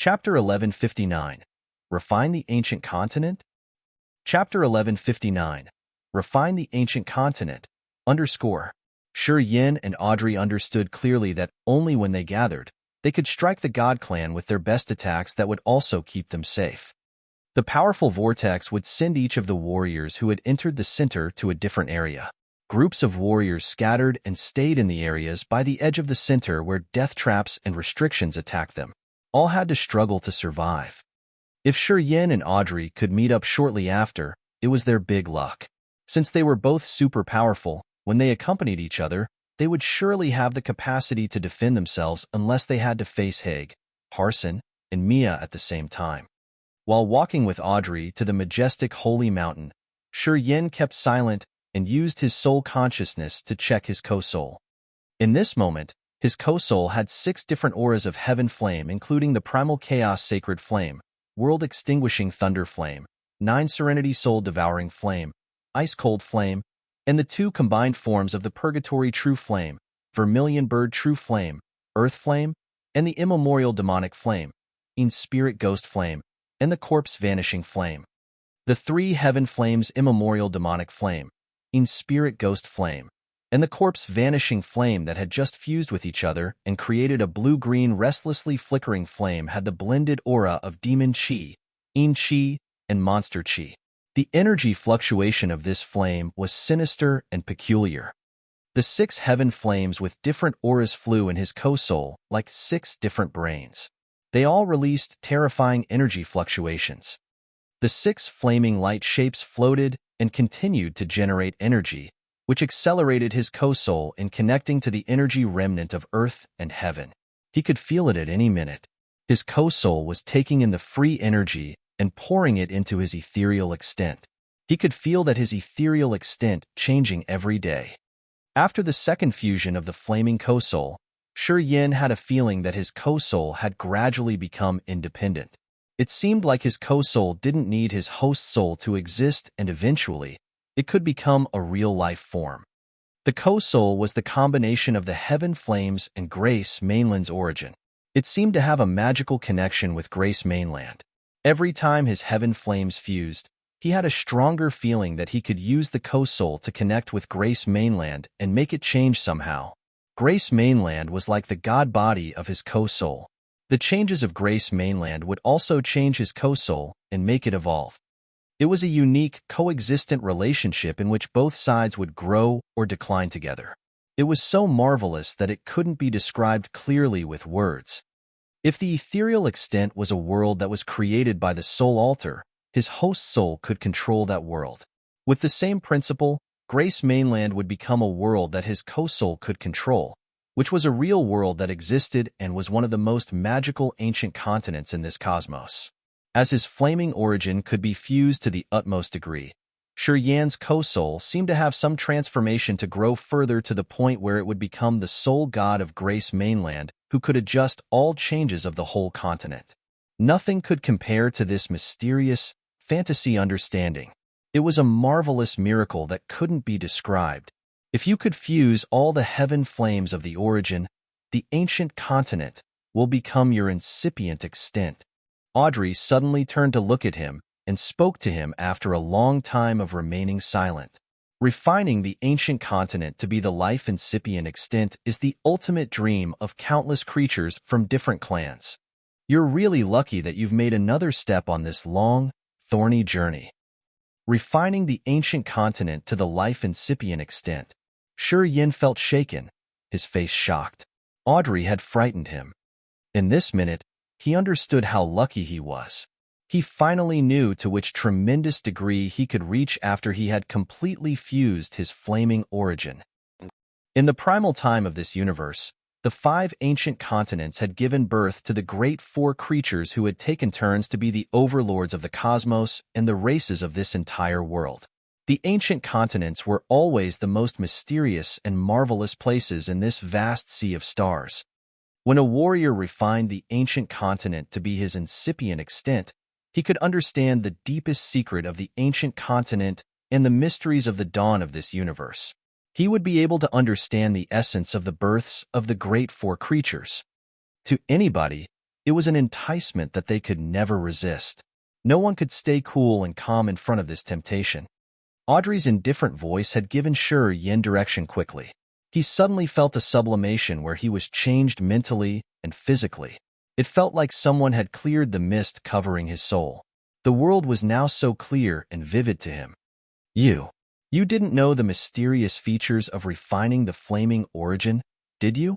Chapter 1159. Refine the Ancient Continent? Chapter 1159. Refine the Ancient Continent. Underscore. Sure, Yin and Audrey understood clearly that only when they gathered, they could strike the God Clan with their best attacks that would also keep them safe. The powerful vortex would send each of the warriors who had entered the center to a different area. Groups of warriors scattered and stayed in the areas by the edge of the center where death traps and restrictions attacked them. All had to struggle to survive. If Sure Yin and Audrey could meet up shortly after, it was their big luck. Since they were both super powerful, when they accompanied each other, they would surely have the capacity to defend themselves unless they had to face Haig, Harson, and Mia at the same time. While walking with Audrey to the majestic holy mountain, Sure Yin kept silent and used his soul consciousness to check his co-soul. In this moment, his co-soul had 6 different auras of heaven flame, including the primal chaos sacred flame, world-extinguishing thunder flame, 9 serenity soul-devouring flame, ice-cold flame, and the 2 combined forms of the purgatory true flame, vermilion bird true flame, earth flame, and the immemorial demonic flame, in spirit ghost flame, and the corpse vanishing flame. The 3 heaven flames immemorial demonic flame, in spirit ghost flame, and the corpse vanishing flame that had just fused with each other and created a blue-green restlessly flickering flame had the blended aura of demon chi, yin chi, and monster chi. The energy fluctuation of this flame was sinister and peculiar. The 6 heaven flames with different auras flew in his co-soul like 6 different brains. They all released terrifying energy fluctuations. The 6 flaming light shapes floated and continued to generate energy, which accelerated his co-soul in connecting to the energy remnant of earth and heaven. He could feel it at any minute. His co-soul was taking in the free energy and pouring it into his ethereal extent. He could feel that his ethereal extent changing every day. After the second fusion of the flaming co-soul, Sure Yin had a feeling that his co-soul had gradually become independent. It seemed like his co-soul didn't need his host soul to exist, and eventually, it could become a real-life form. The co-soul was the combination of the heaven flames and Grace Mainland's origin. It seemed to have a magical connection with Grace Mainland. Every time his heaven flames fused, he had a stronger feeling that he could use the co-soul to connect with Grace Mainland and make it change somehow. Grace Mainland was like the god body of his co-soul. The changes of Grace Mainland would also change his co-soul and make it evolve. It was a unique, coexistent relationship in which both sides would grow or decline together. It was so marvelous that it couldn't be described clearly with words. If the ethereal extent was a world that was created by the soul altar, his host soul could control that world. With the same principle, Grace Mainland would become a world that his co-soul could control, which was a real world that existed and was one of the most magical ancient continents in this cosmos. As his flaming origin could be fused to the utmost degree, Sure Yan's co-soul seemed to have some transformation to grow further to the point where it would become the sole god of Grace Mainland who could adjust all changes of the whole continent. Nothing could compare to this mysterious, fantasy understanding. It was a marvelous miracle that couldn't be described. If you could fuse all the heaven flames of the origin, the ancient continent will become your incipient extent. Audrey suddenly turned to look at him and spoke to him after a long time of remaining silent. Refining the ancient continent to be the life incipient extent is the ultimate dream of countless creatures from different clans. You're really lucky that you've made another step on this long, thorny journey. Refining the ancient continent to the life incipient extent. Sure Yin felt shaken, his face shocked. Audrey had frightened him. In this minute, he understood how lucky he was. He finally knew to which tremendous degree he could reach after he had completely fused his flaming origin. In the primal time of this universe, the 5 ancient continents had given birth to the great 4 creatures who had taken turns to be the overlords of the cosmos and the races of this entire world. The ancient continents were always the most mysterious and marvelous places in this vast sea of stars. When a warrior refined the ancient continent to be his incipient extent, he could understand the deepest secret of the ancient continent and the mysteries of the dawn of this universe. He would be able to understand the essence of the births of the great 4 creatures. To anybody, It was an enticement that they could never resist. No one could stay cool and calm in front of this temptation. Audrey's indifferent voice had given Sure Yin direction quickly. He suddenly felt a sublimation where he was changed mentally and physically. It felt like someone had cleared the mist covering his soul. The world was now so clear and vivid to him. You didn't know the mysterious features of refining the flaming origin, did you?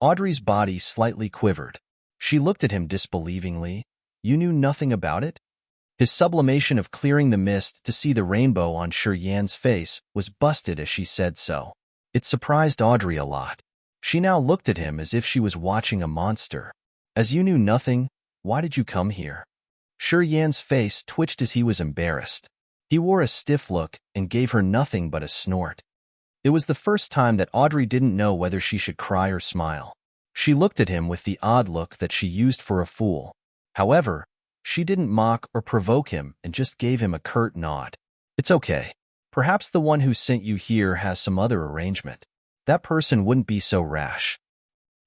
Audrey's body slightly quivered. She looked at him disbelievingly. You knew nothing about it? His sublimation of clearing the mist to see the rainbow on Sure Yan's face was busted as she said so. It surprised Audrey a lot. She now looked at him as if she was watching a monster. As you knew nothing, why did you come here? Sure Yan's face twitched as he was embarrassed. He wore a stiff look and gave her nothing but a snort. It was the first time that Audrey didn't know whether she should cry or smile. She looked at him with the odd look that she used for a fool. However, she didn't mock or provoke him and just gave him a curt nod. It's okay. Perhaps the one who sent you here has some other arrangement. That person wouldn't be so rash.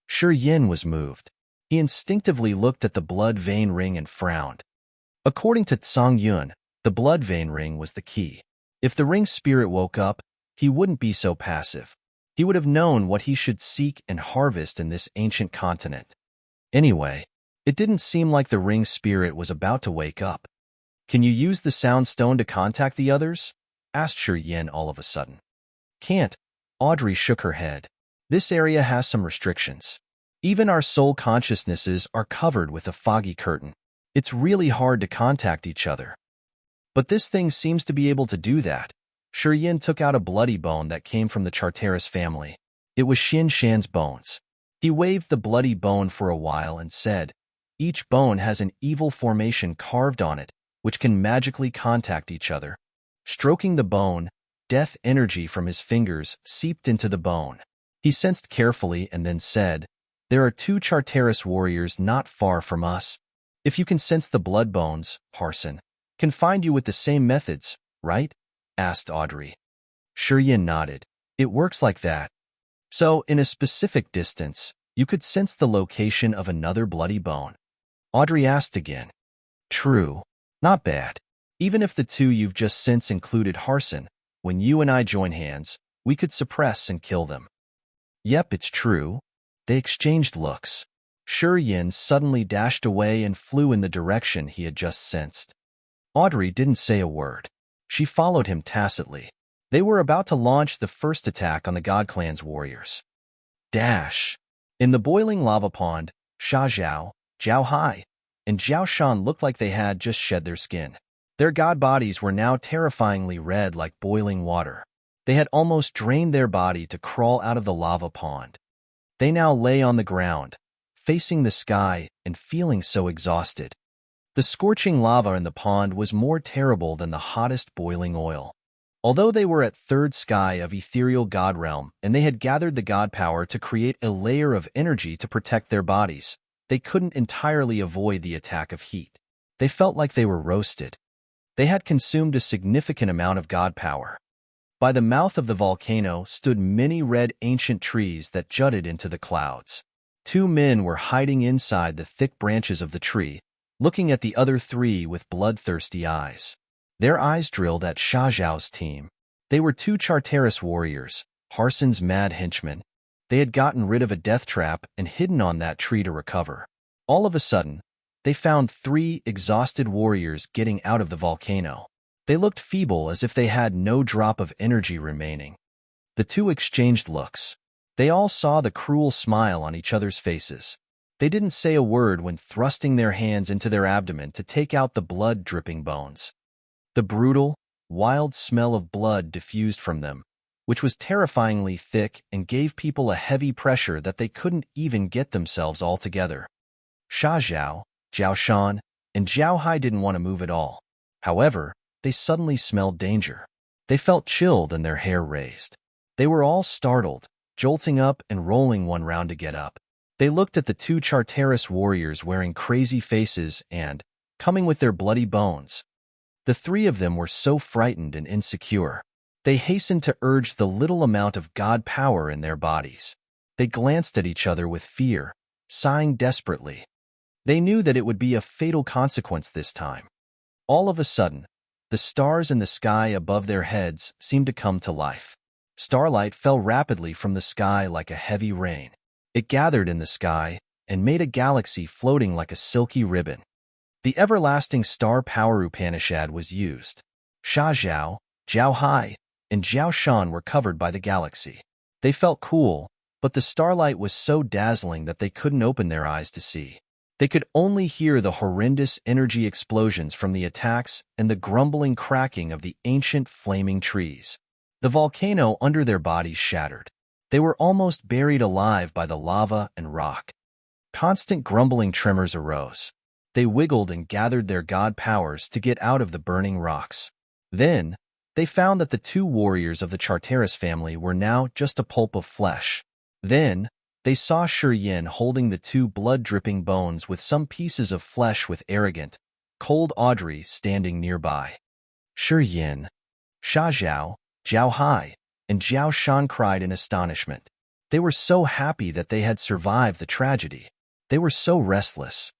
Sure Yin was moved. He instinctively looked at the blood vein ring and frowned. According to Tsang Yun, the blood vein ring was the key. If the ring spirit woke up, he wouldn't be so passive. He would have known what he should seek and harvest in this ancient continent. Anyway, it didn't seem like the ring spirit was about to wake up. Can you use the sound stone to contact the others? Asked Sure Yin all of a sudden. Can't. Audrey shook her head. This area has some restrictions. Even our soul consciousnesses are covered with a foggy curtain. It's really hard to contact each other. But this thing seems to be able to do that. Sure Yin took out a bloody bone that came from the Charteris family. It was Xin Shan's bones. He waved the bloody bone for a while and said, each bone has an evil formation carved on it, which can magically contact each other. Stroking the bone, death energy from his fingers seeped into the bone. He sensed carefully and then said, there are 2 Charteris warriors not far from us. If you can sense the blood bones, Harson can find you with the same methods, right? Asked Audrey. Sure Yin nodded. It works like that. So, in a specific distance, you could sense the location of another bloody bone. Audrey asked again. True. Not bad. Even if the 2 you've just sensed included Harson, when you and I join hands, we could suppress and kill them. Yep, it's true. They exchanged looks. Sure Yin suddenly dashed away and flew in the direction he had just sensed. Audrey didn't say a word. She followed him tacitly. They were about to launch the first attack on the God Clan's warriors. Dash! In the boiling lava pond, Sha Zhao, Zhao Hai, and Zhao Shan looked like they had just shed their skin. Their god bodies were now terrifyingly red like boiling water. They had almost drained their body to crawl out of the lava pond. They now lay on the ground, facing the sky and feeling so exhausted. The scorching lava in the pond was more terrible than the hottest boiling oil. Although they were at third sky of ethereal god realm and they had gathered the god power to create a layer of energy to protect their bodies, they couldn't entirely avoid the attack of heat. They felt like they were roasted. They had consumed a significant amount of god power. By the mouth of the volcano stood many red ancient trees that jutted into the clouds. 2 men were hiding inside the thick branches of the tree, looking at the other 3 with bloodthirsty eyes. Their eyes drilled at Sha Zhao's team. They were 2 Charteris warriors, Harson's mad henchmen. They had gotten rid of a death trap and hidden on that tree to recover. All of a sudden, they found 3 exhausted warriors getting out of the volcano. They looked feeble as if they had no drop of energy remaining. The 2 exchanged looks. They all saw the cruel smile on each other's faces. They didn't say a word when thrusting their hands into their abdomen to take out the blood-dripping bones. The brutal, wild smell of blood diffused from them, which was terrifyingly thick and gave people a heavy pressure that they couldn't even get themselves all together. Sha Zhao, Zhao Shan, and Zhao Hai didn't want to move at all. However, they suddenly smelled danger. They felt chilled and their hair raised. They were all startled, jolting up and rolling one round to get up. They looked at the 2 Charteris warriors wearing crazy faces and, coming with their bloody bones. The 3 of them were so frightened and insecure. They hastened to urge the little amount of god power in their bodies. They glanced at each other with fear, sighing desperately. They knew that it would be a fatal consequence this time. All of a sudden, the stars in the sky above their heads seemed to come to life. Starlight fell rapidly from the sky like a heavy rain. It gathered in the sky and made a galaxy floating like a silky ribbon. The everlasting star power Upanishad was used. Sha Zhao, Zhao Hai, and Zhao Shan were covered by the galaxy. They felt cool, but the starlight was so dazzling that they couldn't open their eyes to see. They could only hear the horrendous energy explosions from the attacks and the grumbling cracking of the ancient flaming trees. The volcano under their bodies shattered. They were almost buried alive by the lava and rock. Constant grumbling tremors arose. They wiggled and gathered their god powers to get out of the burning rocks. Then, they found that the two warriors of the Charteris family were now just a pulp of flesh. Then, they saw Shi Yin holding the two blood-dripping bones with some pieces of flesh with arrogant, cold Audrey standing nearby. Shi Yin, Sha Zhao, Zhao Hai, and Zhao Shan cried in astonishment. They were so happy that they had survived the tragedy. They were so restless.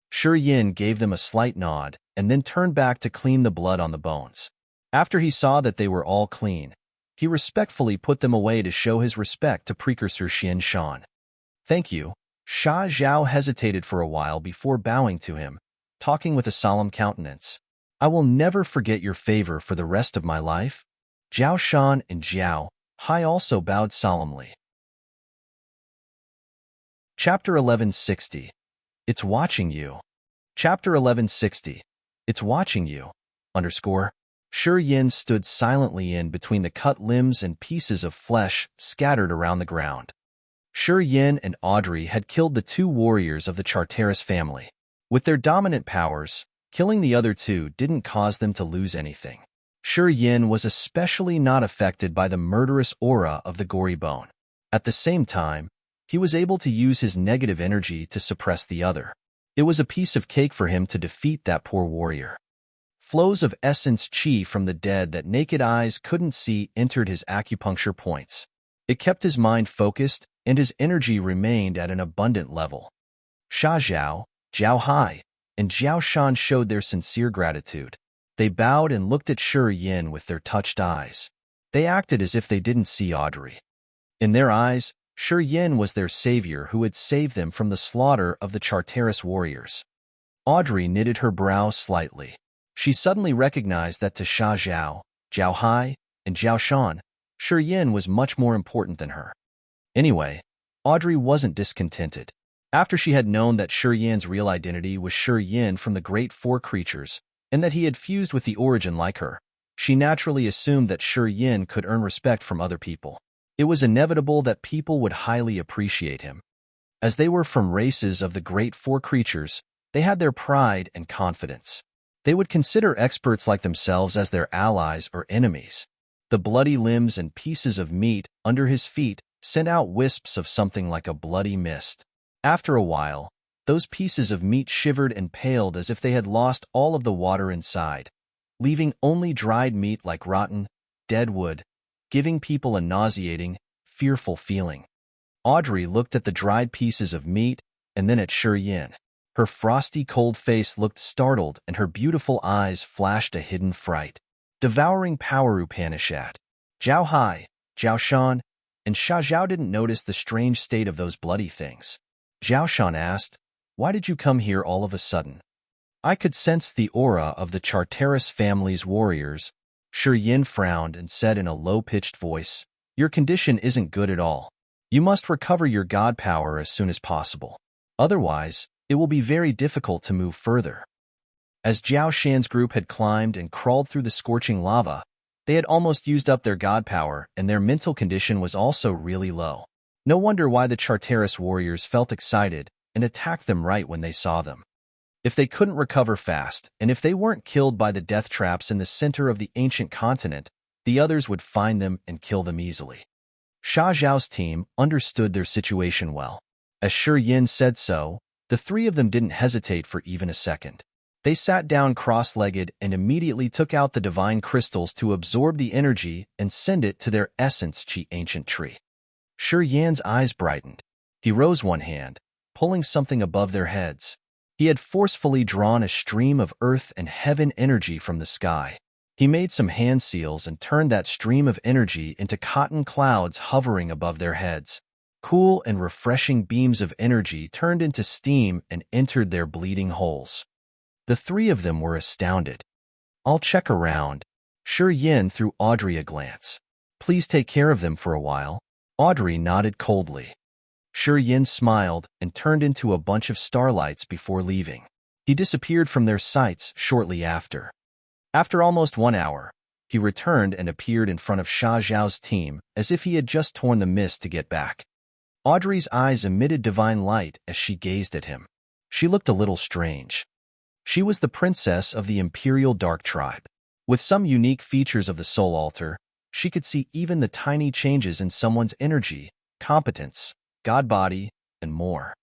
Shi Yin gave them a slight nod and then turned back to clean the blood on the bones. After he saw that they were all clean, he respectfully put them away to show his respect to precursor Xian Shan. Thank you. Sha Zhao hesitated for a while before bowing to him, talking with a solemn countenance. I will never forget your favor for the rest of my life. Zhao Shan and Zhao Hai also bowed solemnly. Chapter 1160. It's watching you. Chapter 1160. It's watching you. Shi Yin stood silently in between the cut limbs and pieces of flesh scattered around the ground. Shi Yin and Audrey had killed the two warriors of the Charteris family. With their dominant powers, killing the other two didn't cause them to lose anything. Shi Yin was especially not affected by the murderous aura of the gory bone. At the same time, he was able to use his negative energy to suppress the other. It was a piece of cake for him to defeat that poor warrior. Flows of essence chi from the dead that naked eyes couldn't see entered his acupuncture points. It kept his mind focused, and his energy remained at an abundant level. Sha Zhao, Zhao Hai, and Zhao Shan showed their sincere gratitude. They bowed and looked at Shi Yin with their touched eyes. They acted as if they didn't see Audrey. In their eyes, Shi Yin was their savior who had saved them from the slaughter of the Charteris warriors. Audrey knitted her brows slightly. She suddenly recognized that to Sha Zhao, Zhao Hai, and Zhao Shan, Shi Yin was much more important than her. Anyway, Audrey wasn't discontented. After she had known that Shi Yin's real identity was Shi Yin from the Great Four Creatures, and that he had fused with the origin like her, she naturally assumed that Shi Yin could earn respect from other people. It was inevitable that people would highly appreciate him. As they were from races of the Great Four Creatures, they had their pride and confidence. They would consider experts like themselves as their allies or enemies. The bloody limbs and pieces of meat under his feet sent out wisps of something like a bloody mist. After a while, those pieces of meat shivered and paled as if they had lost all of the water inside, leaving only dried meat like rotten, dead wood, giving people a nauseating, fearful feeling. Audrey looked at the dried pieces of meat and then at Shi Yin. Her frosty cold face looked startled and her beautiful eyes flashed a hidden fright. Devouring power Upanishad. Zhao Hai, Zhao Shan, and Sha Zhao didn't notice the strange state of those bloody things. Zhao Shan asked, "Why did you come here all of a sudden?" "I could sense the aura of the Charteris family's warriors." Shi Yin frowned and said in a low-pitched voice, "Your condition isn't good at all. You must recover your god power as soon as possible. Otherwise, it will be very difficult to move further." As Zhao Shan's group had climbed and crawled through the scorching lava, they had almost used up their god power and their mental condition was also really low. No wonder why the Charteris warriors felt excited and attacked them right when they saw them. If they couldn't recover fast, and if they weren't killed by the death traps in the center of the ancient continent, the others would find them and kill them easily. Sha Zhao's team understood their situation well. As Shi Yin said so, the three of them didn't hesitate for even a second. They sat down cross-legged and immediately took out the divine crystals to absorb the energy and send it to their essence chi ancient tree. Shi Yan's eyes brightened. He rose one hand, pulling something above their heads. He had forcefully drawn a stream of earth and heaven energy from the sky. He made some hand seals and turned that stream of energy into cotton clouds hovering above their heads. Cool and refreshing beams of energy turned into steam and entered their bleeding holes. The three of them were astounded. "I'll check around." Shi Yin threw Audrey a glance. "Please take care of them for a while." Audrey nodded coldly. Shi Yin smiled and turned into a bunch of starlights before leaving. He disappeared from their sights shortly after. After almost 1 hour, he returned and appeared in front of Sha Zhao's team as if he had just torn the mist to get back. Audrey's eyes emitted divine light as she gazed at him. She looked a little strange. She was the princess of the Imperial Dark Tribe. With some unique features of the Soul Altar, she could see even the tiny changes in someone's energy, competence, god body, and more.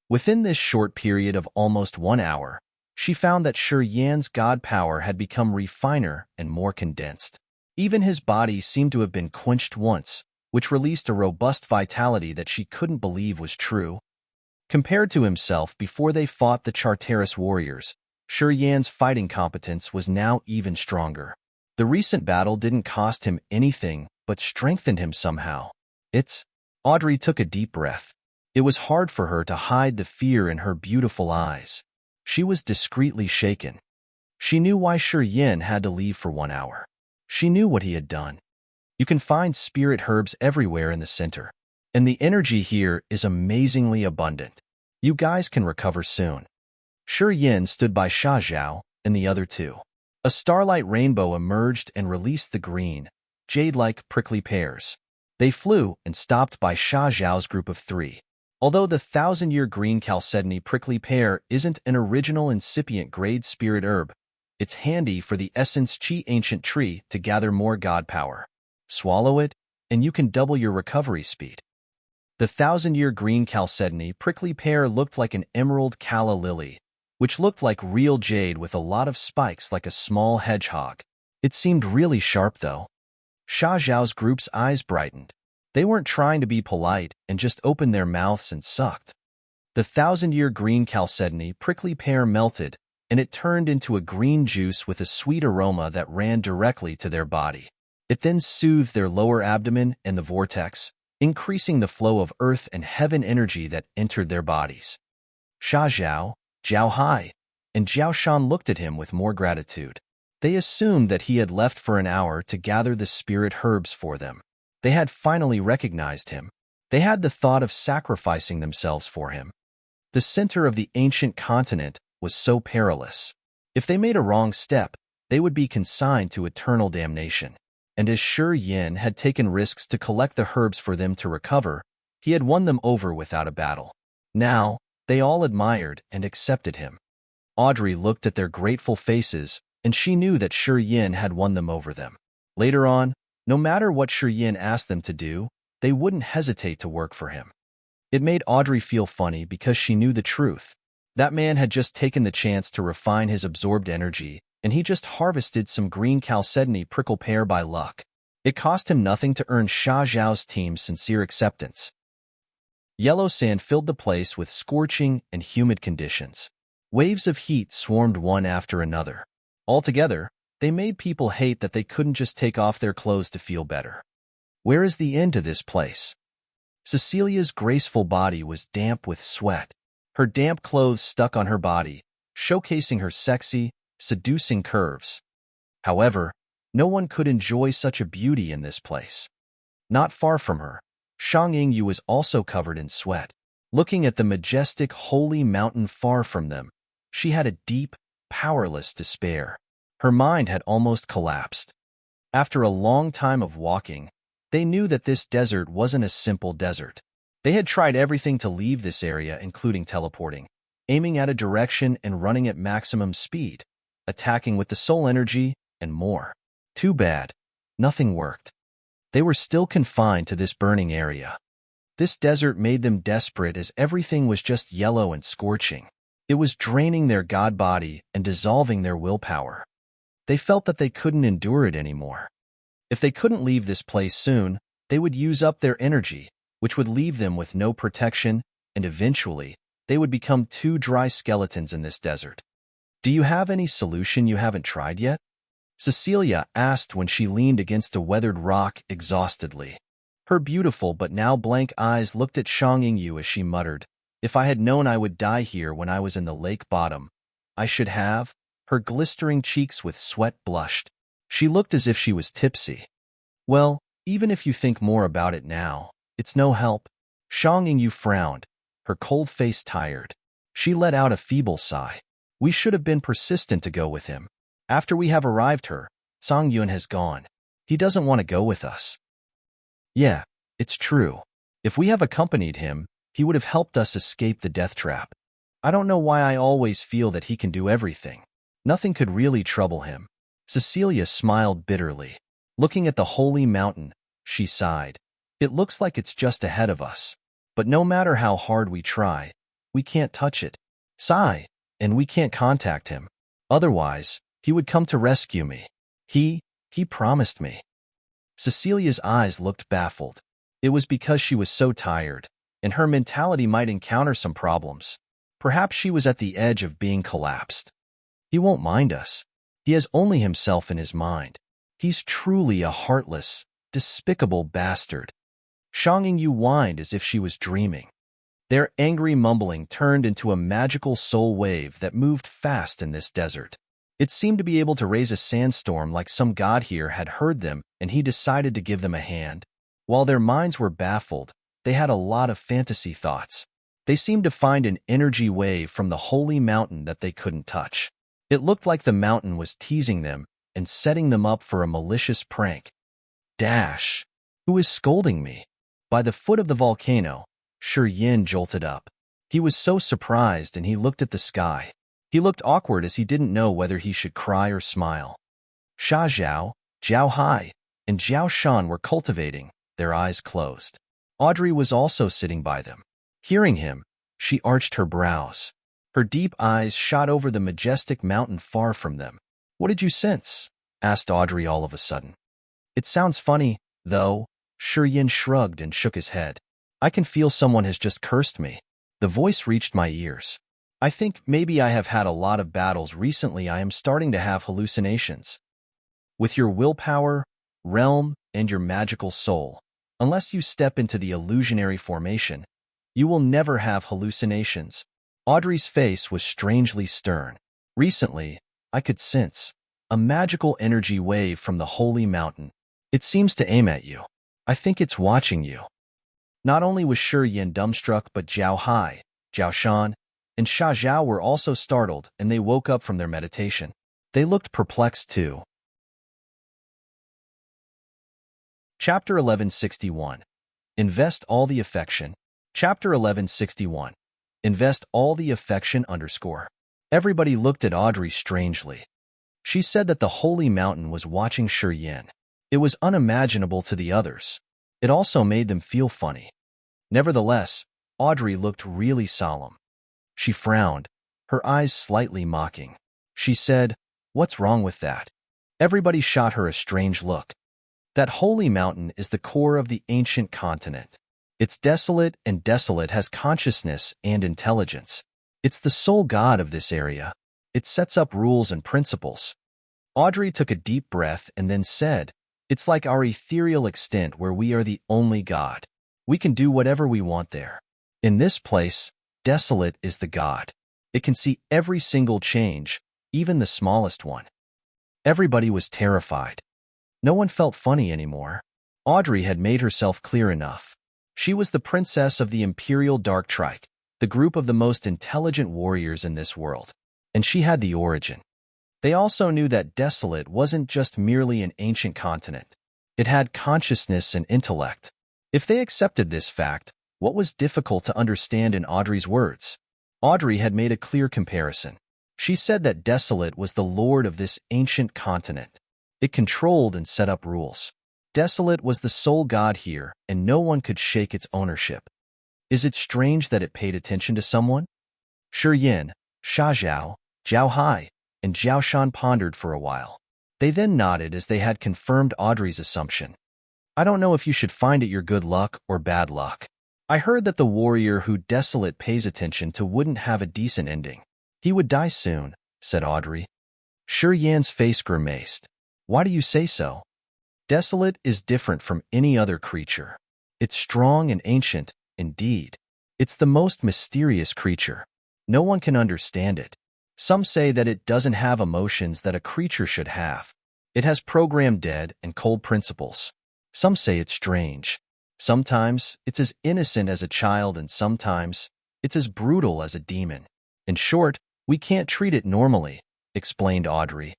Within this short period of almost 1 hour, she found that Shi Yan's god power had become refiner and more condensed. Even his body seemed to have been quenched once, which released a robust vitality that she couldn't believe was true. Compared to himself before they fought the Charteris warriors, Shi Yan's fighting competence was now even stronger. The recent battle didn't cost him anything but strengthened him somehow. Audrey took a deep breath. It was hard for her to hide the fear in her beautiful eyes. She was discreetly shaken. She knew why Shi Yin had to leave for 1 hour. She knew what he had done. You can find spirit herbs everywhere in the center, and the energy here is amazingly abundant. You guys can recover soon. Shi Yin stood by Sha Zhao and the other two. A starlight rainbow emerged and released the green, jade-like prickly pears. They flew and stopped by Sha Zhao's group of 3. Although the 1,000-year green chalcedony prickly pear isn't an original incipient grade spirit herb, it's handy for the essence Qi ancient tree to gather more god power. Swallow it, and you can double your recovery speed. The 1,000-year green chalcedony prickly pear looked like an emerald calla lily, which looked like real jade with a lot of spikes like a small hedgehog. It seemed really sharp, though. Sha Zhao's group's eyes brightened. They weren't trying to be polite and just opened their mouths and sucked. The 1,000-year green chalcedony prickly pear melted, and it turned into a green juice with a sweet aroma that ran directly to their body. It then soothed their lower abdomen and the vortex, increasing the flow of earth and heaven energy that entered their bodies. Sha Zhao, Zhao Hai, and Zhao Shan looked at him with more gratitude. They assumed that he had left for an hour to gather the spirit herbs for them. They had finally recognized him. They had the thought of sacrificing themselves for him. The center of the ancient continent was so perilous. If they made a wrong step, they would be consigned to eternal damnation. And as Shi Yin had taken risks to collect the herbs for them to recover, he had won them over without a battle. Now, they all admired and accepted him. Audrey looked at their grateful faces, and she knew that Shi Yin had won them over them. Later on, no matter what Shi Yin asked them to do, they wouldn't hesitate to work for him. It made Audrey feel funny because she knew the truth. That man had just taken the chance to refine his absorbed energy, and he just harvested some green chalcedony prickle pear by luck. It cost him nothing to earn Sha Zhao's team's sincere acceptance. Yellow sand filled the place with scorching and humid conditions. Waves of heat swarmed one after another. Altogether, they made people hate that they couldn't just take off their clothes to feel better. Where is the end to this place? Cecilia's graceful body was damp with sweat. Her damp clothes stuck on her body, showcasing her sexy, seducing curves. However, no one could enjoy such a beauty in this place. Not far from her, Shang Yingyu was also covered in sweat. Looking at the majestic, holy mountain far from them, she had a deep, powerless despair. Her mind had almost collapsed. After a long time of walking, they knew that this desert wasn't a simple desert. They had tried everything to leave this area, including teleporting, aiming at a direction and running at maximum speed, attacking with the soul energy, and more. Too bad. Nothing worked. They were still confined to this burning area. This desert made them desperate as everything was just yellow and scorching. It was draining their god body and dissolving their willpower. They felt that they couldn't endure it anymore. If they couldn't leave this place soon, they would use up their energy, which would leave them with no protection, and eventually, they would become two dry skeletons in this desert. Do you have any solution you haven't tried yet? Cecilia asked when she leaned against a weathered rock exhaustedly. Her beautiful but now blank eyes looked at Shang Yingyu as she muttered, "If I had known I would die here when I was in the lake bottom, I should have." Her glistering cheeks with sweat blushed. She looked as if she was tipsy. "Well, even if you think more about it now, it's no help." Shang Yingyu frowned, her cold face tired. She let out a feeble sigh. "We should have been persistent to go with him. After we have arrived here, Song Yun has gone. He doesn't want to go with us." "Yeah, it's true. If we have accompanied him, he would have helped us escape the death trap. I don't know why I always feel that he can do everything. Nothing could really trouble him." Cecilia smiled bitterly. Looking at the holy mountain, she sighed. "It looks like it's just ahead of us. But no matter how hard we try, we can't touch it. Sigh, and we can't contact him. Otherwise, he would come to rescue me. He promised me." Cecilia's eyes looked baffled. It was because she was so tired, and her mentality might encounter some problems. Perhaps she was at the edge of being collapsed. "He won't mind us. He has only himself in his mind. He's truly a heartless, despicable bastard." Shang Yingyu whined as if she was dreaming. Their angry mumbling turned into a magical soul wave that moved fast in this desert. It seemed to be able to raise a sandstorm like some god here had heard them and he decided to give them a hand. While their minds were baffled, they had a lot of fantasy thoughts. They seemed to find an energy wave from the holy mountain that they couldn't touch. It looked like the mountain was teasing them and setting them up for a malicious prank. "Dash! Who is scolding me?" By the foot of the volcano, Shi Yin jolted up. He was so surprised and he looked at the sky. He looked awkward as he didn't know whether he should cry or smile. Sha Zhao, Zhao Hai, and Zhao Shan were cultivating, their eyes closed. Audrey was also sitting by them. Hearing him, she arched her brows. Her deep eyes shot over the majestic mountain far from them. "What did you sense?" asked Audrey all of a sudden. "It sounds funny, though." Shi Yin shrugged and shook his head. "I can feel someone has just cursed me." The voice reached my ears. "I think maybe I have had a lot of battles recently. I am starting to have hallucinations. With your willpower, realm, and your magical soul, unless you step into the illusionary formation, you will never have hallucinations." Audrey's face was strangely stern. "Recently, I could sense a magical energy wave from the holy mountain. It seems to aim at you. I think it's watching you." Not only was Shi Yin dumbstruck, but Zhao Hai, Zhao Shan, and Sha Zhao were also startled, and they woke up from their meditation. They looked perplexed too. Chapter 1161. Invest all the affection. Chapter 1161. Invest all the affection _ Everybody looked at Audrey strangely. She said that the holy mountain was watching Shi Yin. It was unimaginable to the others. It also made them feel funny. Nevertheless, Audrey looked really solemn. She frowned, her eyes slightly mocking. She said, "What's wrong with that?" Everybody shot her a strange look. That holy mountain is the core of the ancient continent. It's desolate, and Desolate has consciousness and intelligence. It's the sole god of this area. It sets up rules and principles. Audrey took a deep breath and then said, "It's like our ethereal extent where we are the only god. We can do whatever we want there. In this place, Desolate is the god. It can see every single change, even the smallest one." Everybody was terrified. No one felt funny anymore. Audrey had made herself clear enough. She was the princess of the Imperial Dark Trike, the group of the most intelligent warriors in this world, and she had the origin. They also knew that Desolate wasn't just merely an ancient continent. It had consciousness and intellect. If they accepted this fact, what was difficult to understand in Audrey's words? Audrey had made a clear comparison. She said that Desolate was the lord of this ancient continent. It controlled and set up rules. Desolate was the sole god here, and no one could shake its ownership. Is it strange that it paid attention to someone? Shi Yin, Sha Zhao, Zhao Hai, and Zhao Shan pondered for a while. They then nodded as they had confirmed Audrey's assumption. "I don't know if you should find it your good luck or bad luck. I heard that the warrior who Desolate pays attention to wouldn't have a decent ending. He would die soon, said Audrey. Sure Yan's face grimaced. Why do you say so? Desolate is different from any other creature. It's strong and ancient, indeed. It's the most mysterious creature. No one can understand it. Some say that it doesn't have emotions that a creature should have. It has programmed dead and cold principles. Some say it's strange. Sometimes it's as innocent as a child, and sometimes it's as brutal as a demon. In short, we can't treat it normally, explained Audrey.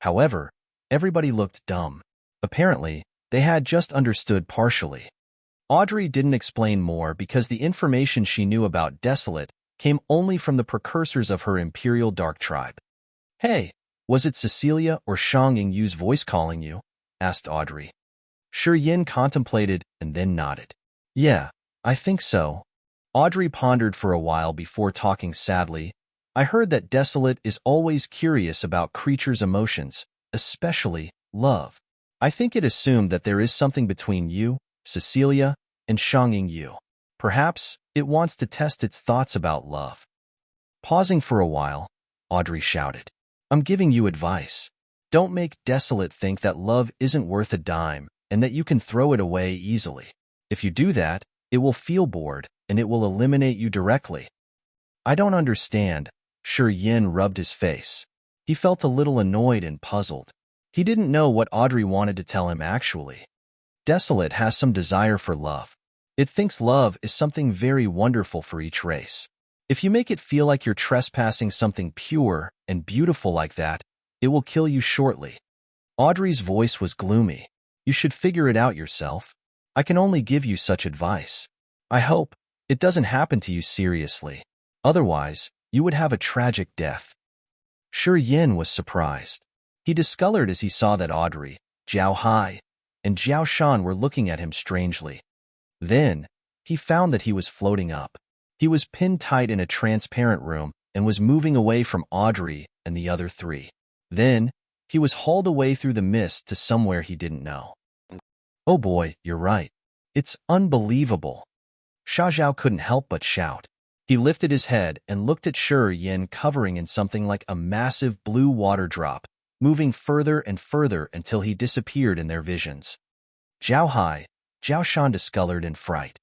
However, everybody looked dumb. Apparently, they had just understood partially. Audrey didn't explain more because the information she knew about Desolate came only from the precursors of her Imperial Dark Tribe. Hey, was it Cecilia or Shang Ying's voice calling you? Asked Audrey. Sure Yin contemplated and then nodded. Yeah, I think so. Audrey pondered for a while before talking sadly. I heard that Desolate is always curious about creatures' emotions, especially love. I think it assumed that there is something between you, Cecilia, and Shang Yu. Perhaps it wants to test its thoughts about love. Pausing for a while, Audrey shouted, I'm giving you advice. Don't make Desolate think that love isn't worth a dime and that you can throw it away easily. If you do that, it will feel bored and it will eliminate you directly. I don't understand. Sure Yin rubbed his face. He felt a little annoyed and puzzled. He didn't know what Audrey wanted to tell him actually. Desolate has some desire for love. It thinks love is something very wonderful for each race. If you make it feel like you're trespassing something pure and beautiful like that, it will kill you shortly. Audrey's voice was gloomy. You should figure it out yourself. I can only give you such advice. I hope it doesn't happen to you seriously. Otherwise, you would have a tragic death. Sure Yin was surprised. He discolored as he saw that Audrey, Jiao Hai, and Jiao Shan were looking at him strangely. Then, he found that he was floating up. He was pinned tight in a transparent room and was moving away from Audrey and the other three. Then, he was hauled away through the mist to somewhere he didn't know. Oh boy, you're right. It's unbelievable. Sha Zhao couldn't help but shout. He lifted his head and looked at Sure Yin covering in something like a massive blue water drop, moving further and further until he disappeared in their visions. Jiao Hai, Jiao Shan discolored in fright.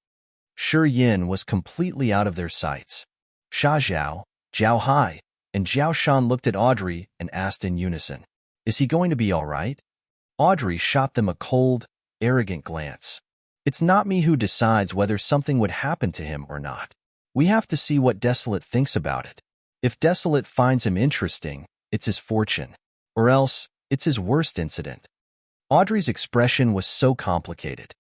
Sure Yin was completely out of their sights. Sha Zhao, Jiao Hai, and Jiao Shan looked at Audrey and asked in unison, Is he going to be all right? Audrey shot them a cold, arrogant glance. It's not me who decides whether something would happen to him or not. We have to see what Desolate thinks about it. If Desolate finds him interesting, it's his fortune. Or else, it's his worst incident. Audrey's expression was so complicated.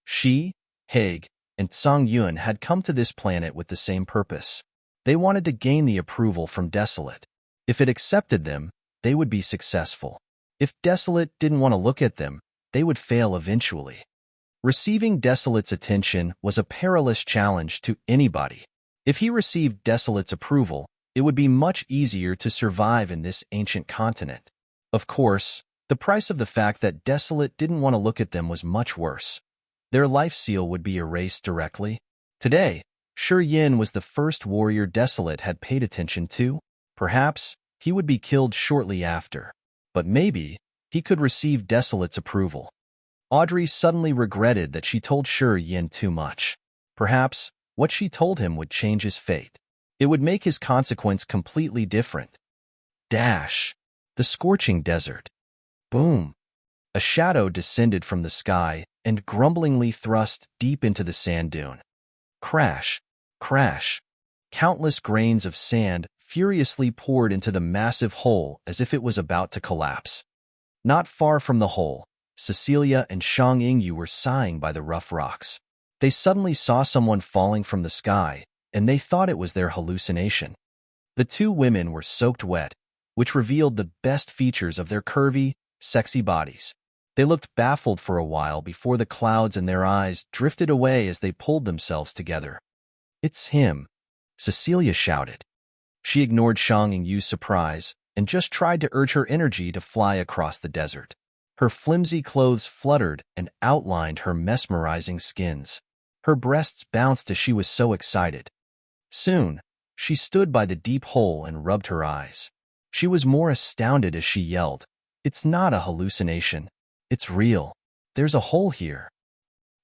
She, Haig, and Song Yun had come to this planet with the same purpose. They wanted to gain the approval from Desolate. If it accepted them, they would be successful. If Desolate didn't want to look at them, they would fail eventually. Receiving Desolate's attention was a perilous challenge to anybody. If he received Desolate's approval, it would be much easier to survive in this ancient continent. Of course, the price of the fact that Desolate didn't want to look at them was much worse. Their life seal would be erased directly. Today, Sure Yin was the first warrior Desolate had paid attention to. Perhaps he would be killed shortly after. But maybe he could receive Desolate's approval. Audrey suddenly regretted that she told Sure Yin too much. Perhaps what she told him would change his fate. It would make his consequence completely different. Dash. The scorching desert. Boom. A shadow descended from the sky and grumblingly thrust deep into the sand dune. Crash. Crash. Countless grains of sand furiously poured into the massive hole as if it was about to collapse. Not far from the hole, Cecilia and Shang Yu were sighing by the rough rocks. They suddenly saw someone falling from the sky, and they thought it was their hallucination. The two women were soaked wet, which revealed the best features of their curvy, sexy bodies. They looked baffled for a while before the clouds in their eyes drifted away as they pulled themselves together. It's him, Cecilia shouted. She ignored Shang Yu's surprise and just tried to urge her energy to fly across the desert. Her flimsy clothes fluttered and outlined her mesmerizing skins. Her breasts bounced as she was so excited. Soon, she stood by the deep hole and rubbed her eyes. She was more astounded as she yelled, "It's not a hallucination. It's real. There's a hole here."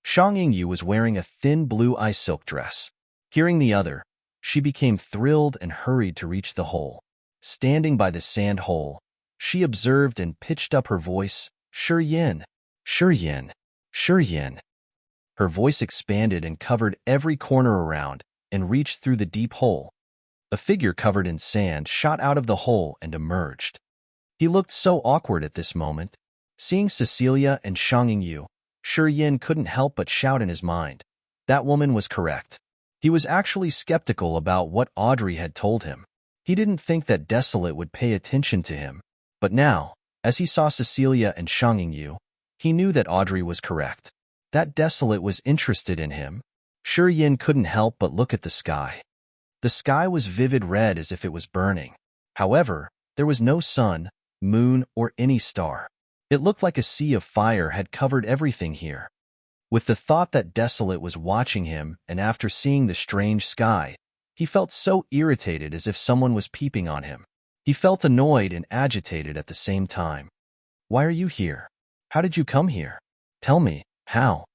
Shang Yingyu was wearing a thin blue eye silk dress. Hearing the other, she became thrilled and hurried to reach the hole. Standing by the sand hole, she observed and pitched up her voice, "Shi Yin, Shi Yin, Shi Yin." Her voice expanded and covered every corner around and reached through the deep hole. A figure covered in sand shot out of the hole and emerged. He looked so awkward at this moment. Seeing Cecilia and Shang Yingyu, Shi Yin couldn't help but shout in his mind. That woman was correct. He was actually skeptical about what Audrey had told him. He didn't think that Desolate would pay attention to him. But now, as he saw Cecilia and Shang Yingyu, he knew that Audrey was correct. That Desolate was interested in him. Shi Yin couldn't help but look at the sky. The sky was vivid red as if it was burning. However, there was no sun, moon, or any star. It looked like a sea of fire had covered everything here. With the thought that Desolate was watching him, and after seeing the strange sky, he felt so irritated as if someone was peeping on him. He felt annoyed and agitated at the same time. "Why are you here? How did you come here? Tell me, how?"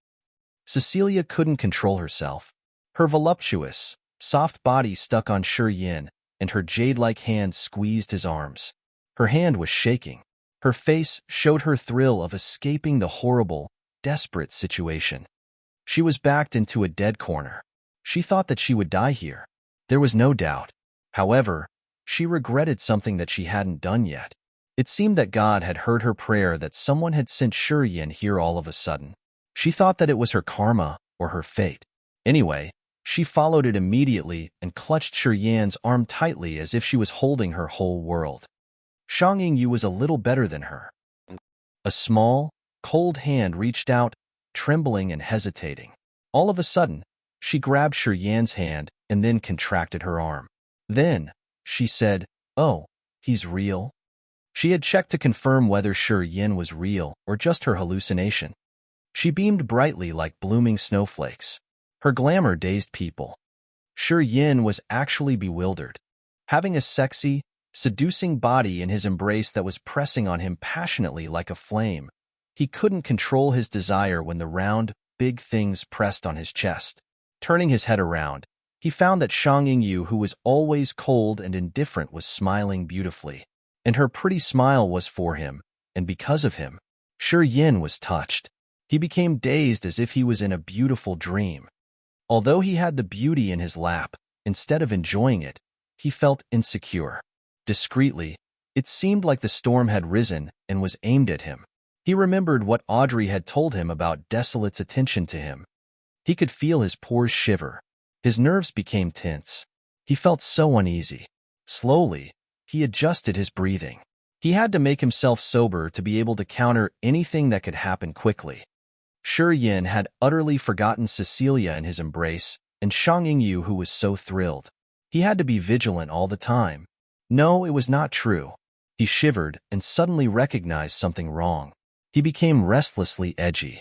Cecilia couldn't control herself. Her voluptuous, soft body stuck on Shi Yin, and her jade-like hand squeezed his arms. Her hand was shaking. Her face showed her thrill of escaping the horrible, desperate situation. She was backed into a dead corner. She thought that she would die here. There was no doubt. However, she regretted something that she hadn't done yet. It seemed that God had heard her prayer that someone had sent Shi Yin here all of a sudden. She thought that it was her karma or her fate. Anyway, she followed it immediately and clutched Shi Yin's arm tightly as if she was holding her whole world. Shang Yingyu was a little better than her. A small, cold hand reached out, trembling and hesitating. All of a sudden, she grabbed Shi Yin's hand and then contracted her arm. Then, she said, "Oh, he's real?" She had checked to confirm whether Shi Yin was real or just her hallucination. She beamed brightly like blooming snowflakes. Her glamour dazed people. Shi Yin was actually bewildered. Having a sexy, seducing body in his embrace that was pressing on him passionately like a flame, he couldn't control his desire when the round, big things pressed on his chest. Turning his head around, he found that Shang Yingyu, who was always cold and indifferent, was smiling beautifully. And her pretty smile was for him, and because of him. Shi Yin was touched. He became dazed as if he was in a beautiful dream. Although he had the beauty in his lap, instead of enjoying it, he felt insecure. Discreetly, it seemed like the storm had risen and was aimed at him. He remembered what Audrey had told him about Desolate's attention to him. He could feel his pores shiver. His nerves became tense. He felt so uneasy. Slowly, he adjusted his breathing. He had to make himself sober to be able to counter anything that could happen quickly. Shi Yin had utterly forgotten Cecilia in his embrace, and Shang Yingyu, who was so thrilled. He had to be vigilant all the time. No, it was not true. He shivered and suddenly recognized something wrong. He became restlessly edgy.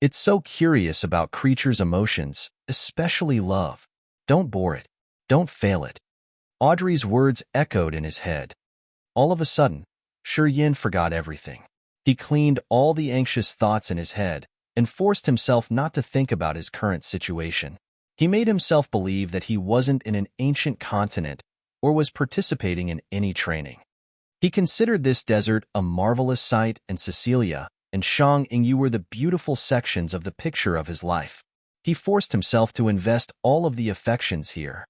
It's so curious about creatures' emotions, especially love. Don't bore it. Don't fail it. Audrey's words echoed in his head. All of a sudden, Shi Yin forgot everything. He cleaned all the anxious thoughts in his head and forced himself not to think about his current situation. He made himself believe that he wasn't in an ancient continent or was participating in any training. He considered this desert a marvelous sight, and Cecilia and Shang Yingyu were the beautiful sections of the picture of his life. He forced himself to invest all of the affections here.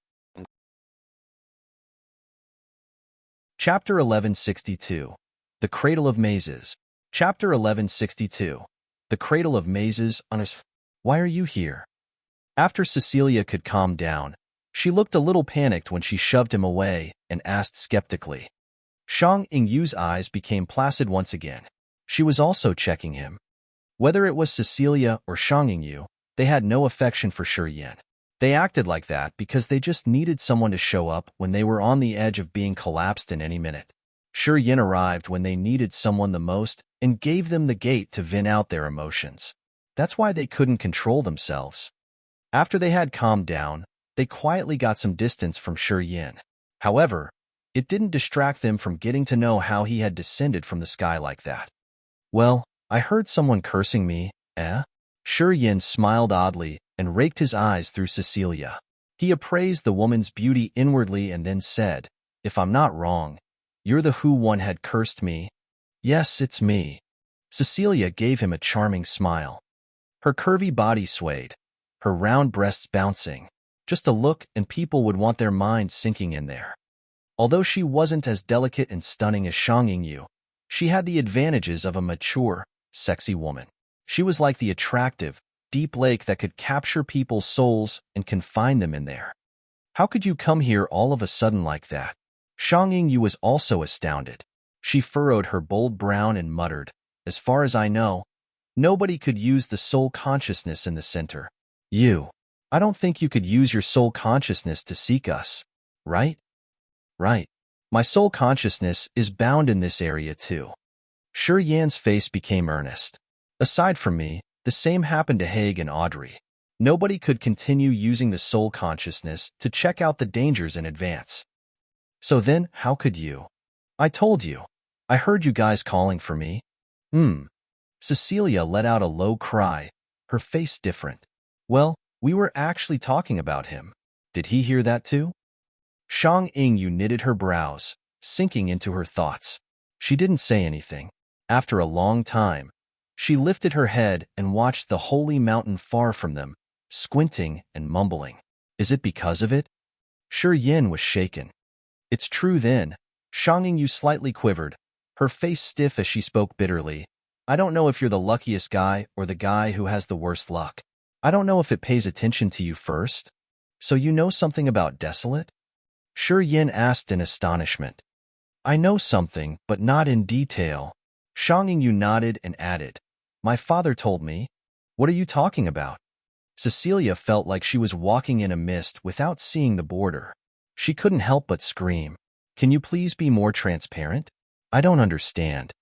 Chapter 1162. The Cradle of Mazes. Chapter 1162. The Cradle of Mazes. Why are you here? After Cecilia could calm down, she looked a little panicked when she shoved him away and asked skeptically. Shang Yingyu's eyes became placid once again. She was also checking him. Whether it was Cecilia or Shang Yingyu, they had no affection for Shi Yin. They acted like that because they just needed someone to show up when they were on the edge of being collapsed in any minute. Shi Yin arrived when they needed someone the most and gave them the gate to vent out their emotions. That's why they couldn't control themselves. After they had calmed down, they quietly got some distance from Shi Yin. However, it didn't distract them from getting to know how he had descended from the sky like that. Well, I heard someone cursing me, eh? Shi Yin smiled oddly and raked his eyes through Cecilia. He appraised the woman's beauty inwardly and then said, "If I'm not wrong, you're the who one had cursed me." "Yes, it's me." Cecilia gave him a charming smile. Her curvy body swayed, her round breasts bouncing. Just a look and people would want their minds sinking in there. Although she wasn't as delicate and stunning as Shang Yingyu, she had the advantages of a mature, sexy woman. She was like the attractive, deep lake that could capture people's souls and confine them in there. "How could you come here all of a sudden like that?" Shang Yingyu was also astounded. She furrowed her bold brow and muttered, "As far as I know, nobody could use the soul consciousness in the center. I don't think you could use your soul consciousness to seek us, right?" "Right. My soul consciousness is bound in this area too." Shi Yan's face became earnest. "Aside from me, the same happened to Haig and Audrey. Nobody could continue using the soul consciousness to check out the dangers in advance. So then, how could you?" "I told you. I heard you guys calling for me." Cecilia let out a low cry, her face different. "Well, we were actually talking about him. Did he hear that too?" Shang Yingyu knitted her brows, sinking into her thoughts. She didn't say anything. After a long time, she lifted her head and watched the holy mountain far from them, squinting and mumbling. "Is it because of it?" Shi Yin was shaken. "It's true then." Shang Yingyu slightly quivered, her face stiff as she spoke bitterly. "I don't know if you're the luckiest guy or the guy who has the worst luck. I don't know if it pays attention to you first. So you know something about Desolate?" Shi Yin asked in astonishment. "I know something, but not in detail." Shang Yingyu nodded and added, "My father told me." "What are you talking about?" Cecilia felt like she was walking in a mist without seeing the border. She couldn't help but scream, "Can you please be more transparent? I don't understand."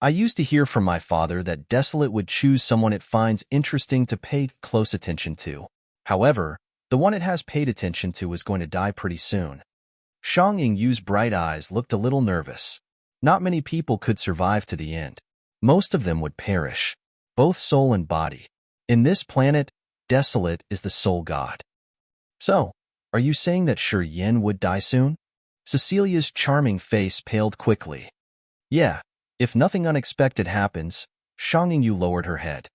"I used to hear from my father that Desolate would choose someone it finds interesting to pay close attention to. However, the one it has paid attention to is going to die pretty soon." Shang Yingyu's bright eyes looked a little nervous. Not many people could survive to the end. Most of them would perish, both soul and body. In this planet, Desolate is the soul god. "So, are you saying that Shi Yin would die soon?" Cecilia's charming face paled quickly. "Yeah, if nothing unexpected happens." Shang Yingyu lowered her head.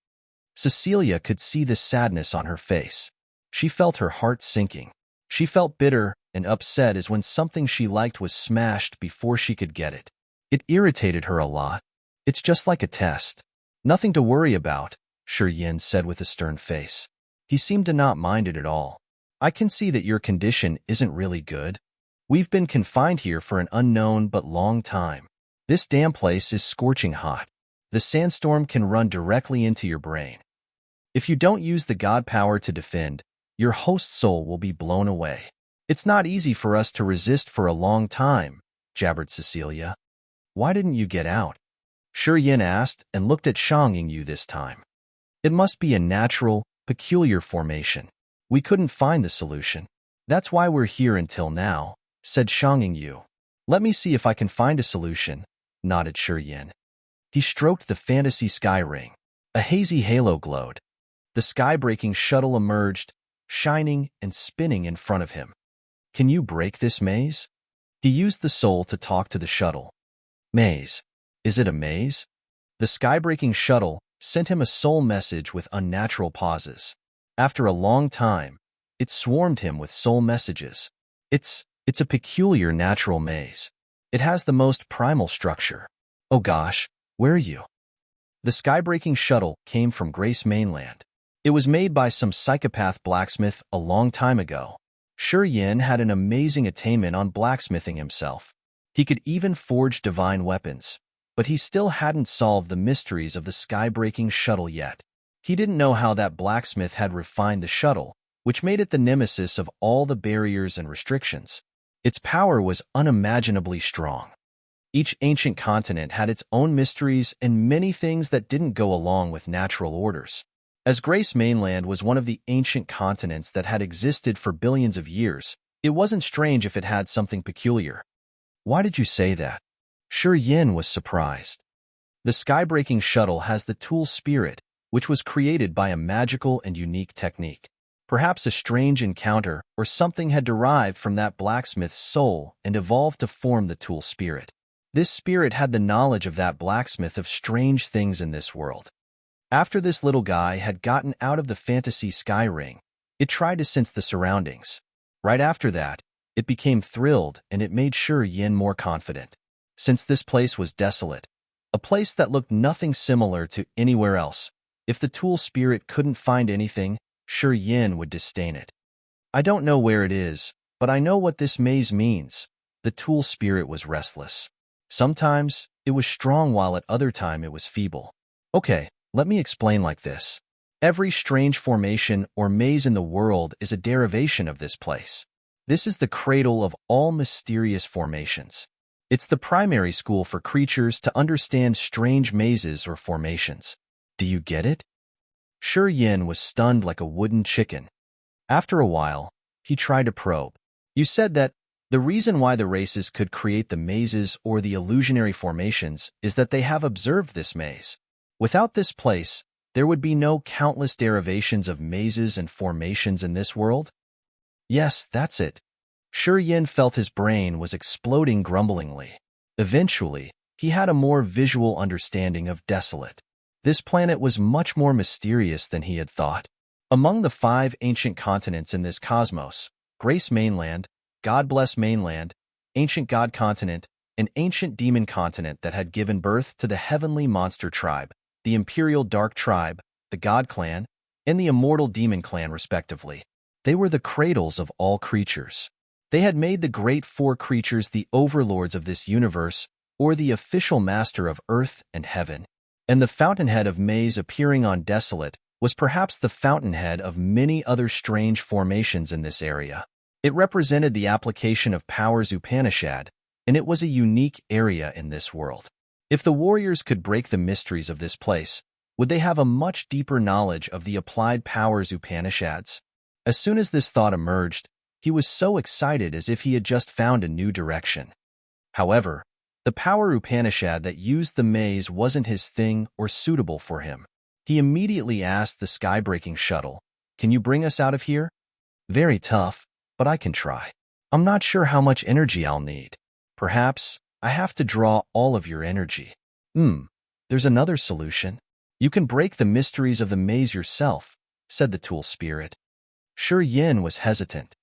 Cecilia could see the sadness on her face. She felt her heart sinking. She felt bitter and upset as when something she liked was smashed before she could get it. It irritated her a lot. "It's just like a test. Nothing to worry about," Shi Yin said with a stern face. He seemed to not mind it at all. "I can see that your condition isn't really good. We've been confined here for an unknown but long time. This damn place is scorching hot. The sandstorm can run directly into your brain. If you don't use the god power to defend, your host soul will be blown away. It's not easy for us to resist for a long time," jabbered Cecilia. "Why didn't you get out?" Shi Yin asked and looked at Shang Yingyu this time. "It must be a natural, peculiar formation. We couldn't find the solution. That's why we're here until now," said Shang Yingyu. "Let me see if I can find a solution," nodded Shi Yin. He stroked the fantasy sky ring. A hazy halo glowed. The sky-breaking shuttle emerged, shining and spinning in front of him. "Can you break this maze?" He used the soul to talk to the shuttle. "Maze? Is it a maze?" The sky-breaking shuttle sent him a soul message with unnatural pauses. After a long time, it swarmed him with soul messages. It's a peculiar natural maze. It has the most primal structure. Oh gosh, where are you?" The sky-breaking shuttle came from Grace Mainland. It was made by some psychopath blacksmith a long time ago. Shi Yin had an amazing attainment on blacksmithing himself. He could even forge divine weapons, but he still hadn't solved the mysteries of the sky-breaking shuttle yet. He didn't know how that blacksmith had refined the shuttle, which made it the nemesis of all the barriers and restrictions. Its power was unimaginably strong. Each ancient continent had its own mysteries and many things that didn't go along with natural orders. As Grace Mainland was one of the ancient continents that had existed for billions of years, it wasn't strange if it had something peculiar. Why did you say that? Sure Yin was surprised. The sky-breaking shuttle has the tool spirit, which was created by a magical and unique technique. Perhaps a strange encounter or something had derived from that blacksmith's soul and evolved to form the tool spirit. This spirit had the knowledge of that blacksmith of strange things in this world. After this little guy had gotten out of the fantasy sky ring, it tried to sense the surroundings. Right after that, it became thrilled and it made Sure Yin more confident. Since this place was desolate, a place that looked nothing similar to anywhere else, if the tool spirit couldn't find anything, Sure Yin would disdain it. I don't know where it is, but I know what this maze means. The tool spirit was restless. Sometimes, it was strong while at other time it was feeble. Okay, let me explain like this. Every strange formation or maze in the world is a derivation of this place. This is the cradle of all mysterious formations. It's the primary school for creatures to understand strange mazes or formations. Do you get it? Sure Yin was stunned like a wooden chicken. After a while, he tried to probe. You said that the reason why the races could create the mazes or the illusionary formations is that they have observed this maze. Without this place, there would be no countless derivations of mazes and formations in this world? Yes, that's it. Sure Yin felt his brain was exploding grumblingly. Eventually, he had a more visual understanding of Desolate. This planet was much more mysterious than he had thought. Among the 5 ancient continents in this cosmos, Grace Mainland, God Bless Mainland, Ancient God Continent, and Ancient Demon Continent that had given birth to the Heavenly Monster Tribe, the Imperial Dark Tribe, the God Clan, and the Immortal Demon Clan respectively. They were the cradles of all creatures. They had made the Great Four creatures the overlords of this universe, or the official master of earth and heaven. And the fountainhead of maze appearing on Desolate was perhaps the fountainhead of many other strange formations in this area. It represented the application of powers Upanishad, and it was a unique area in this world. If the warriors could break the mysteries of this place, would they have a much deeper knowledge of the applied powers Upanishads? As soon as this thought emerged, he was so excited as if he had just found a new direction. However, the power Upanishad that used the maze wasn't his thing or suitable for him. He immediately asked the sky-breaking shuttle, "Can you bring us out of here?" "Very tough, but I can try. I'm not sure how much energy I'll need. Perhaps I have to draw all of your energy." There's another solution. You can break the mysteries of the maze yourself," said the tool spirit. Sure Yin was hesitant.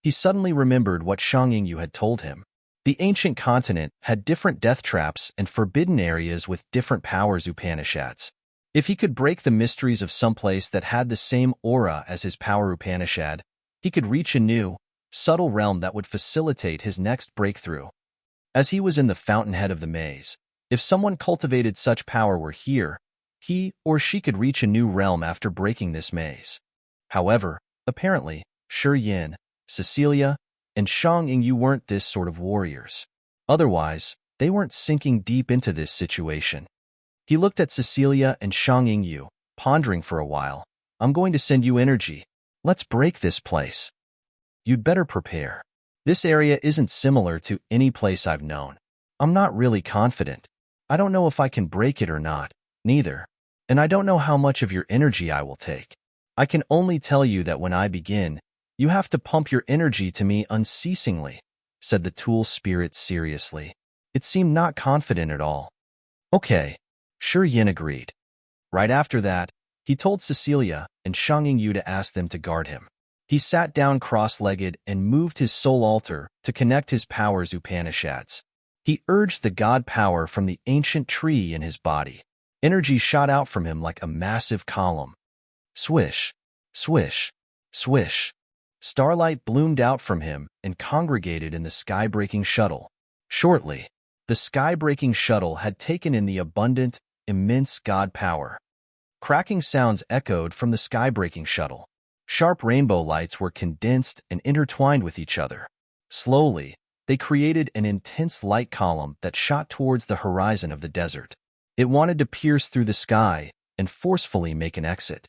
He suddenly remembered what Yu had told him. The ancient continent had different death traps and forbidden areas with different powers Upanishads. If he could break the mysteries of some place that had the same aura as his power Upanishad, he could reach a new, subtle realm that would facilitate his next breakthrough. As he was in the fountainhead of the maze, if someone cultivated such power were here, he or she could reach a new realm after breaking this maze. However, apparently, Sure Yin, Cecilia, and Yu weren't this sort of warriors. Otherwise, they weren't sinking deep into this situation. He looked at Cecilia and Yu, pondering for a while. "I'm going to send you energy. Let's break this place. You'd better prepare. This area isn't similar to any place I've known. I'm not really confident. I don't know if I can break it or not, neither. And I don't know how much of your energy I will take. I can only tell you that when I begin, you have to pump your energy to me unceasingly," said the tool spirit seriously. It seemed not confident at all. "Okay," Sure Yin agreed. Right after that, he told Cecilia and Yu to ask them to guard him. He sat down cross-legged and moved his soul altar to connect his powers Upanishads. He urged the god power from the ancient tree in his body. Energy shot out from him like a massive column. Swish, swish, swish. Starlight bloomed out from him and congregated in the sky-breaking shuttle. Shortly, the sky-breaking shuttle had taken in the abundant, immense god power. Cracking sounds echoed from the sky-breaking shuttle. Sharp rainbow lights were condensed and intertwined with each other. Slowly, they created an intense light column that shot towards the horizon of the desert. It wanted to pierce through the sky and forcefully make an exit.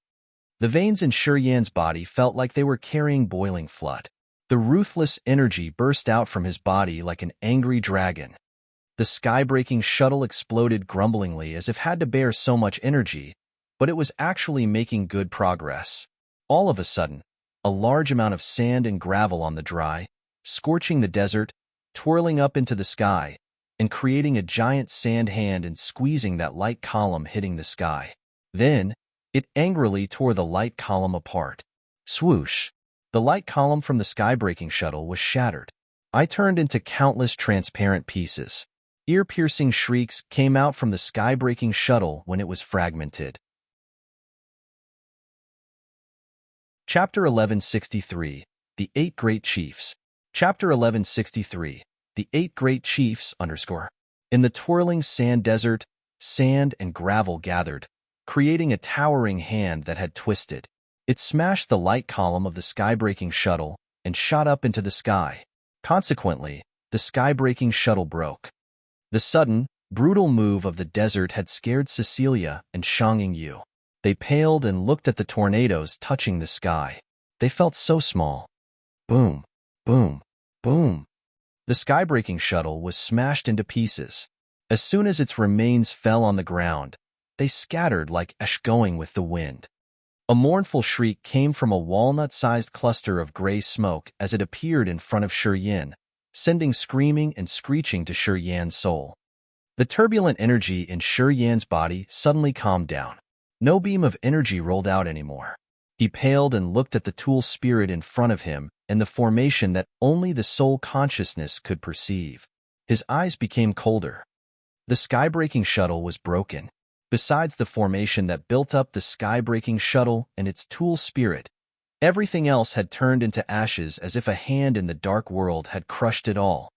The veins in Yan's body felt like they were carrying boiling flood. The ruthless energy burst out from his body like an angry dragon. The sky-breaking shuttle exploded grumblingly as if had to bear so much energy, but it was actually making good progress. All of a sudden, a large amount of sand and gravel on the dry, scorching the desert, twirling up into the sky, and creating a giant sand hand and squeezing that light column hitting the sky. Then, it angrily tore the light column apart. Swoosh! The light column from the sky-breaking shuttle was shattered. I turned into countless transparent pieces. Ear-piercing shrieks came out from the sky-breaking shuttle when it was fragmented. Chapter 1163, The Eight Great Chiefs. Chapter 1163, The Eight Great Chiefs _ In the twirling sand desert, sand and gravel gathered, creating a towering hand that had twisted. It smashed the light column of the sky-breaking shuttle and shot up into the sky. Consequently, the sky-breaking shuttle broke. The sudden, brutal move of the desert had scared Cecilia and Shanging Yu. They paled and looked at the tornadoes touching the sky. They felt so small. Boom, boom, boom. The sky-breaking shuttle was smashed into pieces. As soon as its remains fell on the ground, they scattered like ash going with the wind. A mournful shriek came from a walnut-sized cluster of gray smoke as it appeared in front of Yin, sending screaming and screeching to Yan's soul. The turbulent energy in Yan's body suddenly calmed down. No beam of energy rolled out anymore. He paled and looked at the tool spirit in front of him and the formation that only the soul consciousness could perceive. His eyes became colder. The sky-breaking shuttle was broken. Besides the formation that built up the sky-breaking shuttle and its tool spirit, everything else had turned into ashes as if a hand in the dark world had crushed it all.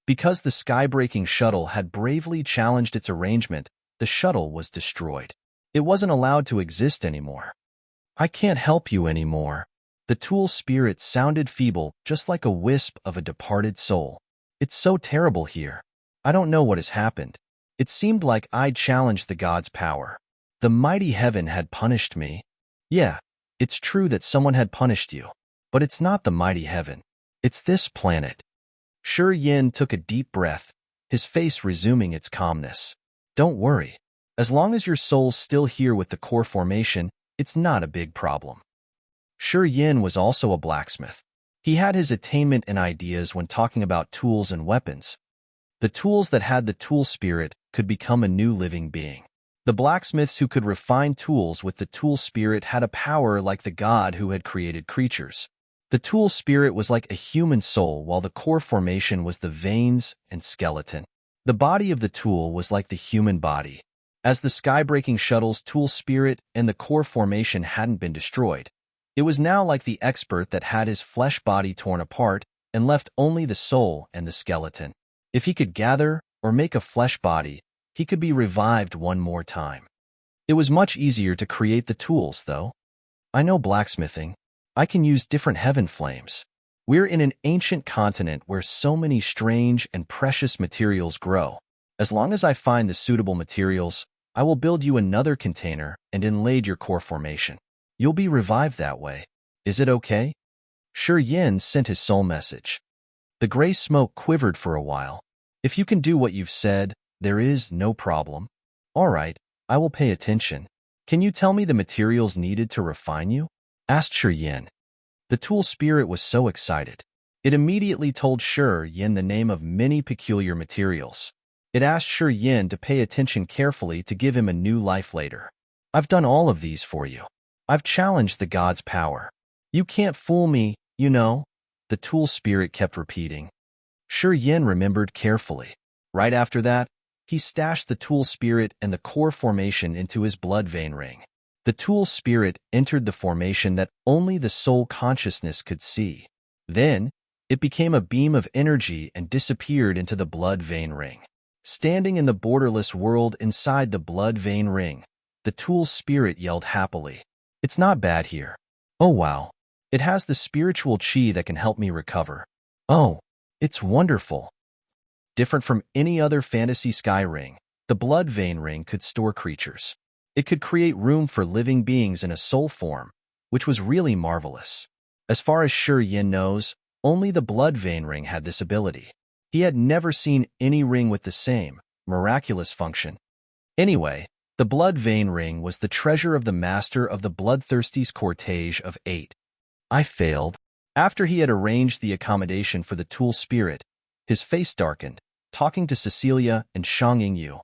Because the sky-breaking shuttle had bravely challenged its arrangement, the shuttle was destroyed. It wasn't allowed to exist anymore. I can't help you anymore. The tool spirit sounded feeble, just like a wisp of a departed soul. It's so terrible here. I don't know what has happened. It seemed like I'd challenged the god's power. The mighty heaven had punished me. Yeah, it's true that someone had punished you. But it's not the mighty heaven. It's this planet. Yin took a deep breath, his face resuming its calmness. Don't worry. As long as your soul's still here with the core formation, it's not a big problem. Yin was also a blacksmith. He had his attainment and ideas when talking about tools and weapons. The tools that had the tool spirit could become a new living being. The blacksmiths who could refine tools with the tool spirit had a power like the god who had created creatures. The tool spirit was like a human soul, while the core formation was the veins and skeleton. The body of the tool was like the human body. As the sky-breaking shuttle's tool spirit and the core formation hadn't been destroyed, it was now like the expert that had his flesh body torn apart and left only the soul and the skeleton. If he could gather or make a flesh body, he could be revived one more time. It was much easier to create the tools, though. I know blacksmithing. I can use different heaven flames. We're in an ancient continent where so many strange and precious materials grow. As long as I find the suitable materials, I will build you another container and inlaid your core formation. You'll be revived that way. Is it okay? Yin sent his soul message. The gray smoke quivered for a while. If you can do what you've said, there is no problem. All right, I will pay attention. Can you tell me the materials needed to refine you? Asked Yin. The tool spirit was so excited. It immediately told Yin the name of many peculiar materials. It asked Yin to pay attention carefully to give him a new life later. I've done all of these for you. I've challenged the god's power. You can't fool me, you know, the tool spirit kept repeating. Yin remembered carefully. Right after that, he stashed the tool spirit and the core formation into his blood vein ring. The tool spirit entered the formation that only the soul consciousness could see. Then, it became a beam of energy and disappeared into the blood vein ring. Standing in the borderless world inside the blood vein ring, the tool spirit yelled happily. It's not bad here. Oh wow. It has the spiritual chi that can help me recover. Oh, it's wonderful. Different from any other fantasy sky ring, the blood vein ring could store creatures. It could create room for living beings in a soul form, which was really marvelous. As far as Yin knows, only the blood vein ring had this ability. He had never seen any ring with the same, miraculous function. Anyway, the blood vein ring was the treasure of the master of the bloodthirsty's cortege of 8. I failed. After he had arranged the accommodation for the tool spirit, his face darkened, talking to Cecilia and Shang Yingyu.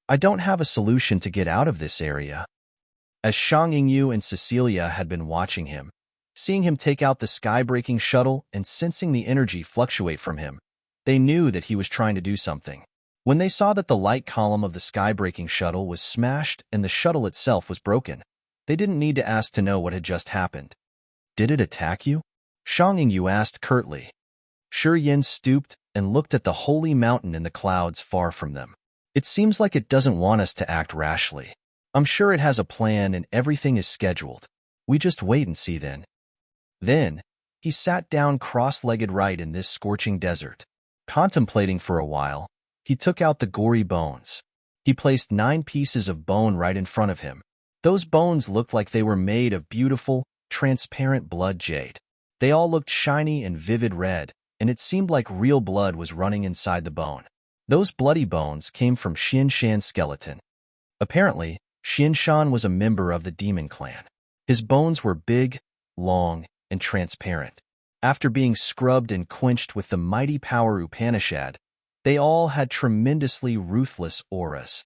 I don't have a solution to get out of this area. As Shang Yingyu and Cecilia had been watching him, seeing him take out the sky-breaking shuttle and sensing the energy fluctuate from him, they knew that he was trying to do something. When they saw that the light column of the sky-breaking shuttle was smashed and the shuttle itself was broken, they didn't need to ask to know what had just happened. Did it attack you? Shang Yingyu asked curtly. Yin stooped and looked at the holy mountain in the clouds far from them. It seems like it doesn't want us to act rashly. I'm sure it has a plan and everything is scheduled. We just wait and see then. Then, he sat down cross-legged right in this scorching desert. Contemplating for a while, he took out the gory bones. He placed 9 pieces of bone right in front of him. Those bones looked like they were made of beautiful, transparent blood jade. They all looked shiny and vivid red, and it seemed like real blood was running inside the bone. Those bloody bones came from Xianshan's skeleton. Apparently, Xianshan was a member of the demon clan. His bones were big, long, and transparent. After being scrubbed and quenched with the mighty power Upanishad, they all had tremendously ruthless auras.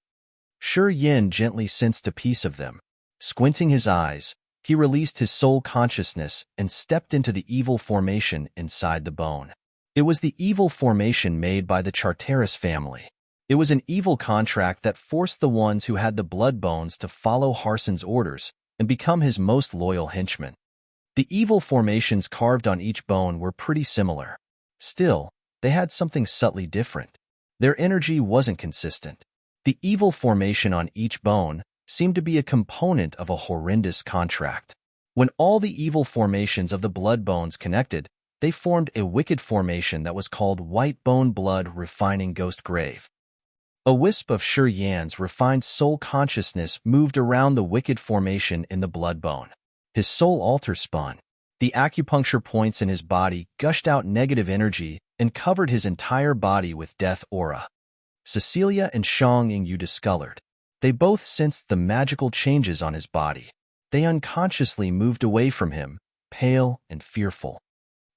Yin gently sensed a piece of them. Squinting his eyes, he released his soul consciousness and stepped into the evil formation inside the bone. It was the evil formation made by the Charteris family. It was an evil contract that forced the ones who had the blood bones to follow Harson's orders and become his most loyal henchmen. The evil formations carved on each bone were pretty similar. Still, they had something subtly different. Their energy wasn't consistent. The evil formation on each bone seemed to be a component of a horrendous contract. When all the evil formations of the blood bones connected, they formed a wicked formation that was called White Bone Blood Refining Ghost Grave. A wisp of Yan's refined soul consciousness moved around the wicked formation in the blood bone. His soul altar spun. The acupuncture points in his body gushed out negative energy and covered his entire body with death aura. Cecilia and Shang Yingyu discolored. They both sensed the magical changes on his body. They unconsciously moved away from him, pale and fearful.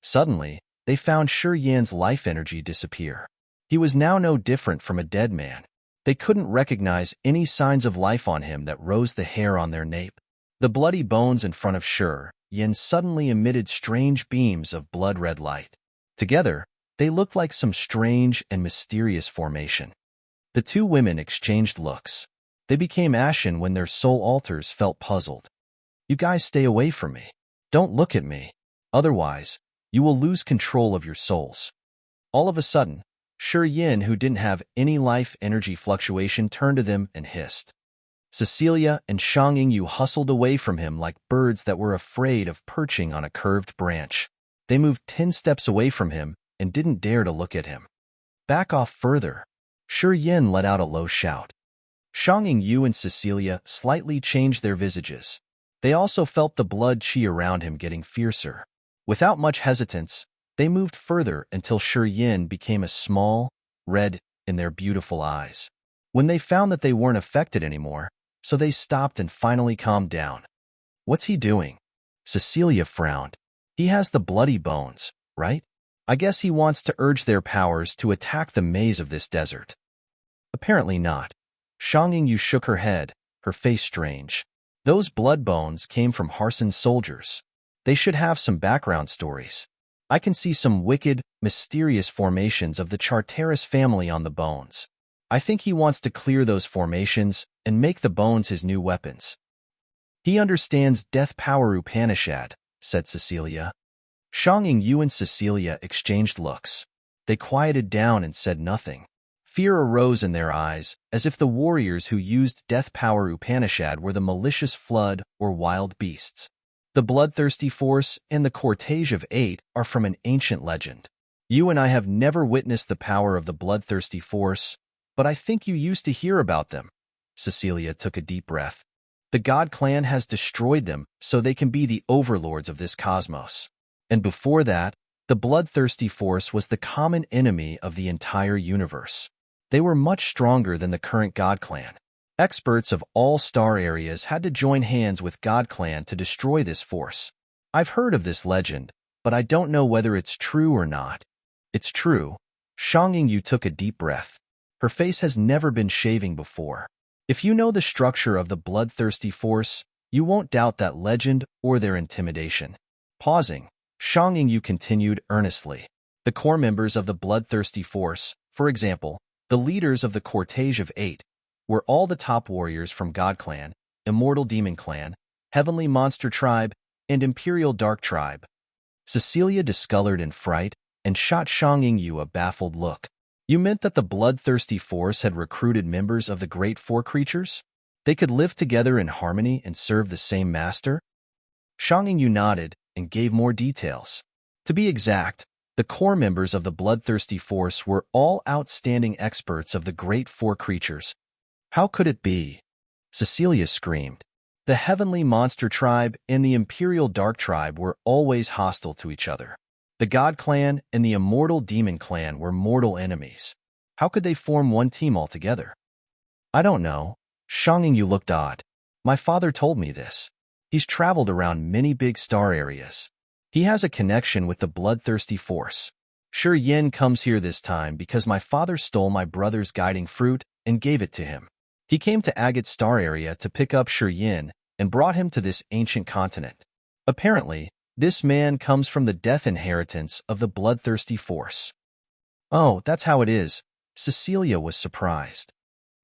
Suddenly, they found Yan's life energy disappear. He was now no different from a dead man. They couldn't recognize any signs of life on him that rose the hair on their nape. The bloody bones in front of Yin suddenly emitted strange beams of blood-red light. Together, they looked like some strange and mysterious formation. The two women exchanged looks. They became ashen when their soul altars felt puzzled. You guys stay away from me. Don't look at me. Otherwise, you will lose control of your souls. All of a sudden, Yin, who didn't have any life energy fluctuation, turned to them and hissed. Cecilia and Shang Yingyu hustled away from him like birds that were afraid of perching on a curved branch. They moved 10 steps away from him and didn't dare to look at him. Back off further. Yin let out a low shout. Shang Yingyu and Cecilia slightly changed their visages. They also felt the blood chi around him getting fiercer. Without much hesitance, they moved further until Yin became a small, red in their beautiful eyes. When they found that they weren't affected anymore, so they stopped and finally calmed down. What's he doing? Cecilia frowned. He has the bloody bones, right? I guess he wants to urge their powers to attack the maze of this desert. Apparently not. Shang Yingyu shook her head, her face strange. Those blood bones came from Harson's soldiers. They should have some background stories. I can see some wicked, mysterious formations of the Charteris family on the bones. I think he wants to clear those formations and make the bones his new weapons. He understands death power Upanishad, said Cecilia. Shang Yingyu and Cecilia exchanged looks. They quieted down and said nothing. Fear arose in their eyes, as if the warriors who used death power Upanishad were the malicious flood or wild beasts. The bloodthirsty force and the cortege of 8 are from an ancient legend. You and I have never witnessed the power of the bloodthirsty force, but I think you used to hear about them. Cecilia took a deep breath. The God Clan has destroyed them so they can be the overlords of this cosmos. And before that, the bloodthirsty force was the common enemy of the entire universe. They were much stronger than the current God Clan. Experts of all star areas had to join hands with God Clan to destroy this force. I've heard of this legend, but I don't know whether it's true or not. It's true. Shang Yingyu took a deep breath. Her face has never been shaving before. If you know the structure of the bloodthirsty force, you won't doubt that legend or their intimidation. Pausing, Shang Yingyu continued earnestly. The core members of the bloodthirsty force, for example, the leaders of the Cortege of Eight, were all the top warriors from God Clan, Immortal Demon Clan, Heavenly Monster Tribe, and Imperial Dark Tribe. Cecilia discolored in fright and shot Shang Yingyu a baffled look. You meant that the bloodthirsty force had recruited members of the Great Four Creatures? They could live together in harmony and serve the same master? Shang Yingyu nodded and gave more details. To be exact, the core members of the bloodthirsty force were all outstanding experts of the Great Four Creatures. How could it be? Cecilia screamed. The Heavenly Monster Tribe and the Imperial Dark Tribe were always hostile to each other. The God Clan and the Immortal Demon Clan were mortal enemies. How could they form one team altogether? I don't know. Shang Yingyu looked odd. My father told me this. He's traveled around many big star areas. He has a connection with the bloodthirsty force. Sure Yin comes here this time because my father stole my brother's guiding fruit and gave it to him. He came to Agate Star area to pick up Sure Yin and brought him to this ancient continent. Apparently, this man comes from the death inheritance of the bloodthirsty force. Oh, that's how it is. Cecilia was surprised.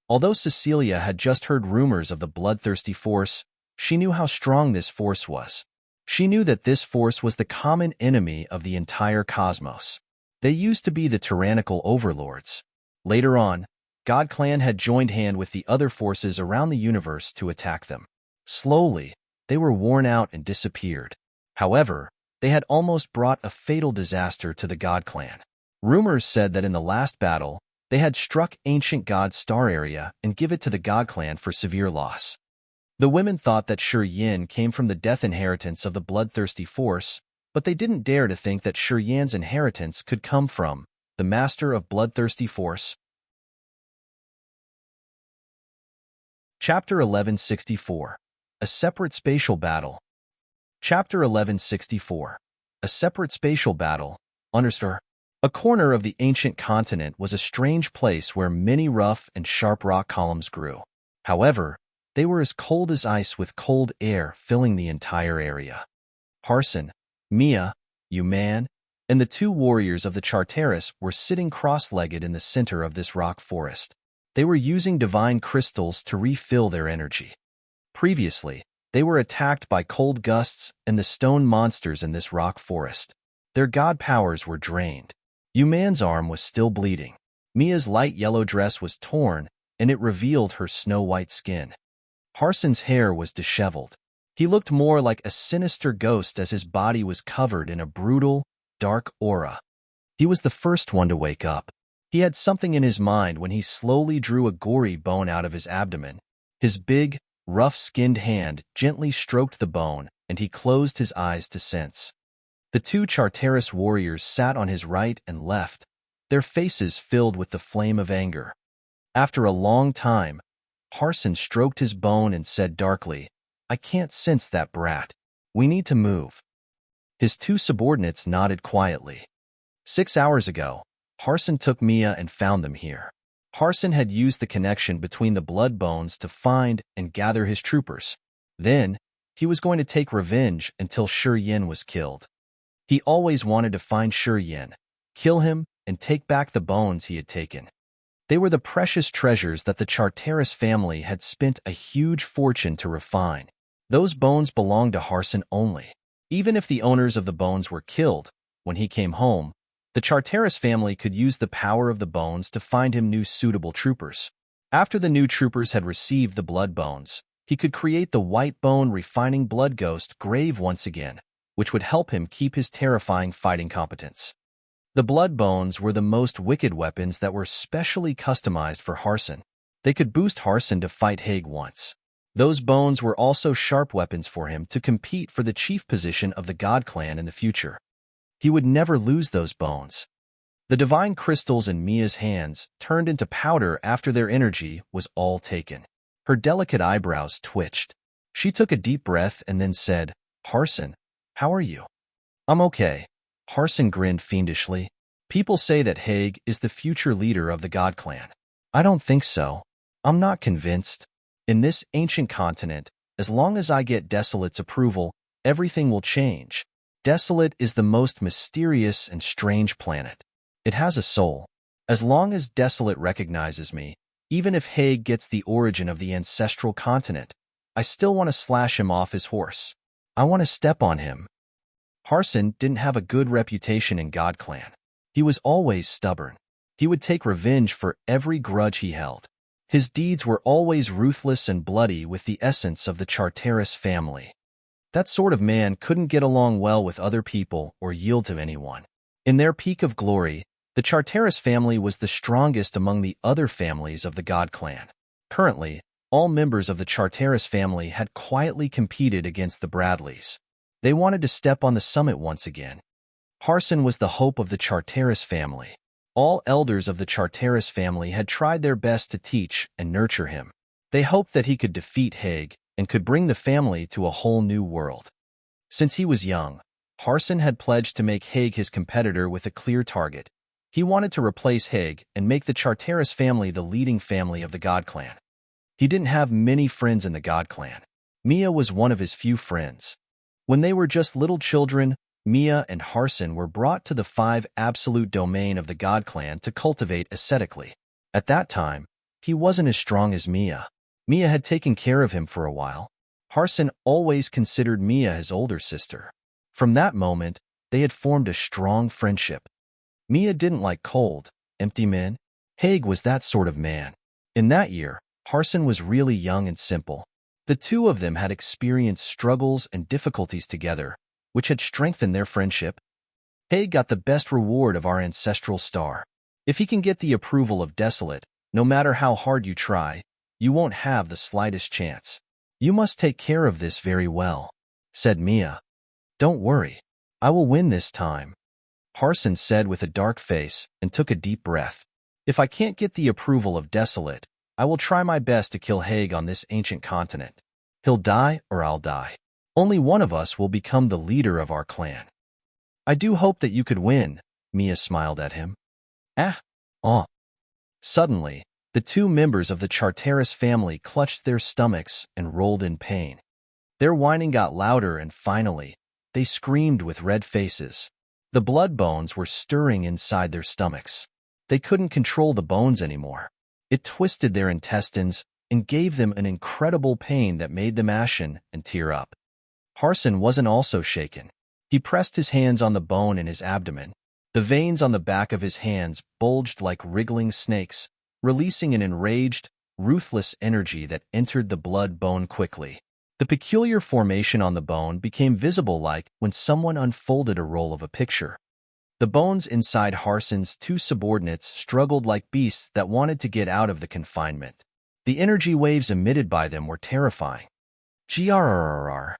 Although Cecilia had just heard rumors of the bloodthirsty force, she knew how strong this force was. She knew that this force was the common enemy of the entire cosmos. They used to be the tyrannical overlords. Later on, God Clan had joined hand with the other forces around the universe to attack them. Slowly, they were worn out and disappeared. However, they had almost brought a fatal disaster to the God Clan. Rumors said that in the last battle, they had struck ancient God Star area and give it to the God Clan for severe loss. The women thought that Sure Yin came from the death inheritance of the bloodthirsty force, but they didn't dare to think that Sure Yin's inheritance could come from the master of bloodthirsty force. Chapter 1164. A Separate-spatial Battle. Chapter 1164. A Separate-spatial Battle. Understar. A corner of the ancient continent was a strange place where many rough and sharp rock columns grew. However, they were as cold as ice with cold air filling the entire area. Harson, Mia, Yuman, and the two warriors of the Charteris were sitting cross-legged in the center of this rock forest. They were using divine crystals to refill their energy. Previously, they were attacked by cold gusts and the stone monsters in this rock forest. Their god powers were drained. Yuman's arm was still bleeding. Mia's light yellow dress was torn, and it revealed her snow-white skin. Harson's hair was disheveled. He looked more like a sinister ghost as his body was covered in a brutal, dark aura. He was the first one to wake up. He had something in his mind when he slowly drew a gory bone out of his abdomen. His big, rough-skinned hand gently stroked the bone, and he closed his eyes to sense. The two Charteris warriors sat on his right and left, their faces filled with the flame of anger. After a long time, Harson stroked his bone and said darkly, "I can't sense that brat. We need to move." His two subordinates nodded quietly. 6 hours ago, Harson took Mia and found them here. Harson had used the connection between the blood bones to find and gather his troopers. Then, he was going to take revenge until Sure Yin was killed. He always wanted to find Sure Yin, kill him, and take back the bones he had taken. They were the precious treasures that the Charteris family had spent a huge fortune to refine. Those bones belonged to Harson only. Even if the owners of the bones were killed, when he came home, the Charteris family could use the power of the bones to find him new suitable troopers. After the new troopers had received the blood bones, he could create the white bone refining blood ghost grave once again, which would help him keep his terrifying fighting competence. The blood bones were the most wicked weapons that were specially customized for Harson. They could boost Harson to fight Haig once. Those bones were also sharp weapons for him to compete for the chief position of the God Clan in the future. He would never lose those bones. The divine crystals in Mia's hands turned into powder after their energy was all taken. Her delicate eyebrows twitched. She took a deep breath and then said, "Harson, how are you?" "I'm okay." Harson grinned fiendishly. "People say that Haig is the future leader of the God Clan. I don't think so. I'm not convinced. In this ancient continent, as long as I get Desolate's approval, everything will change. Desolate is the most mysterious and strange planet. It has a soul. As long as Desolate recognizes me, even if Haig gets the origin of the ancestral continent, I still want to slash him off his horse. I want to step on him." Harson didn't have a good reputation in God Clan. He was always stubborn. He would take revenge for every grudge he held. His deeds were always ruthless and bloody with the essence of the Charteris family. That sort of man couldn't get along well with other people or yield to anyone. In their peak of glory, the Charteris family was the strongest among the other families of the God Clan. Currently, all members of the Charteris family had quietly competed against the Bradleys. They wanted to step on the summit once again. Harson was the hope of the Charteris family. All elders of the Charteris family had tried their best to teach and nurture him. They hoped that he could defeat Haig and could bring the family to a whole new world. Since he was young, Harson had pledged to make Haig his competitor with a clear target. He wanted to replace Haig and make the Charteris family the leading family of the God Clan. He didn't have many friends in the God Clan. Mia was one of his few friends. When they were just little children, Mia and Harson were brought to the 5 absolute domain of the God Clan to cultivate ascetically. At that time, he wasn't as strong as Mia. Mia had taken care of him for a while. Harson always considered Mia his older sister. From that moment, they had formed a strong friendship. Mia didn't like cold, empty men. Haig was that sort of man. In that year, Harson was really young and simple. The two of them had experienced struggles and difficulties together, which had strengthened their friendship. Haig got the best reward of our ancestral star. If he can get the approval of Desolate, no matter how hard you try, you won't have the slightest chance. "You must take care of this very well," said Mia. "Don't worry. I will win this time," Harson said with a dark face and took a deep breath. "If I can't get the approval of Desolate, I will try my best to kill Haig on this ancient continent. He'll die or I'll die. Only one of us will become the leader of our clan." "I do hope that you could win," Mia smiled at him. Oh. Suddenly, the 2 members of the Charteris family clutched their stomachs and rolled in pain. Their whining got louder and finally, they screamed with red faces. The blood bones were stirring inside their stomachs. They couldn't control the bones anymore. It twisted their intestines and gave them an incredible pain that made them ashen and tear up. Harson wasn't also shaken. He pressed his hands on the bone in his abdomen. The veins on the back of his hands bulged like wriggling snakes, releasing an enraged, ruthless energy that entered the blood bone quickly. The peculiar formation on the bone became visible like when someone unfolded a roll of a picture. The bones inside Harson's 2 subordinates struggled like beasts that wanted to get out of the confinement. The energy waves emitted by them were terrifying. Grrrr.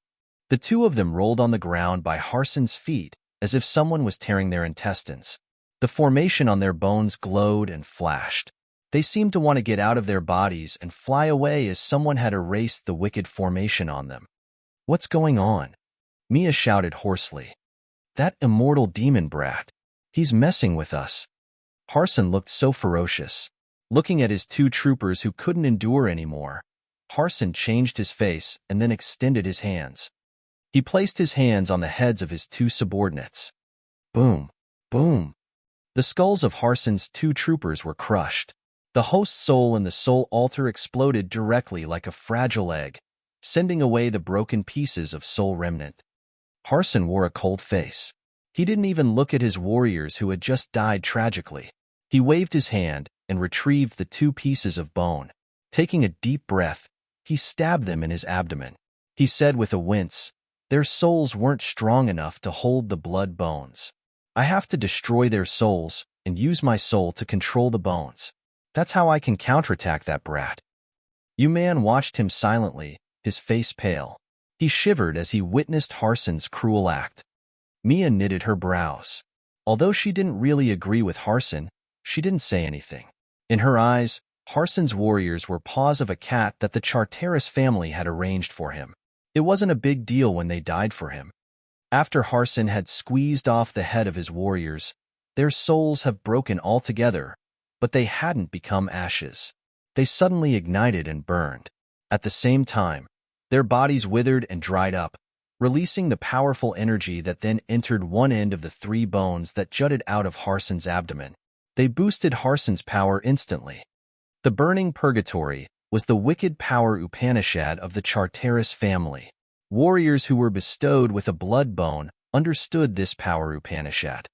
The 2 of them rolled on the ground by Harson's feet as if someone was tearing their intestines. The formation on their bones glowed and flashed. They seemed to want to get out of their bodies and fly away as someone had erased the wicked formation on them. "What's going on?" Mia shouted hoarsely. "That immortal demon brat. He's messing with us." Harson looked so ferocious. Looking at his 2 troopers who couldn't endure anymore, Harson changed his face and then extended his hands. He placed his hands on the heads of his 2 subordinates. Boom, boom. The skulls of Harson's 2 troopers were crushed. The host soul and the soul altar exploded directly like a fragile egg, sending away the broken pieces of soul remnant. Harson wore a cold face. He didn't even look at his warriors who had just died tragically. He waved his hand and retrieved the 2 pieces of bone. Taking a deep breath, he stabbed them in his abdomen. He said with a wince, "Their souls weren't strong enough to hold the blood bones. I have to destroy their souls and use my soul to control the bones. That's how I can counterattack that brat." You man watched him silently his face pale. He shivered as he witnessed Harson's cruel act. Mia knitted her brows. Although she didn't really agree with Harson, she didn't say anything. In her eyes, Harson's warriors were paws of a cat that the Charteris family had arranged for him. It wasn't a big deal when they died for him. After Harson had squeezed off the head of his warriors, their souls have broken altogether, but they hadn't become ashes. They suddenly ignited and burned. At the same time, their bodies withered and dried up, releasing the powerful energy that then entered one end of the 3 bones that jutted out of Harson's abdomen. They boosted Harson's power instantly. The burning purgatory was the wicked power Upanishad of the Charteris family. Warriors who were bestowed with a blood bone understood this power Upanishad.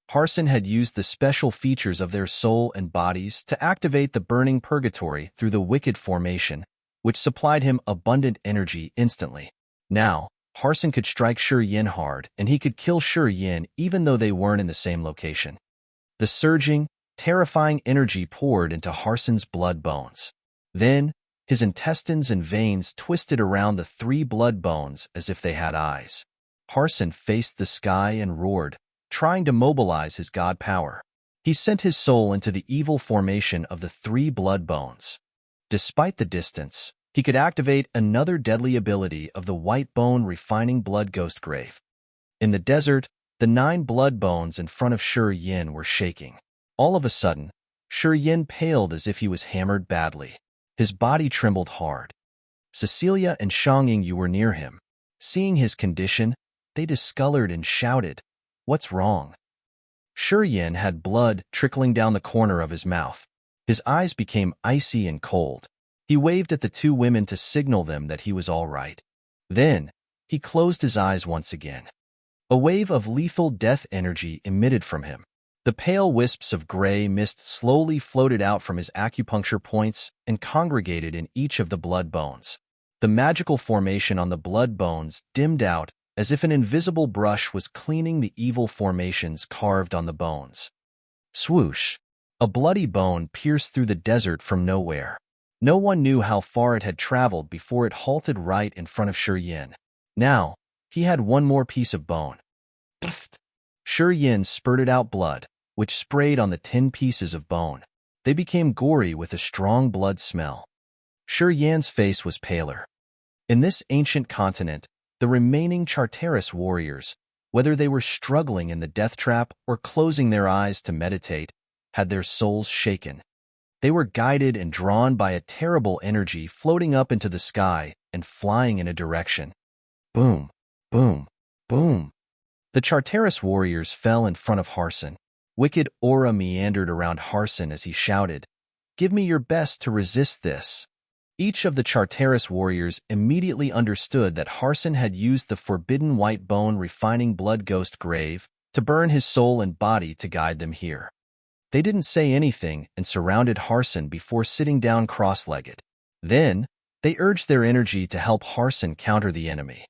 Harson had used the special features of their soul and bodies to activate the burning purgatory through the wicked formation, which supplied him abundant energy instantly. Now, Harson could strike Yin hard, and he could kill Yin even though they weren't in the same location. The surging, terrifying energy poured into Harson's blood bones. Then, his intestines and veins twisted around the 3 blood bones as if they had eyes. Harson faced the sky and roared, trying to mobilize his god power. He sent his soul into the evil formation of the 3 blood bones. Despite the distance, he could activate another deadly ability of the white bone refining blood ghost grave. In the desert, the 9 blood bones in front of Yin were shaking. All of a sudden, Yin paled as if he was hammered badly. His body trembled hard. Cecilia and Yu were near him. Seeing his condition, they discolored and shouted, "What's wrong?" Yin had blood trickling down the corner of his mouth. His eyes became icy and cold. He waved at the 2 women to signal them that he was all right. Then, he closed his eyes once again. A wave of lethal death energy emitted from him. The pale wisps of gray mist slowly floated out from his acupuncture points and congregated in each of the blood bones. The magical formation on the blood bones dimmed out as if an invisible brush was cleaning the evil formations carved on the bones. Swoosh! A bloody bone pierced through the desert from nowhere. No one knew how far it had traveled before it halted right in front of Yin. Now, he had one more piece of bone. Pfft! Yin spurted out blood, which sprayed on the 10 pieces of bone. They became gory with a strong blood smell. Yin's face was paler. In this ancient continent, the remaining Charteris warriors, whether they were struggling in the death trap or closing their eyes to meditate, had their souls shaken. They were guided and drawn by a terrible energy floating up into the sky and flying in a direction. Boom, boom, boom. The Charteris warriors fell in front of Harson. Wicked aura meandered around Harson as he shouted, "Give me your best to resist this." Each of the Charteris warriors immediately understood that Harson had used the forbidden white bone refining blood ghost grave to burn his soul and body to guide them here. They didn't say anything and surrounded Harson before sitting down cross-legged. Then, they urged their energy to help Harson counter the enemy.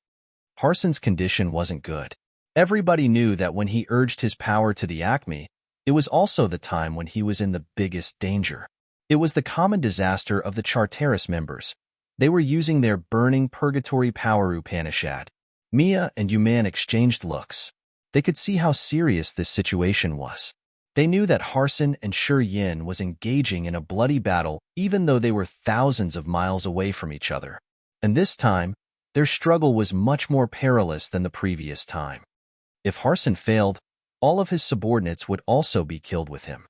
Harson's condition wasn't good. Everybody knew that when he urged his power to the acme, it was also the time when he was in the biggest danger. It was the common disaster of the Charteris members. They were using their burning purgatory power Upanishad. Mia and Yuman exchanged looks. They could see how serious this situation was. They knew that Harson and Yin was engaging in a bloody battle even though they were thousands of miles away from each other. And this time, their struggle was much more perilous than the previous time. If Harson failed, all of his subordinates would also be killed with him.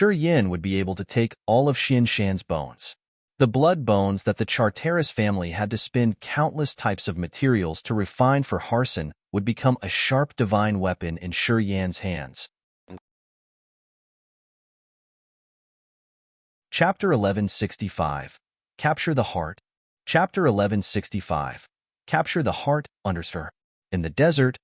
Yin would be able to take all of Shan's bones. The blood bones that the Charteris family had to spend countless types of materials to refine for Harson would become a sharp divine weapon in Yan's hands. Chapter 1165. Capture the Heart. Chapter 1165. Capture the Heart, underscore. In the desert,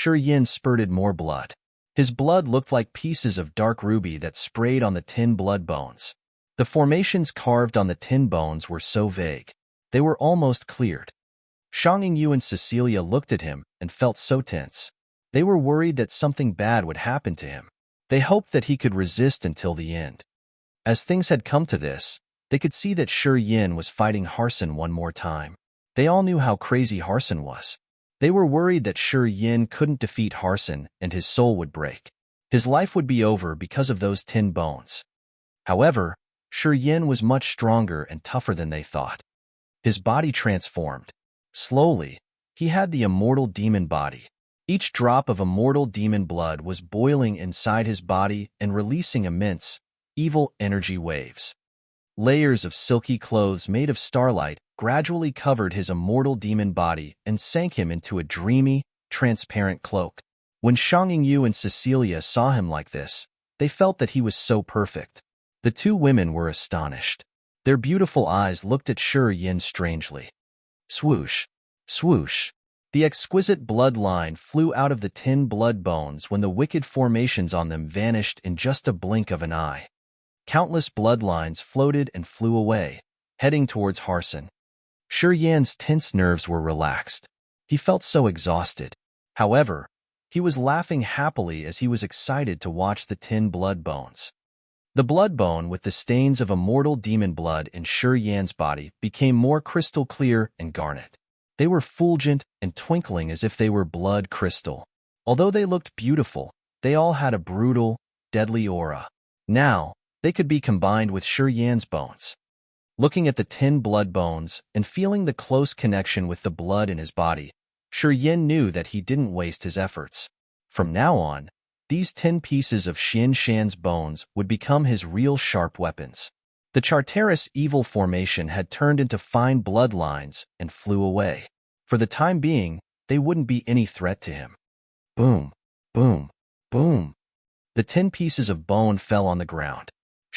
Yin spurted more blood. His blood looked like pieces of dark ruby that sprayed on the 10 blood bones. The formations carved on the 10 bones were so vague. They were almost cleared. Yu and Cecilia looked at him and felt so tense. They were worried that something bad would happen to him. They hoped that he could resist until the end. As things had come to this, they could see that Yin was fighting Harson one more time. They all knew how crazy Harson was. They were worried that Yin couldn't defeat Harson and his soul would break. His life would be over because of those 10 bones. However, Yin was much stronger and tougher than they thought. His body transformed. Slowly, he had the immortal demon body. Each drop of immortal demon blood was boiling inside his body and releasing immense, evil energy waves. Layers of silky clothes made of starlight gradually covered his immortal demon body and sank him into a dreamy, transparent cloak. When Yu and Cecilia saw him like this, they felt that he was so perfect. The two women were astonished. Their beautiful eyes looked at Yin strangely. Swoosh, swoosh. The exquisite bloodline flew out of the 10 blood bones when the wicked formations on them vanished in just a blink of an eye. Countless bloodlines floated and flew away, heading towards Harson. Yan's tense nerves were relaxed. He felt so exhausted. However, he was laughing happily as he was excited to watch the 10 blood bones. The blood bone with the stains of immortal demon blood in Yan's body became more crystal clear and garnet. They were fulgent and twinkling as if they were blood crystal. Although they looked beautiful, they all had a brutal, deadly aura. Now, they could be combined with Yan's bones. Looking at the 10 blood bones and feeling the close connection with the blood in his body, Yin knew that he didn't waste his efforts. From now on, these 10 pieces of Shan's bones would become his real sharp weapons. The Charteris evil formation had turned into fine bloodlines and flew away. For the time being, they wouldn't be any threat to him. Boom, boom, boom. The 10 pieces of bone fell on the ground.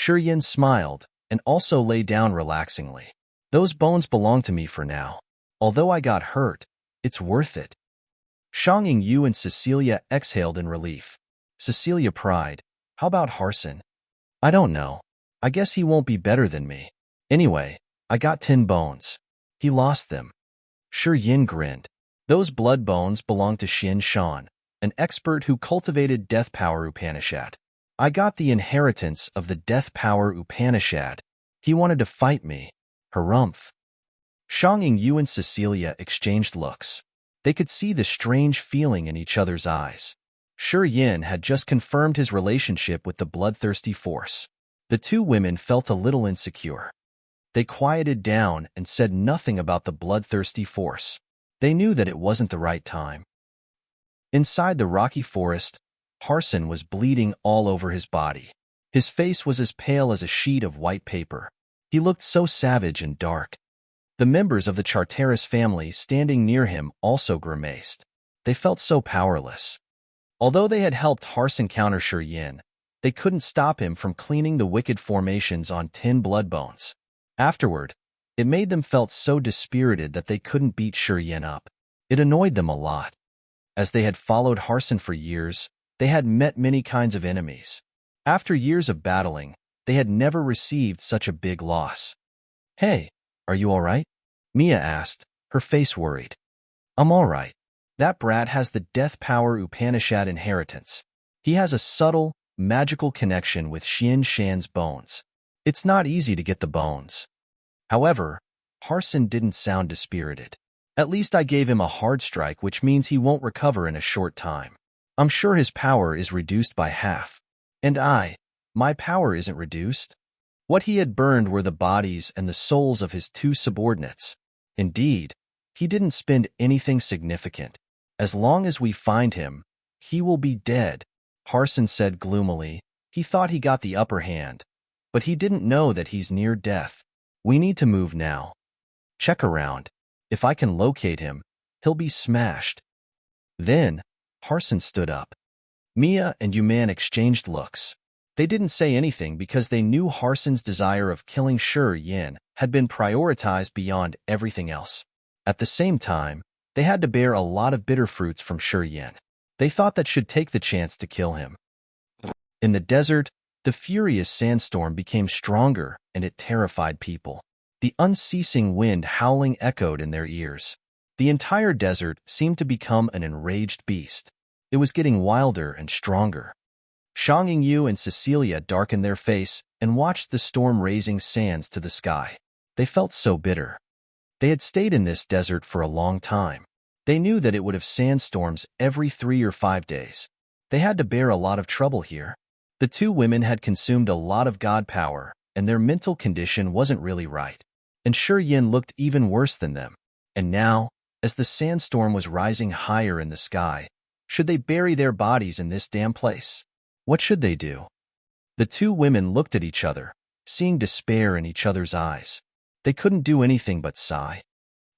Yin smiled and also lay down relaxingly. Those bones belong to me for now. Although I got hurt, it's worth it. Yu and Cecilia exhaled in relief. Cecilia cried, "How about Harson?" "I don't know. I guess he won't be better than me. Anyway, I got 10 bones. He lost them." Yin grinned. Those blood bones belonged to Shan, an expert who cultivated Death Power Upanishad. "I got the inheritance of the Death Power Upanishad. He wanted to fight me. Harumph." Yu and Cecilia exchanged looks. They could see the strange feeling in each other's eyes. Yin had just confirmed his relationship with the bloodthirsty force. The two women felt a little insecure. They quieted down and said nothing about the bloodthirsty force. They knew that it wasn't the right time. Inside the rocky forest, Harson was bleeding all over his body. His face was as pale as a sheet of white paper. He looked so savage and dark. The members of the Charteris family standing near him also grimaced. They felt so powerless. Although they had helped Harson counter Yin, they couldn't stop him from cleaning the wicked formations on 10 blood bones. Afterward, it made them felt so dispirited that they couldn't beat Yin up. It annoyed them a lot. As they had followed Harson for years, they had met many kinds of enemies. After years of battling, they had never received such a big loss. "Hey, are you all right?" Mia asked, her face worried. "I'm all right. That brat has the Death Power Upanishad inheritance. He has a subtle, magical connection with Shan's bones. It's not easy to get the bones." However, Harson didn't sound dispirited. "At least I gave him a hard strike, which means he won't recover in a short time. I'm sure his power is reduced by half. And my power isn't reduced." What he had burned were the bodies and the souls of his 2 subordinates. Indeed, he didn't spend anything significant. "As long as we find him, he will be dead," Harson said gloomily. He thought he got the upper hand, but he didn't know that he's near death. "We need to move now. Check around. If I can locate him, he'll be smashed." Then, Harson stood up. Mia and Yuman exchanged looks. They didn't say anything because they knew Harson's desire of killing Yin had been prioritized beyond everything else. At the same time, they had to bear a lot of bitter fruits from Yin. They thought that should take the chance to kill him. In the desert, the furious sandstorm became stronger and it terrified people. The unceasing wind howling echoed in their ears. The entire desert seemed to become an enraged beast. It was getting wilder and stronger. Yu and Cecilia darkened their face and watched the storm raising sands to the sky. They felt so bitter. They had stayed in this desert for a long time. They knew that it would have sandstorms every 3 or 5 days. They had to bear a lot of trouble here. The two women had consumed a lot of god power, and their mental condition wasn't really right. And Yin looked even worse than them. And now, as the sandstorm was rising higher in the sky, should they bury their bodies in this damn place? What should they do? The two women looked at each other, seeing despair in each other's eyes. They couldn't do anything but sigh.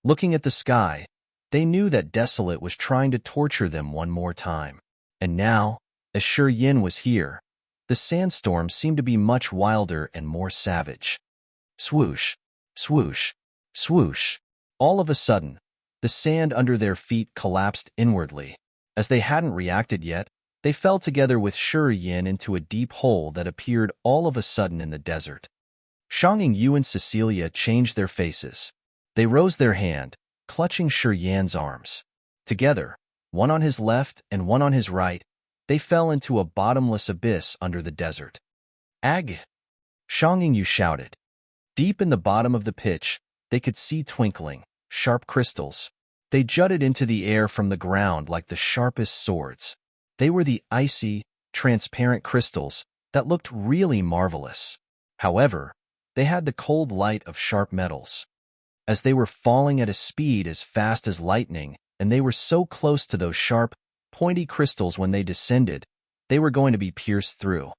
Looking at the sky, they knew that Desolate was trying to torture them one more time. And now, as Yin was here, the sandstorm seemed to be much wilder and more savage. Swoosh, swoosh, swoosh. All of a sudden, the sand under their feet collapsed inwardly. As they hadn't reacted yet, they fell together with Yin into a deep hole that appeared all of a sudden in the desert. Yu and Cecilia changed their faces. They rose their hand, clutching Yin's arms. Together, one on his left and one on his right, they fell into a bottomless abyss under the desert. Ag! Yu shouted. Deep in the bottom of the pit, they could see twinkling, sharp crystals. They jutted into the air from the ground like the sharpest swords. They were the icy, transparent crystals that looked really marvelous. However, they had the cold light of sharp metals. As they were falling at a speed as fast as lightning, and they were so close to those sharp, pointy crystals when they descended, they were going to be pierced through.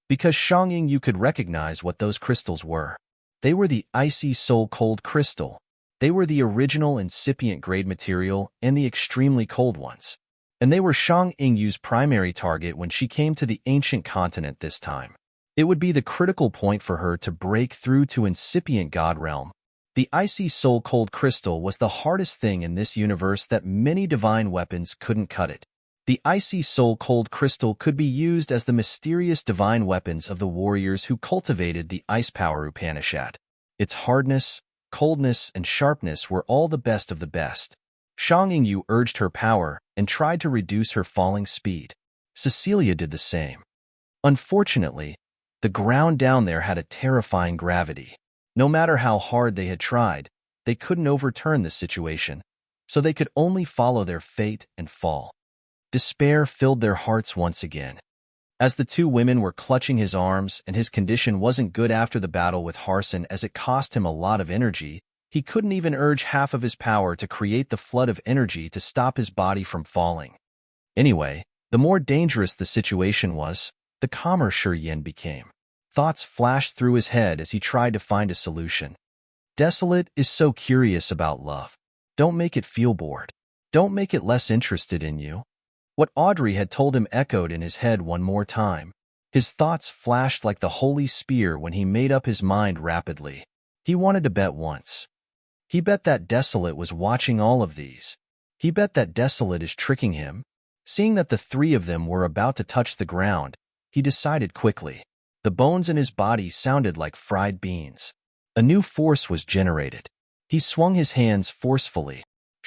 Because you could recognize what those crystals were. They were the icy soul cold crystal. They were the original incipient grade material and the extremely cold ones. And they were Yu's primary target when she came to the ancient continent this time. It would be the critical point for her to break through to incipient god realm. The icy soul cold crystal was the hardest thing in this universe that many divine weapons couldn't cut it. The icy soul cold crystal could be used as the mysterious divine weapons of the warriors who cultivated the ice power Upanishad. Its hardness, coldness, and sharpness were all the best of the best. Yu urged her power and tried to reduce her falling speed. Cecilia did the same. Unfortunately, the ground down there had a terrifying gravity. No matter how hard they had tried, they couldn't overturn the situation, so they could only follow their fate and fall. Despair filled their hearts once again. As the two women were clutching his arms and his condition wasn't good after the battle with Harson as it cost him a lot of energy, he couldn't even urge half of his power to create the flood of energy to stop his body from falling. Anyway, the more dangerous the situation was, the calmer Yin became. Thoughts flashed through his head as he tried to find a solution. Desolate is so curious about love. Don't make it feel bored. Don't make it less interested in you. What Audrey had told him echoed in his head one more time. His thoughts flashed like the holy spear when he made up his mind rapidly. He wanted to bet once. He bet that Desolate was watching all of these. He bet that Desolate is tricking him. Seeing that the three of them were about to touch the ground, he decided quickly. The bones in his body sounded like fried beans. A new force was generated. He swung his hands forcefully.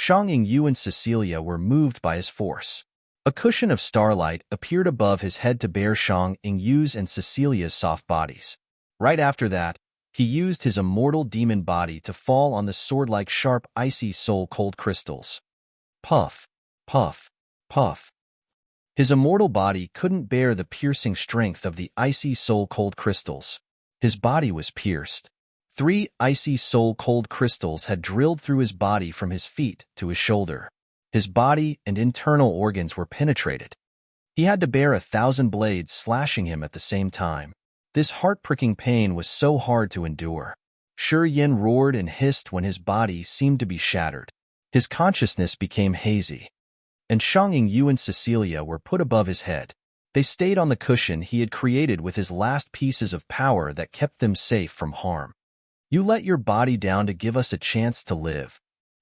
Yu and Cecilia were moved by his force. A cushion of starlight appeared above his head to bear Yu's and Cecilia's soft bodies. Right after that, he used his immortal demon body to fall on the sword-like sharp icy soul cold crystals. Puff, puff, puff. His immortal body couldn't bear the piercing strength of the icy soul cold crystals. His body was pierced. 3 icy soul cold crystals had drilled through his body from his feet to his shoulder. His body and internal organs were penetrated. He had to bear 1,000 blades slashing him at the same time. This heart-pricking pain was so hard to endure. Yin roared and hissed when his body seemed to be shattered. His consciousness became hazy. And Yu and Cecilia were put above his head. They stayed on the cushion he had created with his last pieces of power that kept them safe from harm. You let your body down to give us a chance to live.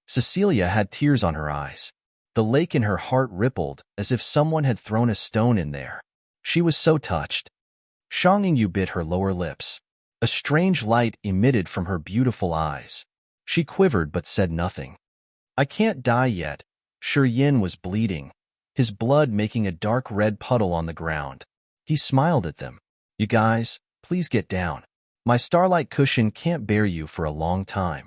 Cecilia had tears on her eyes. The lake in her heart rippled as if someone had thrown a stone in there. She was so touched. Yu bit her lower lips. A strange light emitted from her beautiful eyes. She quivered but said nothing. I can't die yet. Yin was bleeding, his blood making a dark red puddle on the ground. He smiled at them. You guys, please get down. My starlight cushion can't bear you for a long time.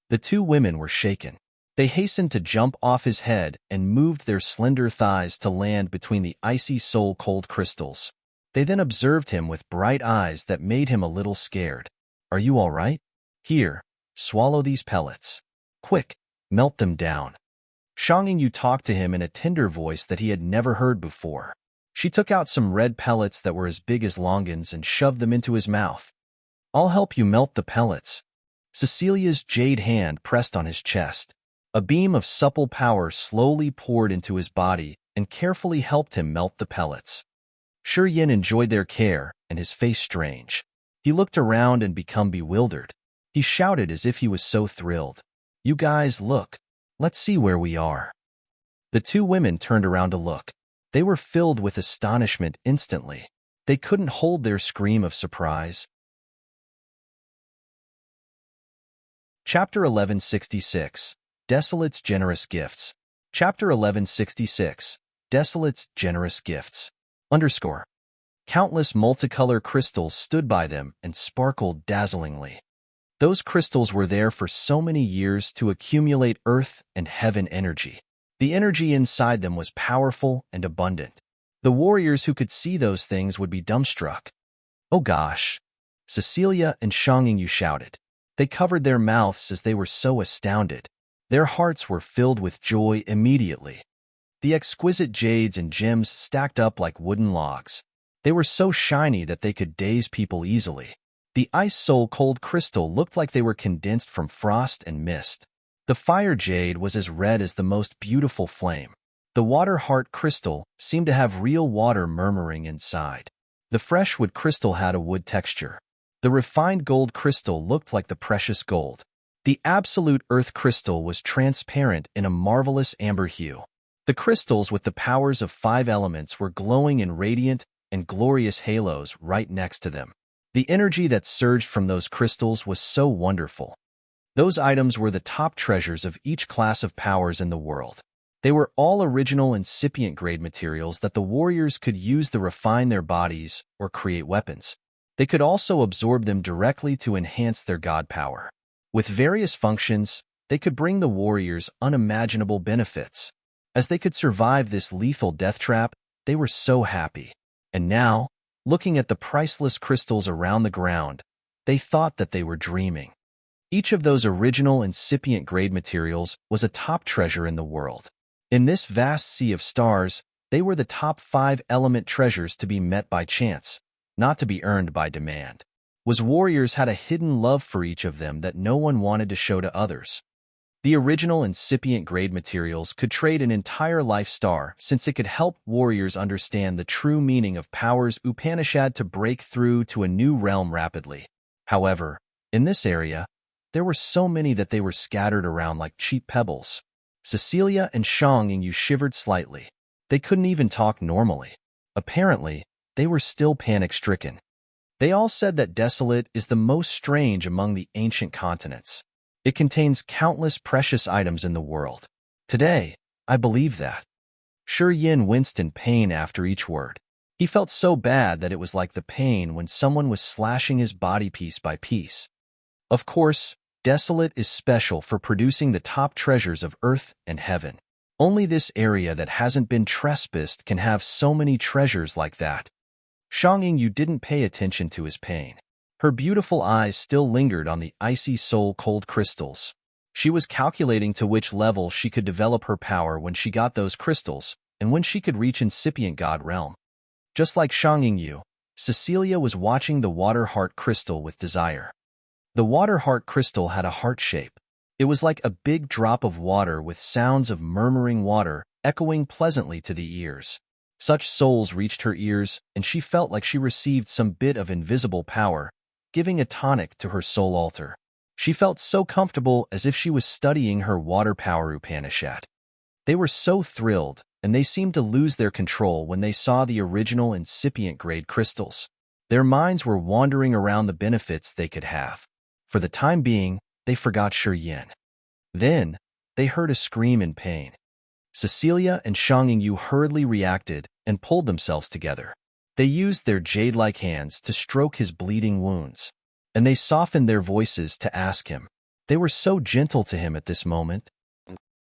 The two women were shaken. They hastened to jump off his head and moved their slender thighs to land between the icy soul-cold crystals. They then observed him with bright eyes that made him a little scared. "Are you all right? Here, swallow these pellets. Quick, melt them down." Yu talked to him in a tender voice that he had never heard before. She took out some red pellets that were as big as longans and shoved them into his mouth. "I'll help you melt the pellets." Cecilia's jade hand pressed on his chest. A beam of supple power slowly poured into his body and carefully helped him melt the pellets. Yin enjoyed their care, and his face strange. He looked around and became bewildered. He shouted as if he was so thrilled. "You guys, look. Let's see where we are." The two women turned around to look. They were filled with astonishment instantly. They couldn't hold their scream of surprise. Chapter 1166. Desolate's Generous Gifts. Chapter 1166. Desolate's Generous Gifts. _ Countless multicolor crystals stood by them and sparkled dazzlingly. Those crystals were there for so many years to accumulate earth and heaven energy. The energy inside them was powerful and abundant. The warriors who could see those things would be dumbstruck. "Oh gosh!" Cecilia and Yu shouted. They covered their mouths as they were so astounded. Their hearts were filled with joy immediately. The exquisite jades and gems stacked up like wooden logs. They were so shiny that they could daze people easily. The ice soul cold crystal looked like they were condensed from frost and mist. The fire jade was as red as the most beautiful flame. The water heart crystal seemed to have real water murmuring inside. The fresh wood crystal had a wood texture. The refined gold crystal looked like the precious gold. The absolute earth crystal was transparent in a marvelous amber hue. The crystals with the powers of 5 elements were glowing in radiant and glorious halos right next to them. The energy that surged from those crystals was so wonderful. Those items were the top treasures of each class of powers in the world. They were all original incipient grade materials that the warriors could use to refine their bodies or create weapons. They could also absorb them directly to enhance their god power. With various functions, they could bring the warriors unimaginable benefits. As they could survive this lethal death trap, they were so happy. And now, looking at the priceless crystals around the ground, they thought that they were dreaming. Each of those original incipient grade materials was a top treasure in the world. In this vast sea of stars, they were the top 5 element treasures to be met by chance, not to be earned by demand. Warriors had a hidden love for each of them that no one wanted to show to others. The original incipient grade materials could trade an entire life star since it could help warriors understand the true meaning of powers Upanishad to break through to a new realm rapidly. However, in this area, there were so many that they were scattered around like cheap pebbles. Cecilia and Yu shivered slightly. They couldn't even talk normally. Apparently, they were still panic-stricken. They all said that Desolate is the most strange among the ancient continents. It contains countless precious items in the world. Today, I believe that. Yin winced in pain after each word. He felt so bad that it was like the pain when someone was slashing his body piece by piece. Of course, Desolate is special for producing the top treasures of earth and heaven. Only this area that hasn't been trespassed can have so many treasures like that. Yu didn't pay attention to his pain. Her beautiful eyes still lingered on the icy soul-cold crystals. She was calculating to which level she could develop her power when she got those crystals, and when she could reach incipient god realm. Just like Yu, Cecilia was watching the water heart crystal with desire. The water heart crystal had a heart shape. It was like a big drop of water with sounds of murmuring water echoing pleasantly to the ears. Such souls reached her ears, and she felt like she received some bit of invisible power, giving a tonic to her soul altar. She felt so comfortable as if she was studying her water power Upanishad. They were so thrilled, and they seemed to lose their control when they saw the original incipient grade crystals. Their minds were wandering around the benefits they could have. For the time being, they forgot Yin. Then, they heard a scream in pain. Cecilia and Yu hurriedly reacted and pulled themselves together. They used their jade-like hands to stroke his bleeding wounds, and they softened their voices to ask him, They were so gentle to him at this moment.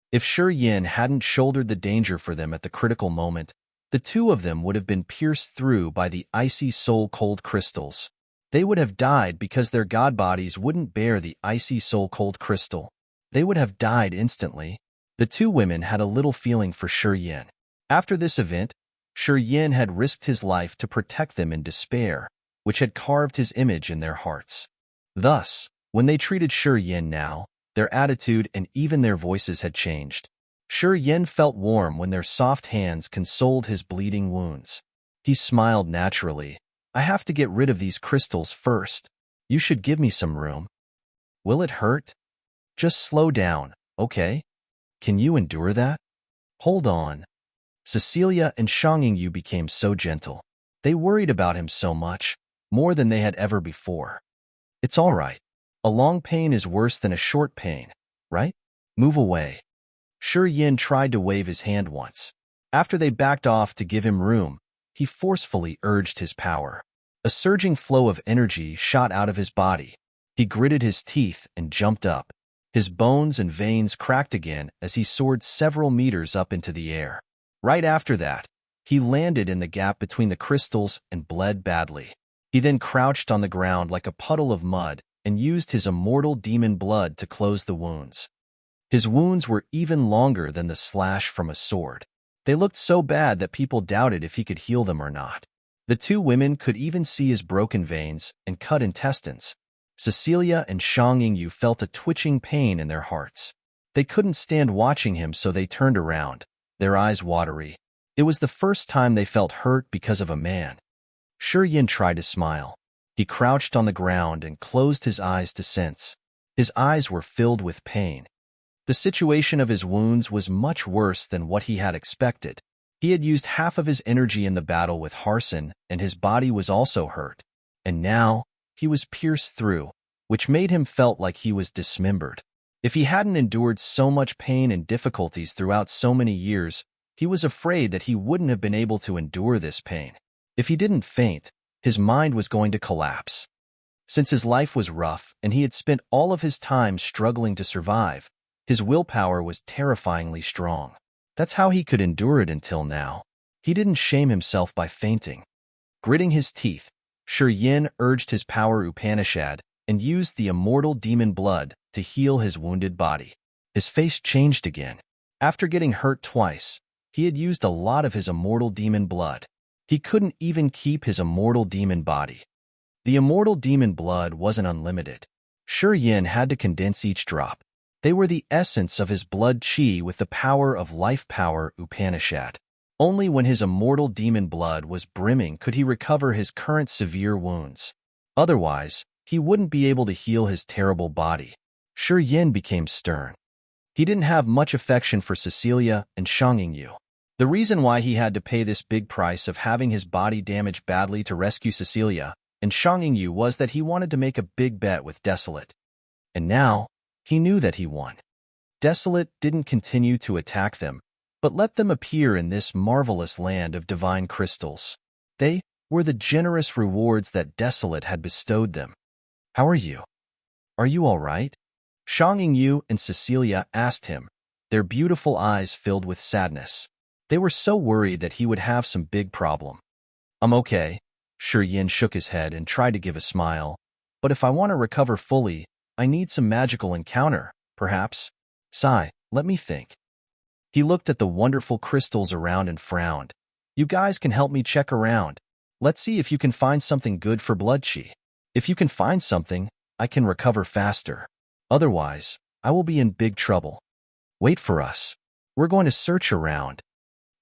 If Shi Yin hadn't shouldered the danger for them at the critical moment, the two of them would have been pierced through by the icy soul-cold crystals. They would have died because their god bodies wouldn't bear the icy soul-cold crystal. They would have died instantly. The two women had a little feeling for Shi Yin. After this event, Shi Yin had risked his life to protect them in despair, which had carved his image in their hearts. Thus, when they treated Shi Yin now, their attitude and even their voices had changed. Shi Yin felt warm when their soft hands consoled his bleeding wounds. He smiled naturally. I have to get rid of these crystals first. You should give me some room. Will it hurt? Just slow down, okay? Can you endure that? Hold on. Cecilia and Shangyu became so gentle. They worried about him so much, more than they had ever before. It's all right. A long pain is worse than a short pain, right? Move away. Shi Yin tried to wave his hand once. After they backed off to give him room, he forcefully urged his power. A surging flow of energy shot out of his body. He gritted his teeth and jumped up. His bones and veins cracked again as he soared several meters up into the air. Right after that, he landed in the gap between the crystals and bled badly. He then crouched on the ground like a puddle of mud and used his immortal demon blood to close the wounds. His wounds were even longer than the slash from a sword. They looked so bad that people doubted if he could heal them or not. The two women could even see his broken veins and cut intestines. Cecilia and Shangyu felt a twitching pain in their hearts. They couldn't stand watching him, so they turned around, their eyes watery. It was the first time they felt hurt because of a man. Shi Yin tried to smile. He crouched on the ground and closed his eyes to sense. His eyes were filled with pain. The situation of his wounds was much worse than what he had expected. He had used half of his energy in the battle with Harson, and his body was also hurt. And now, he was pierced through, which made him felt like he was dismembered. If he hadn't endured so much pain and difficulties throughout so many years, he was afraid that he wouldn't have been able to endure this pain. If he didn't faint, his mind was going to collapse. Since his life was rough and he had spent all of his time struggling to survive, his willpower was terrifyingly strong. That's how he could endure it until now. He didn't shame himself by fainting. Gritting his teeth, Shi Yin urged his power Upanishad and used the immortal demon blood to heal his wounded body. His face changed again. After getting hurt twice, he had used a lot of his immortal demon blood. He couldn't even keep his immortal demon body. The immortal demon blood wasn't unlimited. Shi Yin had to condense each drop. They were the essence of his blood chi with the power of life power Upanishad. Only when his immortal demon blood was brimming could he recover his current severe wounds. Otherwise, he wouldn't be able to heal his terrible body. Shi Yin became stern. He didn't have much affection for Cecilia and Shangyu. The reason why he had to pay this big price of having his body damaged badly to rescue Cecilia and Shangyu was that he wanted to make a big bet with Desolate. And now, he knew that he won. Desolate didn't continue to attack them, but let them appear in this marvelous land of divine crystals. They were the generous rewards that Desolate had bestowed them. How are you? Are you all right? Shangyu and Cecilia asked him, their beautiful eyes filled with sadness. They were so worried that he would have some big problem. I'm okay. Shi Yin shook his head and tried to give a smile. But if I want to recover fully, I need some magical encounter, perhaps. Sigh, let me think. He looked at the wonderful crystals around and frowned. You guys can help me check around. Let's see if you can find something good for blood chi. If you can find something, I can recover faster. Otherwise, I will be in big trouble. Wait for us. We're going to search around.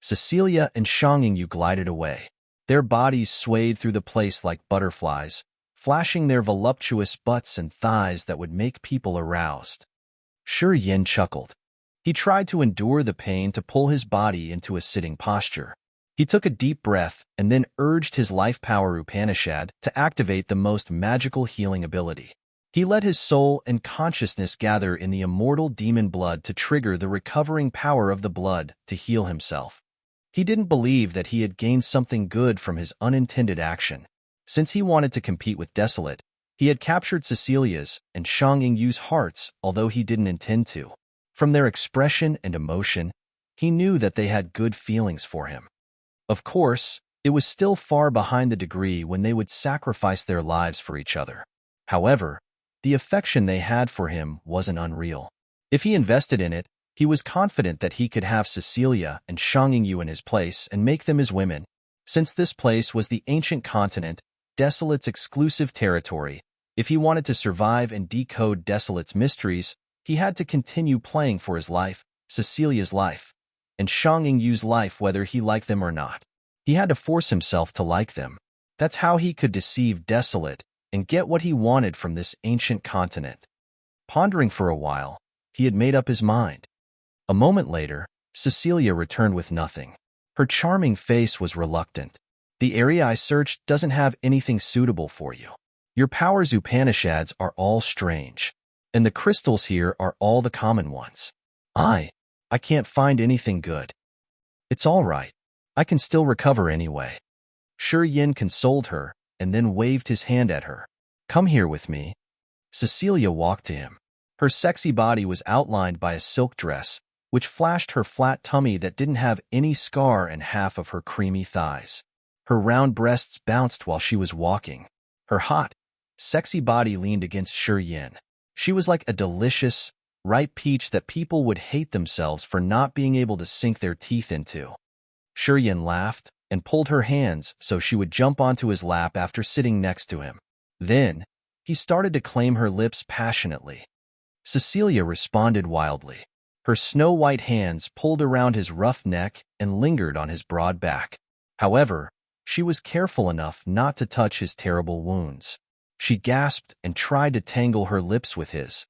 Cecilia and Shangyu glided away. Their bodies swayed through the place like butterflies, flashing their voluptuous butts and thighs that would make people aroused. Shi Yin chuckled. He tried to endure the pain to pull his body into a sitting posture. He took a deep breath and then urged his life power Upanishad to activate the most magical healing ability. He let his soul and consciousness gather in the immortal demon blood to trigger the recovering power of the blood to heal himself. He didn't believe that he had gained something good from his unintended action. Since he wanted to compete with Desolate, He had captured Cecilia's and Shang Yingyu's hearts, although he didn't intend to. From their expression and emotion, he knew that they had good feelings for him. Of course, it was still far behind the degree when they would sacrifice their lives for each other. However, the affection they had for him wasn't unreal. If he invested in it, he was confident that he could have Cecilia and Shang Yingyu in his place and make them his women. Since this place was the ancient continent, Desolate's exclusive territory, if he wanted to survive and decode Desolate's mysteries, he had to continue playing for his life, Cecilia's life, and Shang Yingyu's life whether he liked them or not. He had to force himself to like them. That's how he could deceive Desolate and get what he wanted from this ancient continent. Pondering for a while, he had made up his mind. A moment later, Cecilia returned with nothing. Her charming face was reluctant. The area I searched doesn't have anything suitable for you. Your powers Upanishads are all strange, and the crystals here are all the common ones. I can't find anything good. It's all right. I can still recover anyway. Shi Yin consoled her and then waved his hand at her. Come here with me. Cecilia walked to him. Her sexy body was outlined by a silk dress, which flashed her flat tummy that didn't have any scar and half of her creamy thighs. Her round breasts bounced while she was walking. Her hot, sexy body leaned against Shi Yin. She was like a delicious, ripe peach that people would hate themselves for not being able to sink their teeth into. Shi Yin laughed and pulled her hands so she would jump onto his lap after sitting next to him. Then, he started to claim her lips passionately. Cecilia responded wildly. Her snow-white hands pulled around his rough neck and lingered on his broad back. However, she was careful enough not to touch his terrible wounds. She gasped and tried to tangle her lips with his.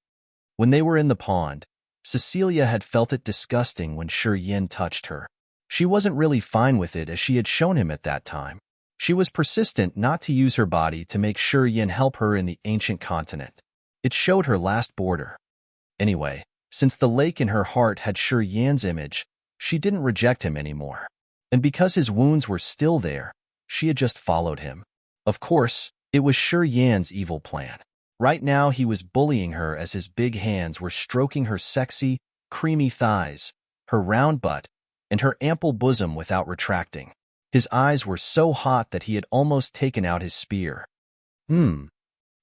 When they were in the pond, Cecilia had felt it disgusting when Shi Yin touched her. She wasn't really fine with it as she had shown him at that time. She was persistent not to use her body to make Shi Yin help her in the ancient continent. It showed her last border. Anyway, since the lake in her heart had Shi Yin's image, she didn't reject him anymore. And because his wounds were still there, she had just followed him. Of course, it was Shi Yin's evil plan. Right now he was bullying her as his big hands were stroking her sexy, creamy thighs, her round butt, and her ample bosom without retracting. His eyes were so hot that he had almost taken out his spear.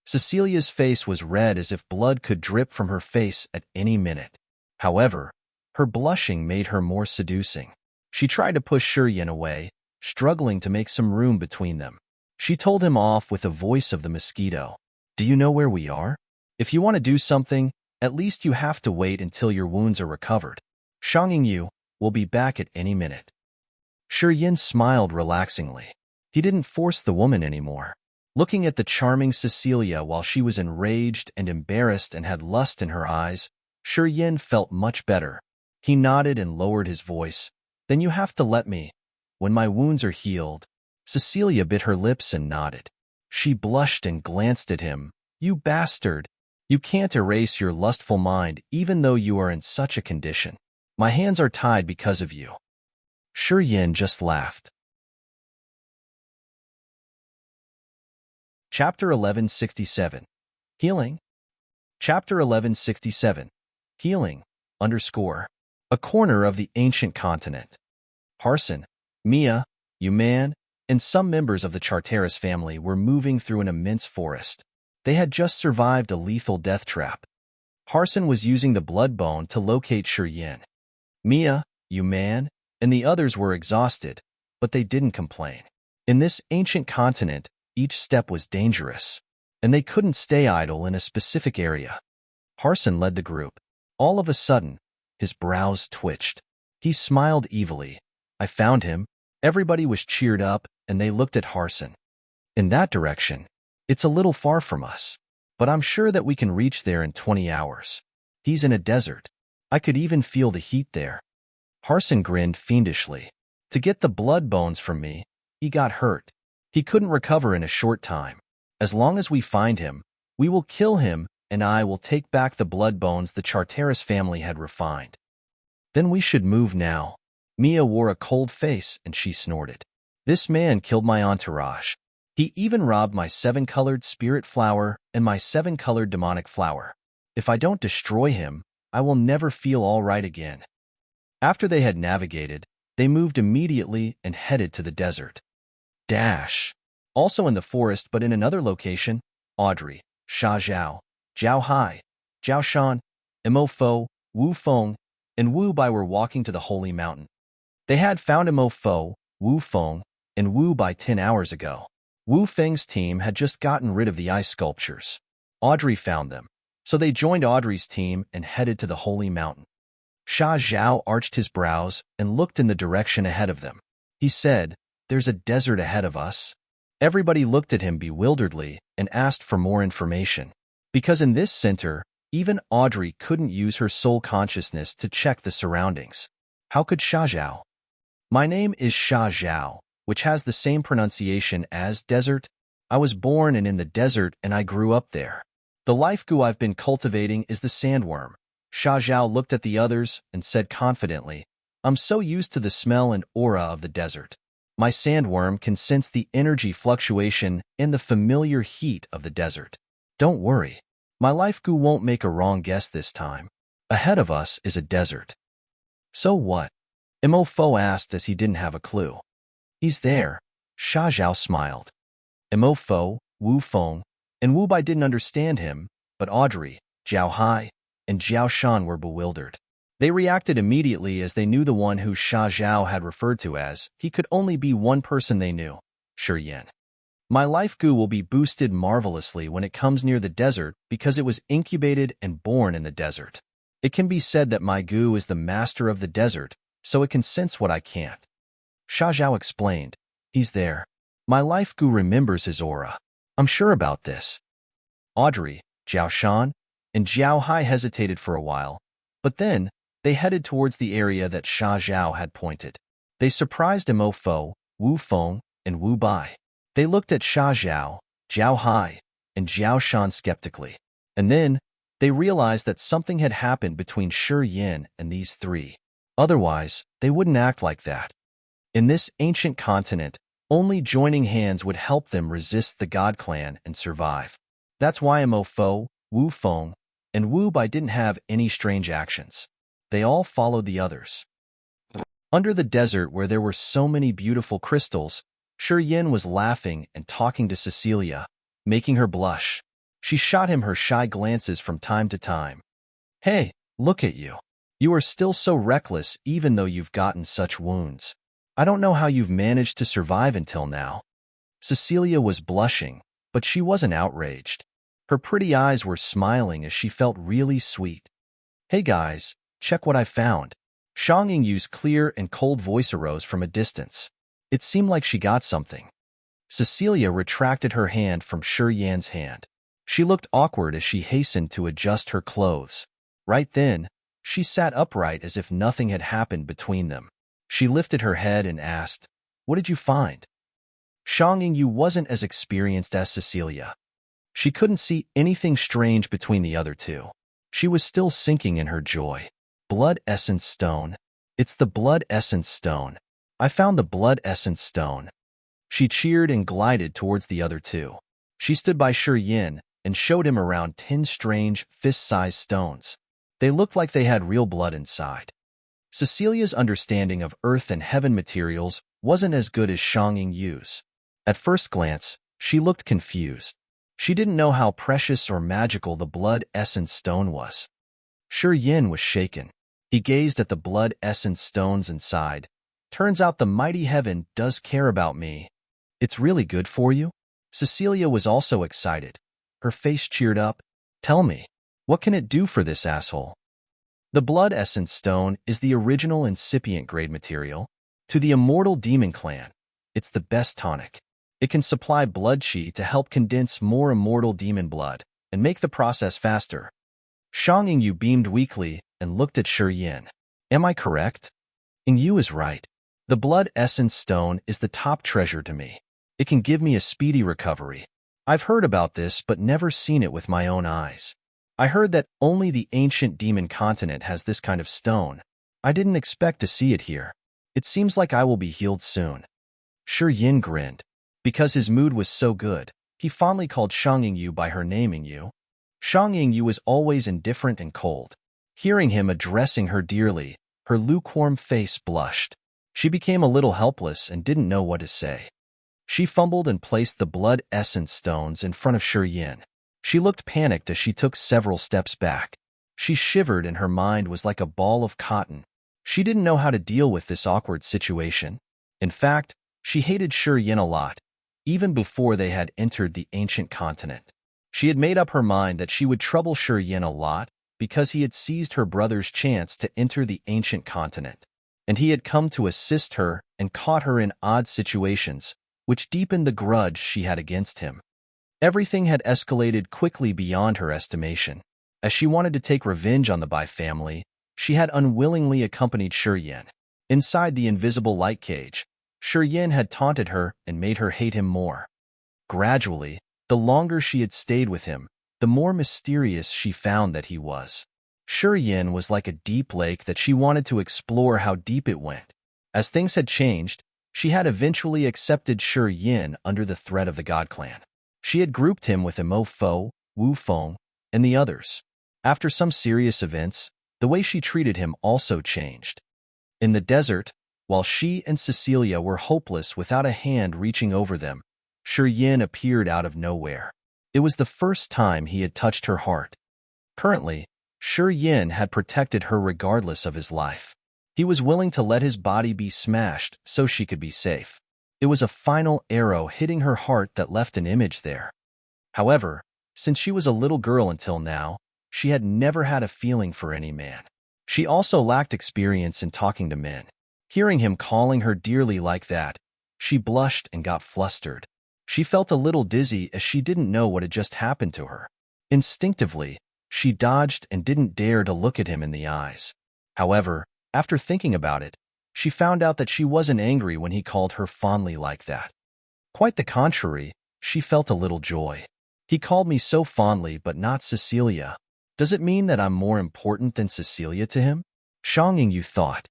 Cecilia's face was red as if blood could drip from her face at any minute. However, her blushing made her more seducing. She tried to push Shi Yin away, struggling to make some room between them. She told him off with the voice of the mosquito. Do you know where we are? If you want to do something, at least you have to wait until your wounds are recovered. Shang Yingyu will be back at any minute. Shi Yin smiled relaxingly. He didn't force the woman anymore. Looking at the charming Cecilia while she was enraged and embarrassed and had lust in her eyes, Shi Yin felt much better. He nodded and lowered his voice. Then you have to let me. When my wounds are healed. Cecilia bit her lips and nodded. She blushed and glanced at him. You bastard. You can't erase your lustful mind even though you are in such a condition. My hands are tied because of you. Shi Yin just laughed. Chapter 1167. Healing. Chapter 1167. Healing, _ a corner of the ancient continent. Harson, Mia, Yuman, and some members of the Charteris family were moving through an immense forest. They had just survived a lethal death trap. Harson was using the blood bone to locate Shi Yin. Mia, Yuman, and the others were exhausted, but they didn't complain. In this ancient continent, each step was dangerous, and they couldn't stay idle in a specific area. Harson led the group. All of a sudden, his brows twitched. He smiled evilly. I found him. Everybody was cheered up, and they looked at Harson. In that direction. It's a little far from us, but I'm sure that we can reach there in 20 hours. He's in a desert. I could even feel the heat there. Harson grinned fiendishly. To get the blood bones from me, he got hurt. He couldn't recover in a short time. As long as we find him, we will kill him, and I will take back the blood bones the Charteris family had refined. Then we should move now. Mia wore a cold face and she snorted. This man killed my entourage. He even robbed my 7-colored spirit flower and my 7-colored demonic flower. If I don't destroy him, I will never feel all right again." After they had navigated, they moved immediately and headed to the desert. Also in the forest but in another location, Audrey, Sha Zhao, Zhao Hai, Zhao Shan, Mo Fo, Wu Feng, and Wu Bai were walking to the holy mountain. They had found Mo Fo, Wu Feng, and Wu Bai 10 hours ago. Wu Feng's team had just gotten rid of the ice sculptures. Audrey found them, so they joined Audrey's team and headed to the holy mountain. Sha Zhao arched his brows and looked in the direction ahead of them. He said, "There's a desert ahead of us." Everybody looked at him bewilderedly and asked for more information. Because in this center, even Audrey couldn't use her soul consciousness to check the surroundings. How could Sha Zhao? "My name is Sha Zhao, which has the same pronunciation as desert. I was born and in the desert and I grew up there. The life goo I've been cultivating is the sandworm." Sha Zhao looked at the others and said confidently, "I'm so used to the smell and aura of the desert. My sandworm can sense the energy fluctuation and the familiar heat of the desert. Don't worry, my life goo won't make a wrong guess this time. Ahead of us is a desert." "So what?" Mo Fo asked as he didn't have a clue. "He's there." Sha Zhao smiled. Mo Fo, Wu Feng, and Wu Bai didn't understand him, but Audrey, Zhao Hai, and Zhao Shan were bewildered. They reacted immediately as they knew the one who Sha Zhao had referred to as he could only be one person they knew, Yin. "My life goo will be boosted marvelously when it comes near the desert because it was incubated and born in the desert. It can be said that my goo is the master of the desert, so it can sense what I can't." Sha Zhao explained, "He's there. My life goo remembers his aura. I'm sure about this." Audrey, Zhao Shan, and Zhao Hai hesitated for a while, but then they headed towards the area that Sha Zhao had pointed. They surprised Mo Fo, Wu Feng, and Wu Bai. They looked at Sha Zhao, Zhao Hai, and Zhao Shan skeptically. And then they realized that something had happened between Yin and these three. Otherwise, they wouldn't act like that. In this ancient continent, only joining hands would help them resist the God Clan and survive. That's why Mo Fo, Wu Feng, and Wu Bai didn't have any strange actions. They all followed the others. Under the desert where there were so many beautiful crystals, Yin was laughing and talking to Cecilia, making her blush. She shot him her shy glances from time to time. "Hey, look at you. You are still so reckless even though you've gotten such wounds. I don't know how you've managed to survive until now." Cecilia was blushing, but she wasn't outraged. Her pretty eyes were smiling as she felt really sweet. "Hey guys, check what I found." Shang Ying's clear and cold voice arose from a distance. It seemed like she got something. Cecilia retracted her hand from Yan's hand. She looked awkward as she hastened to adjust her clothes. Right then, she sat upright as if nothing had happened between them. She lifted her head and asked, "What did you find?" Shang Yu wasn't as experienced as Cecilia. She couldn't see anything strange between the other two. She was still sinking in her joy. "Blood Essence Stone. It's the Blood Essence Stone. I found the Blood Essence Stone." She cheered and glided towards the other two. She stood by Yin and showed him around 10 strange, fist-sized stones. They looked like they had real blood inside. Cecilia's understanding of earth and heaven materials wasn't as good as Shang Yu's. At first glance, she looked confused. She didn't know how precious or magical the Blood Essence Stone was. Yin was shaken. He gazed at the Blood Essence Stones and sighed. "Turns out the mighty heaven does care about me. It's really good for you?" Cecilia was also excited. Her face cheered up. "Tell me, what can it do for this asshole?" The Blood Essence Stone is the original incipient grade material. To the Immortal Demon Clan, it's the best tonic. It can supply blood chi to help condense more immortal demon blood and make the process faster. Shang Yu beamed weakly and looked at Yin. "Am I correct?" Yu is right. The Blood Essence Stone is the top treasure to me. It can give me a speedy recovery. I've heard about this but never seen it with my own eyes. I heard that only the ancient demon continent has this kind of stone. I didn't expect to see it here. It seems like I will be healed soon." Yin grinned. Because his mood was so good, he fondly called Shang Yingyu by her name Yingyu. Shang Yingyu was always indifferent and cold. Hearing him addressing her dearly, her lukewarm face blushed. She became a little helpless and didn't know what to say. She fumbled and placed the blood essence stones in front of Shi Yin. She looked panicked as she took several steps back. She shivered and her mind was like a ball of cotton. She didn't know how to deal with this awkward situation. In fact, she hated Shi Yin a lot, even before they had entered the ancient continent. She had made up her mind that she would trouble Shi Yin a lot because he had seized her brother's chance to enter the ancient continent, and he had come to assist her and caught her in odd situations, which deepened the grudge she had against him. Everything had escalated quickly beyond her estimation. As she wanted to take revenge on the Bai family, she had unwillingly accompanied Shi Yin. Inside the invisible light cage, Shi Yin had taunted her and made her hate him more. Gradually, the longer she had stayed with him, the more mysterious she found that he was. Shi Yin was like a deep lake that she wanted to explore how deep it went. As things had changed, she had eventually accepted Shi Yin under the threat of the God Clan. She had grouped him with Mo Fo, Wu Feng, and the others. After some serious events, the way she treated him also changed. In the desert, while she and Cecilia were hopeless without a hand reaching over them, Shi Yin appeared out of nowhere. It was the first time he had touched her heart. Currently, Shi Yin had protected her regardless of his life. He was willing to let his body be smashed so she could be safe. It was a final arrow hitting her heart that left an image there. However, since she was a little girl until now, she had never had a feeling for any man. She also lacked experience in talking to men. Hearing him calling her dearly like that, she blushed and got flustered. She felt a little dizzy as she didn't know what had just happened to her. Instinctively, she dodged and didn't dare to look at him in the eyes. However, after thinking about it, she found out that she wasn't angry when he called her fondly like that. Quite the contrary, she felt a little joy. He called me so fondly but not Cecilia. Does it mean that I'm more important than Cecilia to him? Shang Yingyu thought.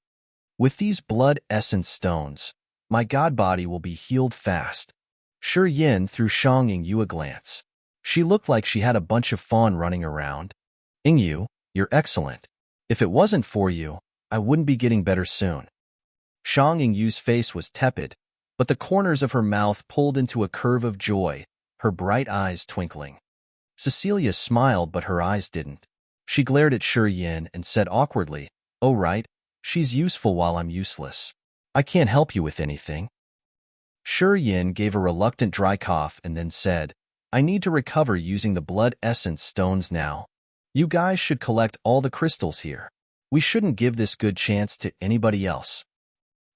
With these blood essence stones, my god body will be healed fast. Shi Yin threw Shang Yingyu a glance. She looked like she had a bunch of fawn running around. Yingyu, you're excellent. If it wasn't for you, I wouldn't be getting better soon. Shang Yingyu's face was tepid, but the corners of her mouth pulled into a curve of joy, her bright eyes twinkling. Cecilia smiled, but her eyes didn't. She glared at Shi Yin and said awkwardly, "Oh right, she's useful while I'm useless. I can't help you with anything." Shi Yin gave a reluctant dry cough and then said, "I need to recover using the blood essence stones now. You guys should collect all the crystals here. We shouldn't give this good chance to anybody else."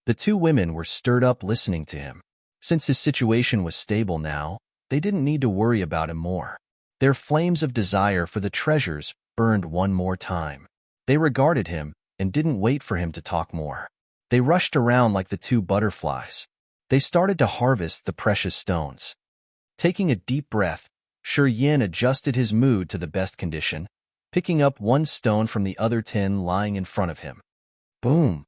The two women were stirred up listening to him. Since his situation was stable now, they didn't need to worry about him more. Their flames of desire for the treasures burned one more time. They regarded him and didn't wait for him to talk more. They rushed around like the two butterflies. They started to harvest the precious stones. Taking a deep breath, Shi Yin adjusted his mood to the best condition, picking up one stone from the other 10 lying in front of him. Boom!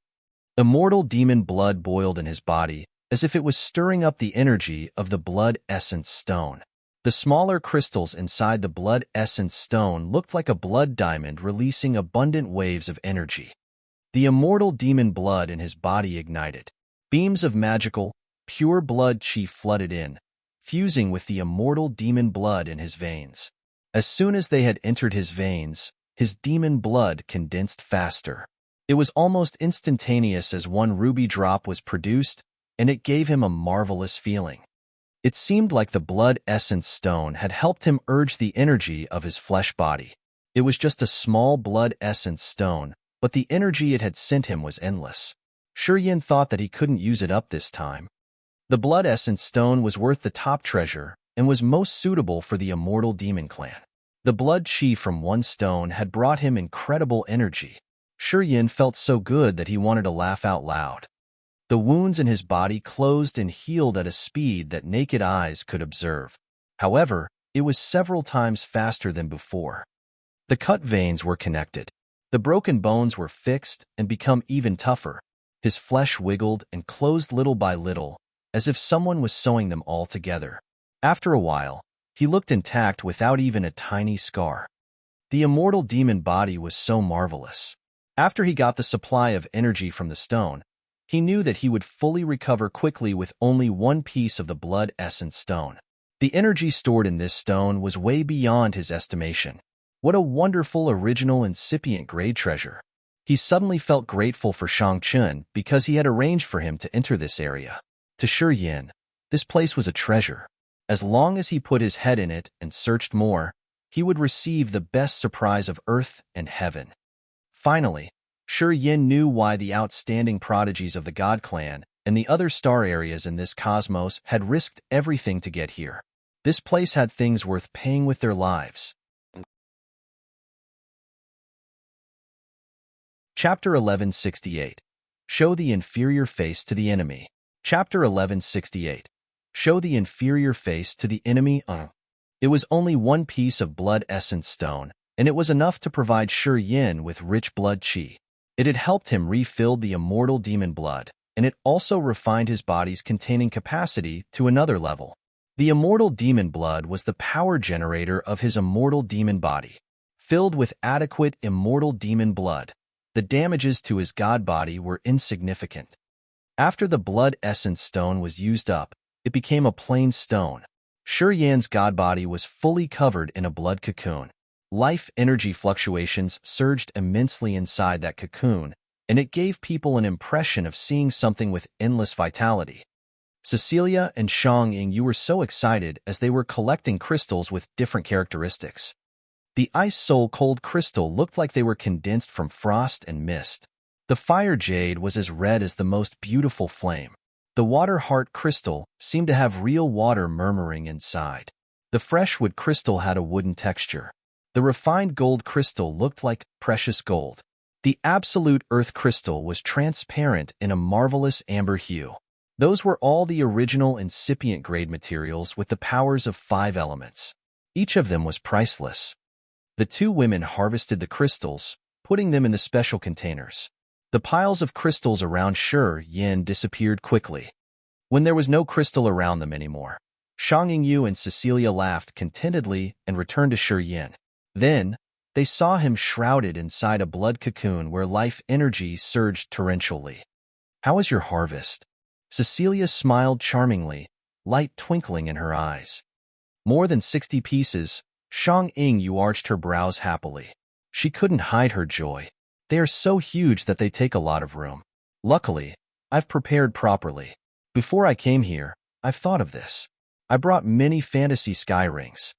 Immortal demon blood boiled in his body, as if it was stirring up the energy of the blood essence stone. The smaller crystals inside the blood essence stone looked like a blood diamond releasing abundant waves of energy. The immortal demon blood in his body ignited. Beams of magical, pure blood chi flooded in, fusing with the immortal demon blood in his veins. As soon as they had entered his veins, his demon blood condensed faster. It was almost instantaneous as one ruby drop was produced, and it gave him a marvelous feeling. It seemed like the blood essence stone had helped him urge the energy of his flesh body. It was just a small blood essence stone, but the energy it had sent him was endless. Shi Yin thought that he couldn't use it up this time. The blood essence stone was worth the top treasure and was most suitable for the immortal demon clan. The blood chi from one stone had brought him incredible energy. Shi Yin felt so good that he wanted to laugh out loud. The wounds in his body closed and healed at a speed that naked eyes could observe. However, it was several times faster than before. The cut veins were connected. The broken bones were fixed and become even tougher. His flesh wiggled and closed little by little, as if someone was sewing them all together. After a while, he looked intact without even a tiny scar. The immortal demon body was so marvelous. After he got the supply of energy from the stone, he knew that he would fully recover quickly with only one piece of the blood essence stone. The energy stored in this stone was way beyond his estimation. What a wonderful original incipient grade treasure. He suddenly felt grateful for Shang-Chun because he had arranged for him to enter this area. To Shi Yin, this place was a treasure. As long as he put his head in it and searched more, he would receive the best surprise of earth and heaven. Finally, Shi Yin knew why the outstanding prodigies of the God Clan and the other star areas in this cosmos had risked everything to get here. This place had things worth paying with their lives. Chapter 1168. Show the inferior face to the enemy. Chapter 1168. Show the inferior face to the enemy. It was only one piece of blood essence stone, and it was enough to provide Shi Yin with rich blood qi. It had helped him refill the immortal demon blood, and it also refined his body's containing capacity to another level. The immortal demon blood was the power generator of his immortal demon body. Filled with adequate immortal demon blood, the damages to his god body were insignificant. After the blood essence stone was used up, it became a plain stone. Shi Yan's god body was fully covered in a blood cocoon. Life energy fluctuations surged immensely inside that cocoon, and it gave people an impression of seeing something with endless vitality. Cecilia and Shang-Ying were so excited as they were collecting crystals with different characteristics. The ice soul cold crystal looked like they were condensed from frost and mist. The fire jade was as red as the most beautiful flame. The water heart crystal seemed to have real water murmuring inside. The fresh wood crystal had a wooden texture. The refined gold crystal looked like precious gold. The absolute earth crystal was transparent in a marvelous amber hue. Those were all the original incipient grade materials with the powers of 5 elements. Each of them was priceless. The two women harvested the crystals, putting them in the special containers. The piles of crystals around Shi Yin disappeared quickly. When there was no crystal around them anymore, Shang-Ying and Cecilia laughed contentedly and returned to Shi Yin. Then, they saw him shrouded inside a blood cocoon where life energy surged torrentially. "How was your harvest?" Cecilia smiled charmingly, light twinkling in her eyes. "More than 60 pieces." Shang-Ying arched her brows happily. She couldn't hide her joy. They are so huge that they take a lot of room. Luckily, I've prepared properly. Before I came here, I've thought of this. I brought many fantasy sky rings.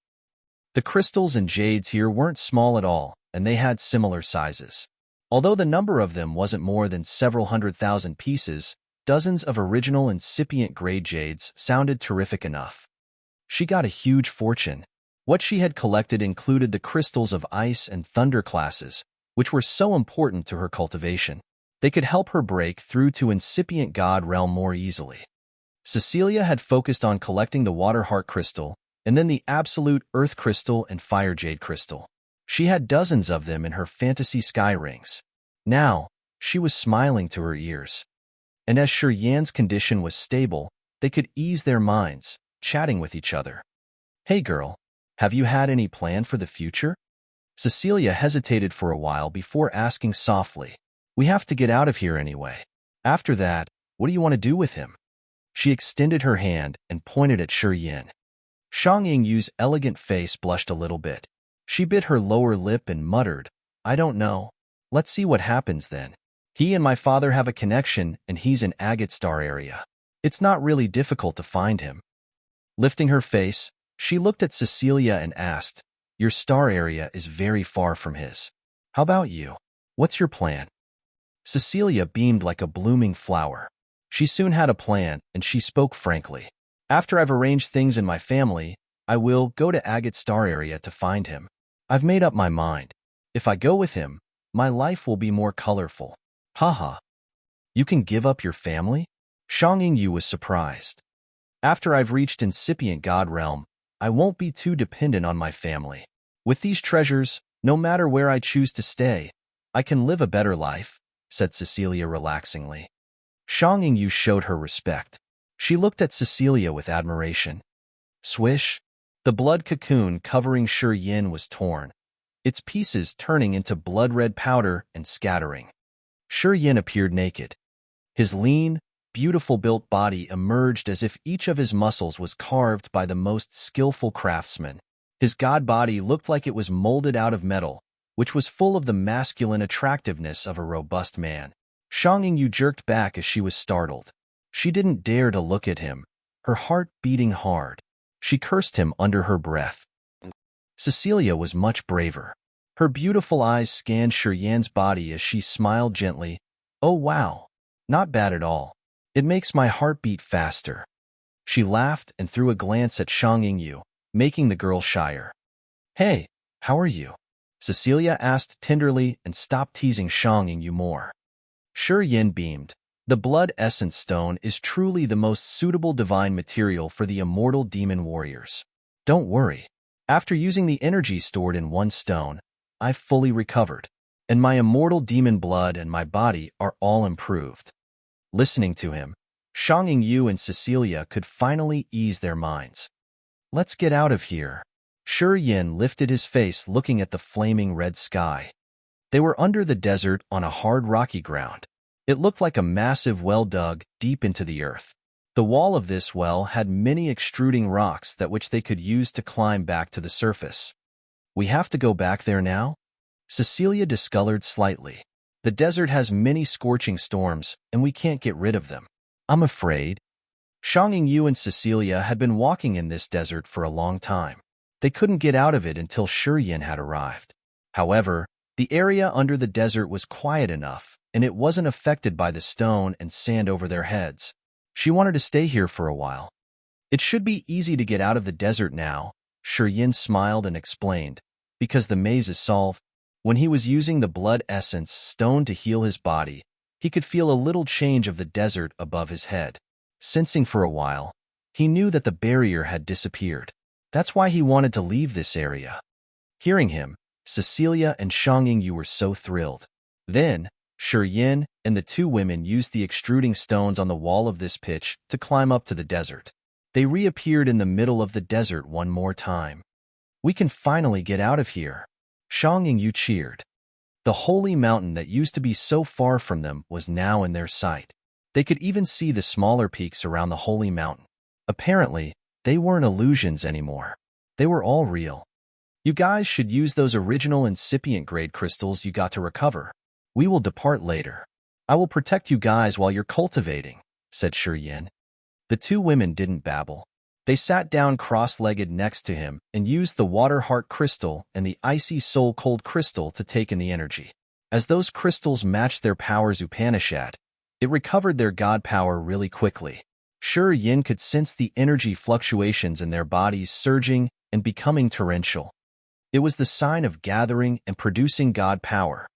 The crystals and jades here weren't small at all, and they had similar sizes. Although the number of them wasn't more than several 100,000 pieces, dozens of original incipient grade jades sounded terrific enough. She got a huge fortune. What she had collected included the crystals of ice and thunder classes, which were so important to her cultivation. They could help her break through to incipient god realm more easily. Cecilia had focused on collecting the water heart crystal, and then the absolute earth crystal and fire jade crystal. She had dozens of them in her fantasy sky rings. Now, she was smiling to her ears. And as Shi Yan's condition was stable, they could ease their minds, chatting with each other. "Hey girl, have you had any plan for the future?" Cecilia hesitated for a while before asking softly. "We have to get out of here anyway. After that, what do you want to do with him?" She extended her hand and pointed at Shi Yin. Shang-Ying's elegant face blushed a little bit. She bit her lower lip and muttered, "I don't know. Let's see what happens then. He and my father have a connection, and he's in Agate Star area. It's not really difficult to find him." Lifting her face, she looked at Cecilia and asked, "Your star area is very far from his. How about you? What's your plan?" Cecilia beamed like a blooming flower. She soon had a plan, and she spoke frankly. "After I've arranged things in my family, I will go to Agate Star area to find him. I've made up my mind. If I go with him, my life will be more colorful." "Haha. You can give up your family?" Shang-Ying was surprised. "After I've reached incipient god realm, I won't be too dependent on my family. With these treasures, no matter where I choose to stay, I can live a better life," said Cecilia relaxingly. Shang-Ying showed her respect. She looked at Cecilia with admiration. Swish! The blood cocoon covering Shi Yin was torn, its pieces turning into blood-red powder and scattering. Shi Yin appeared naked. His lean, beautiful-built body emerged as if each of his muscles was carved by the most skillful craftsman. His god body looked like it was molded out of metal, which was full of the masculine attractiveness of a robust man. Shang Yingyu jerked back as she was startled. She didn't dare to look at him, her heart beating hard. She cursed him under her breath. Cecilia was much braver. Her beautiful eyes scanned Shi Yan's body as she smiled gently. Oh wow, not bad at all. It makes my heart beat faster. She laughed and threw a glance at Shang Yingyu, making the girl shyer. Hey, how are you? Cecilia asked tenderly and stopped teasing Shang Yingyu more. Shi Yin beamed. The blood essence stone is truly the most suitable divine material for the immortal demon warriors. Don't worry. After using the energy stored in one stone, I've fully recovered, and my immortal demon blood and my body are all improved. Listening to him, Shang Yingyu and Cecilia could finally ease their minds. Let's get out of here. Shi Yin lifted his face looking at the flaming red sky. They were under the desert on a hard rocky ground. It looked like a massive well dug deep into the earth. The wall of this well had many extruding rocks that which they could use to climb back to the surface. We have to go back there now? Cecilia discolored slightly. The desert has many scorching storms, and we can't get rid of them. I'm afraid. Shang Yingyu and Cecilia had been walking in this desert for a long time. They couldn't get out of it until Shi Yin had arrived. However, the area under the desert was quiet enough, and it wasn't affected by the stone and sand over their heads. She wanted to stay here for a while. It should be easy to get out of the desert now, Shi Yin smiled and explained, because the maze is solved. When he was using the blood essence stone to heal his body, he could feel a little change of the desert above his head. Sensing for a while, he knew that the barrier had disappeared. That's why he wanted to leave this area. Hearing him, Cecilia and Shang Yingyu were so thrilled. Then, Shi Yin and the two women used the extruding stones on the wall of this pitch to climb up to the desert. They reappeared in the middle of the desert one more time. We can finally get out of here. Shang Yingyu cheered. The holy mountain that used to be so far from them was now in their sight. They could even see the smaller peaks around the holy mountain. Apparently, they weren't illusions anymore. They were all real. You guys should use those original incipient grade crystals you got to recover. We will depart later. I will protect you guys while you're cultivating, said Shi Yin. The two women didn't babble. They sat down cross-legged next to him and used the water heart crystal and the icy soul cold crystal to take in the energy. As those crystals matched their powers Upanishad, it recovered their god power really quickly. Shi Yin could sense the energy fluctuations in their bodies surging and becoming torrential. It was the sign of gathering and producing god power.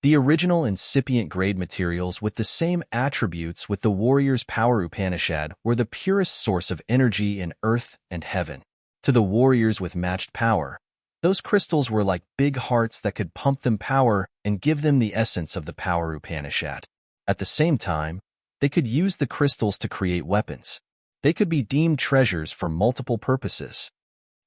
The original incipient grade materials with the same attributes with the warrior's power Upanishad were the purest source of energy in earth and heaven. To the warriors with matched power, those crystals were like big hearts that could pump them power and give them the essence of the power Upanishad. At the same time, they could use the crystals to create weapons. They could be deemed treasures for multiple purposes.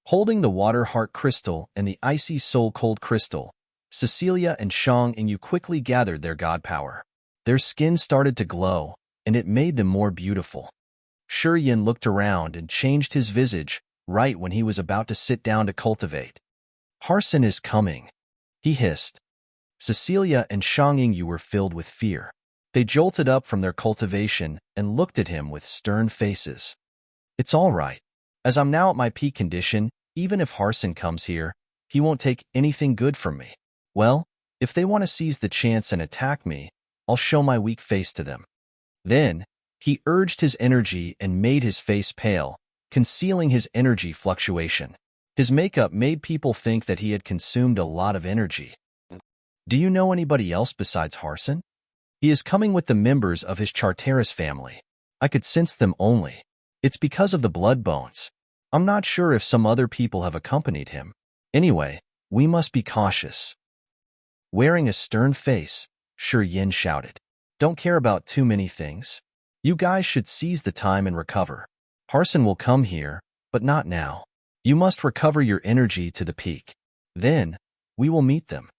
Holding the water heart crystal and the icy soul cold crystal, Cecilia and Shang Yingyu quickly gathered their god power. Their skin started to glow, and it made them more beautiful. Shi Yin looked around and changed his visage right when he was about to sit down to cultivate. Harson is coming, he hissed. Cecilia and Shang Yingyu were filled with fear. They jolted up from their cultivation and looked at him with stern faces. It's all right. As I'm now at my peak condition, even if Harson comes here, he won't take anything good from me. Well, if they want to seize the chance and attack me, I'll show my weak face to them. Then, he urged his energy and made his face pale, concealing his energy fluctuation. His makeup made people think that he had consumed a lot of energy. Do you know anybody else besides Harson? He is coming with the members of his Charteris family. I could sense them only. It's because of the blood bones. I'm not sure if some other people have accompanied him. Anyway, we must be cautious. Wearing a stern face, Shi Yin shouted. Don't care about too many things. You guys should seize the time and recover. Harson will come here, but not now. You must recover your energy to the peak. Then, we will meet them."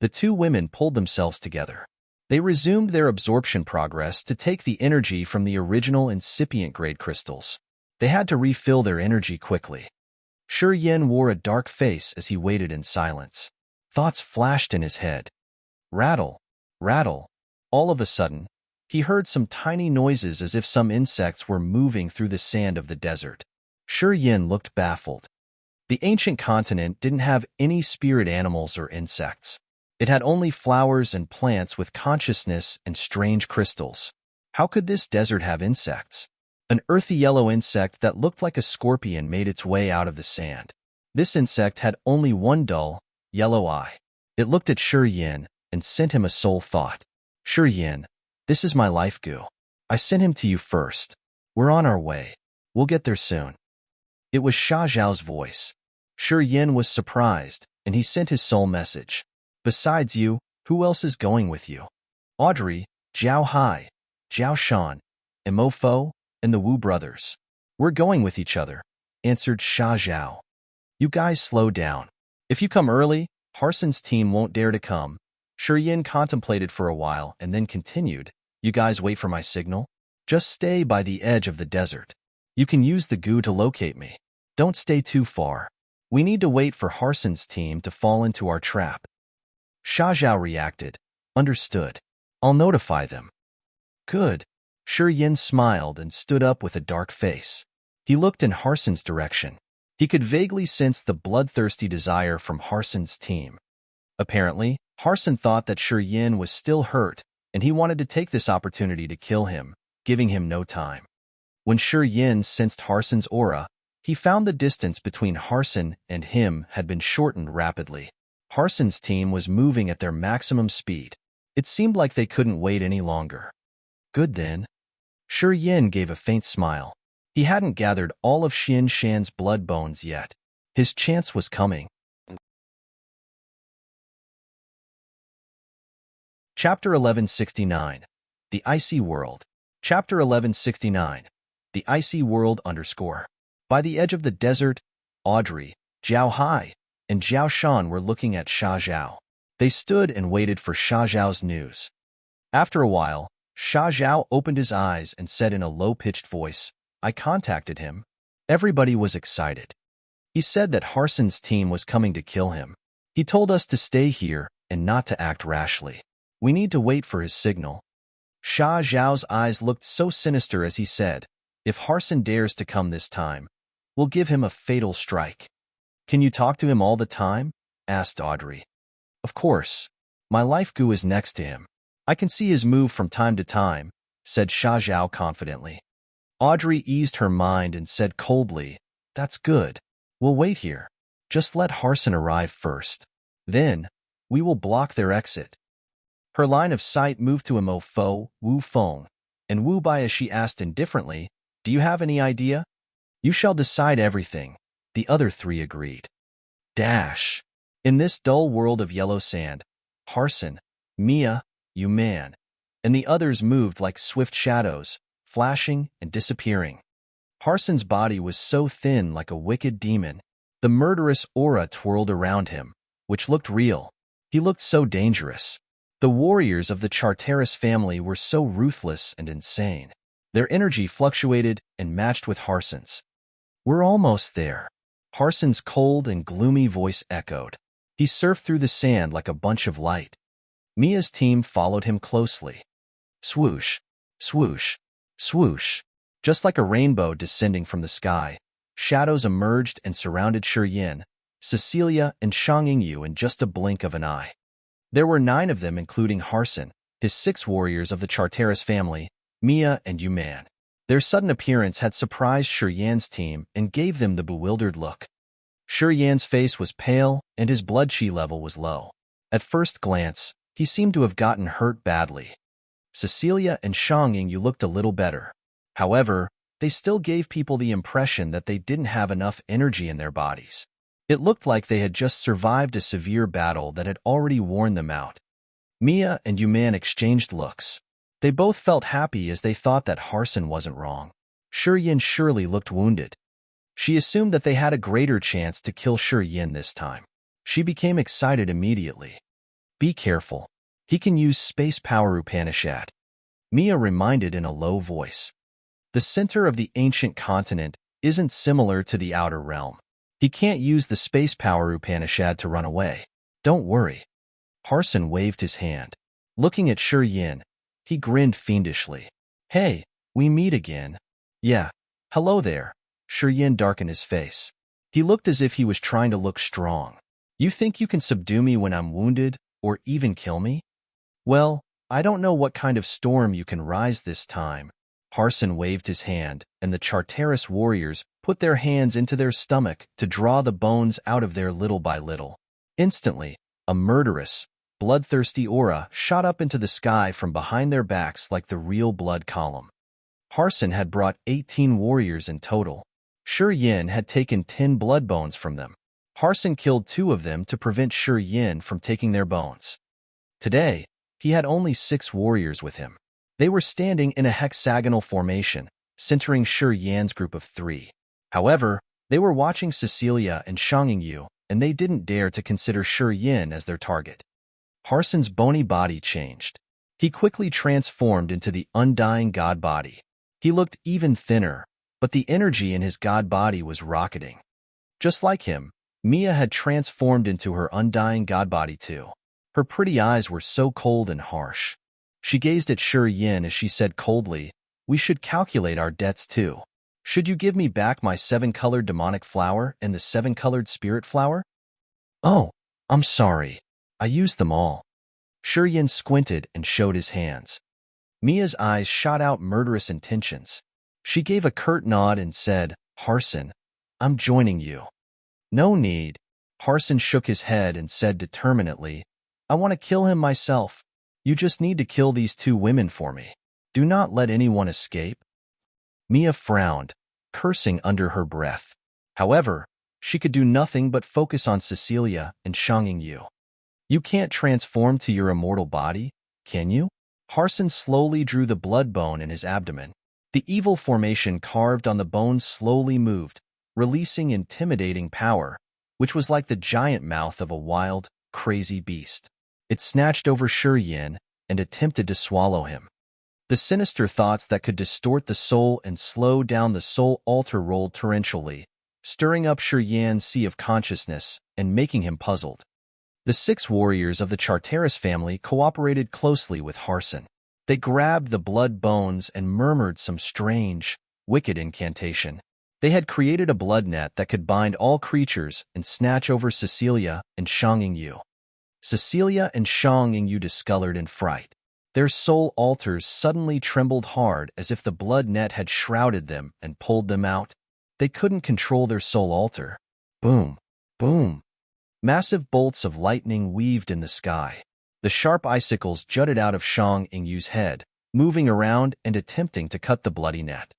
The two women pulled themselves together. They resumed their absorption progress to take the energy from the original incipient-grade crystals. They had to refill their energy quickly. Yin wore a dark face as he waited in silence. Thoughts flashed in his head. Rattle, rattle. All of a sudden, he heard some tiny noises as if some insects were moving through the sand of the desert. Yin looked baffled. The ancient continent didn't have any spirit animals or insects. It had only flowers and plants with consciousness and strange crystals. How could this desert have insects? An earthy yellow insect that looked like a scorpion made its way out of the sand. This insect had only one dull, yellow eye. It looked at Yin and sent him a soul thought. Yin, this is my life goo. I sent him to you first. We're on our way. We'll get there soon. It was Zhao's voice. Yin was surprised, and he sent his soul message. Besides you, who else is going with you? Audrey, Jiao Hai, Jiao Shan, and Mo Fo, and the Wu brothers. We're going with each other, answered Zhao. You guys slow down. If you come early, Harson's team won't dare to come. Yin contemplated for a while and then continued, You guys wait for my signal? Just stay by the edge of the desert. You can use the goo to locate me. Don't stay too far. We need to wait for Harson's team to fall into our trap. Zhao reacted. Understood. I'll notify them. Good. Yin smiled and stood up with a dark face. He looked in Harson's direction. He could vaguely sense the bloodthirsty desire from Harson's team. Apparently, Harson thought that Yin was still hurt, and he wanted to take this opportunity to kill him, giving him no time. When Yin sensed Harson's aura, he found the distance between Harson and him had been shortened rapidly. Harson's team was moving at their maximum speed. It seemed like they couldn't wait any longer. Good then. Yin gave a faint smile. He hadn't gathered all of Shan's blood bones yet. His chance was coming. Chapter 1169. The Icy World. Chapter 1169. The Icy World _ By the edge of the desert, Audrey, Jiao Hai, and Jiao Shan were looking at Zhao. They stood and waited for Zhao's news. After a while, Zhao opened his eyes and said in a low-pitched voice, I contacted him. Everybody was excited. He said that Harson's team was coming to kill him. He told us to stay here and not to act rashly. We need to wait for his signal. Zhao's eyes looked so sinister as he said, If Harson dares to come this time, we'll give him a fatal strike. Can you talk to him all the time? Asked Audrey. Of course. My life goo is next to him. I can see his move from time to time, said Zhao confidently. Audrey eased her mind and said coldly, That's good. We'll wait here. Just let Harson arrive first. Then, we will block their exit. Her line of sight moved to Mo Fo, Wu Feng, and Wu Bai as she asked indifferently, Do you have any idea? You shall decide everything, the other three agreed. Dash. In this dull world of yellow sand, Harson, Mia, Yuman, and the others moved like swift shadows, flashing and disappearing. Harson's body was so thin like a wicked demon. The murderous aura twirled around him, which looked real. He looked so dangerous. The warriors of the Charteris family were so ruthless and insane. Their energy fluctuated and matched with Harson's. We're almost there. Harson's cold and gloomy voice echoed. He surfed through the sand like a bunch of light. Mia's team followed him closely. Swoosh, swoosh, swoosh. Just like a rainbow descending from the sky, shadows emerged and surrounded Yin, Cecilia, and Shang Yingyu in just a blink of an eye. There were 9 of them, including Harson, his 6 warriors of the Charteris family, Mia and Yuman. Their sudden appearance had surprised Yan's team and gave them the bewildered look. Yan's face was pale and his blood chi level was low. At first glance, he seemed to have gotten hurt badly. Cecilia and Shang Yingyu looked a little better. However, they still gave people the impression that they didn't have enough energy in their bodies. It looked like they had just survived a severe battle that had already worn them out. Mia and Yuman exchanged looks. They both felt happy as they thought that Harson wasn't wrong. Yin surely looked wounded. She assumed that they had a greater chance to kill Yin this time. She became excited immediately. Be careful. He can use space power Upanishad. Mia reminded in a low voice. The center of the ancient continent isn't similar to the outer realm. He can't use the space power Upanishad to run away. Don't worry. Harson waved his hand. Looking at Yin, he grinned fiendishly. Hey, we meet again. Yeah, hello there. Yin darkened his face. He looked as if he was trying to look strong. You think you can subdue me when I'm wounded, or even kill me? Well, I don't know what kind of storm you can rise this time. Harson waved his hand, and the Charteris warriors put their hands into their stomach to draw the bones out of there little by little. Instantly, a murderous, bloodthirsty aura shot up into the sky from behind their backs like the real blood column. Harson had brought 18 warriors in total. Yin had taken 10 blood bones from them. Harson killed 2 of them to prevent Yin from taking their bones. Today, he had only 6 warriors with him. They were standing in a hexagonal formation, centering Yin's group of 3. However, they were watching Cecilia and Yu, and they didn't dare to consider Yin as their target. Harson's bony body changed. He quickly transformed into the undying god body. He looked even thinner, but the energy in his god body was rocketing. Just like him, Mia had transformed into her undying god body too. Her pretty eyes were so cold and harsh. She gazed at Yin as she said coldly, "We should calculate our debts too. Should you give me back my 7-colored demonic flower and the 7-colored spirit flower?" "Oh, I'm sorry. I used them all." Yin squinted and showed his hands. Mia's eyes shot out murderous intentions. She gave a curt nod and said, "Harson, I'm joining you." "No need." Harson shook his head and said determinedly, "I want to kill him myself. You just need to kill these 2 women for me. Do not let anyone escape." Mia frowned, cursing under her breath. However, she could do nothing but focus on Cecilia and Yu. "You can't transform to your immortal body, can you?" Harson slowly drew the blood bone in his abdomen. The evil formation carved on the bone slowly moved, releasing intimidating power, which was like the giant mouth of a wild, crazy beast. It snatched over Yin and attempted to swallow him. The sinister thoughts that could distort the soul and slow down the soul altar rolled torrentially, stirring up Yin's sea of consciousness and making him puzzled. The 6 warriors of the Charteris family cooperated closely with Harson. They grabbed the blood bones and murmured some strange, wicked incantation. They had created a blood net that could bind all creatures and snatch over Cecilia and Yu. Cecilia and Yu discolored in fright. Their soul altars suddenly trembled hard as if the blood net had shrouded them and pulled them out. They couldn't control their soul altar. Boom, boom. Massive bolts of lightning weaved in the sky. The sharp icicles jutted out of Yu's head, moving around and attempting to cut the bloody net.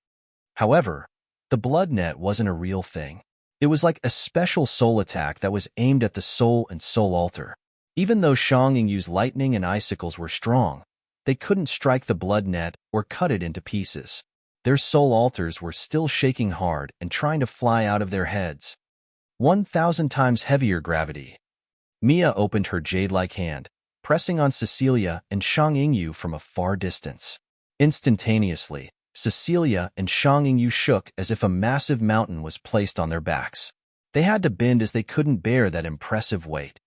However, the blood net wasn't a real thing. It was like a special soul attack that was aimed at the soul and soul altar. Even though Yu's lightning and icicles were strong, they couldn't strike the blood net or cut it into pieces. Their soul altars were still shaking hard and trying to fly out of their heads. 1,000 times heavier gravity. Mia opened her jade-like hand, pressing on Cecilia and Yu from a far distance. Instantaneously, Cecilia and Yu shook as if a massive mountain was placed on their backs. They had to bend as they couldn't bear that impressive weight.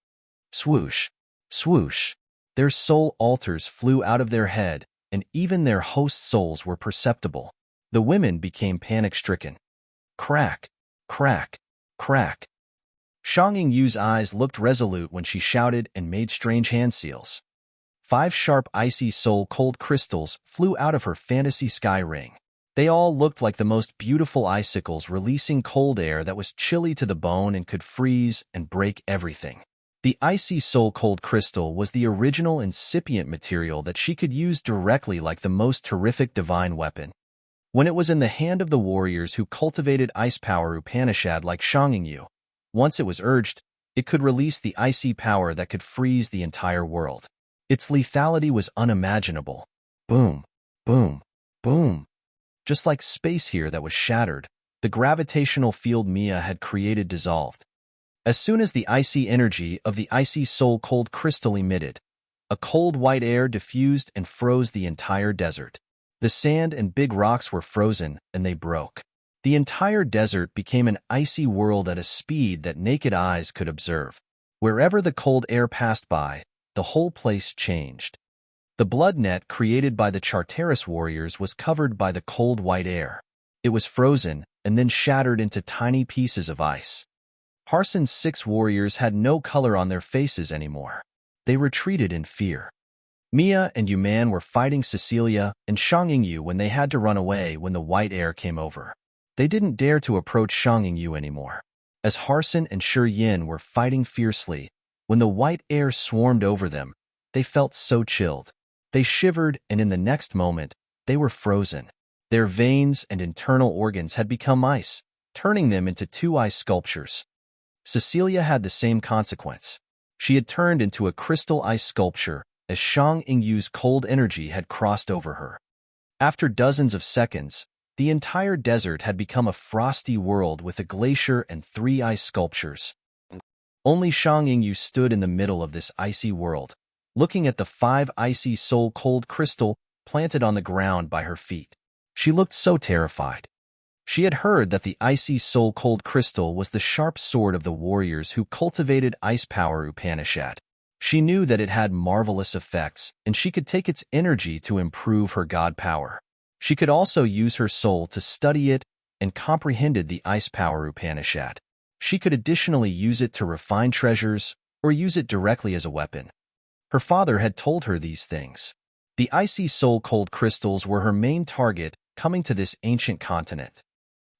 Swoosh, swoosh. Their soul altars flew out of their head, and even their host souls were perceptible. The women became panic-stricken. Crack, crack, crack. Yu's eyes looked resolute when she shouted and made strange hand seals. 5 sharp icy soul-cold crystals flew out of her fantasy sky ring. They all looked like the most beautiful icicles releasing cold air that was chilly to the bone and could freeze and break everything. The icy soul-cold crystal was the original incipient material that she could use directly like the most terrific divine weapon. When it was in the hand of the warriors who cultivated ice power Upanishad like Yu, once it was urged, it could release the icy power that could freeze the entire world. Its lethality was unimaginable. Boom, boom, boom. Just like space here that was shattered, the gravitational field Mia had created dissolved. As soon as the icy energy of the icy soul cold crystal emitted, a cold white air diffused and froze the entire desert. The sand and big rocks were frozen, and they broke. The entire desert became an icy world at a speed that naked eyes could observe. Wherever the cold air passed by, the whole place changed. The blood net created by the Charteris warriors was covered by the cold white air. It was frozen and then shattered into tiny pieces of ice. Harson's 6 warriors had no color on their faces anymore. They retreated in fear. Mia and Yuman were fighting Cecilia and Shang Yingyu when they had to run away when the white air came over. They didn't dare to approach Shang Yingyu anymore. As Harson and Shi Yin were fighting fiercely, when the white air swarmed over them, they felt so chilled. They shivered, and in the next moment, they were frozen. Their veins and internal organs had become ice, turning them into 2 ice sculptures. Cecilia had the same consequence. She had turned into a crystal ice sculpture as Shang Yingyu's cold energy had crossed over her. After dozens of seconds, the entire desert had become a frosty world with a glacier and 3 ice sculptures. Only Shang Yingyu stood in the middle of this icy world, looking at the 5 icy soul cold crystal planted on the ground by her feet. She looked so terrified. She had heard that the icy soul cold crystal was the sharp sword of the warriors who cultivated ice power Upanishad. She knew that it had marvelous effects, and she could take its energy to improve her god power. She could also use her soul to study it and comprehended the ice power Upanishad. She could additionally use it to refine treasures or use it directly as a weapon. Her father had told her these things. The icy soul cold crystals were her main target coming to this ancient continent.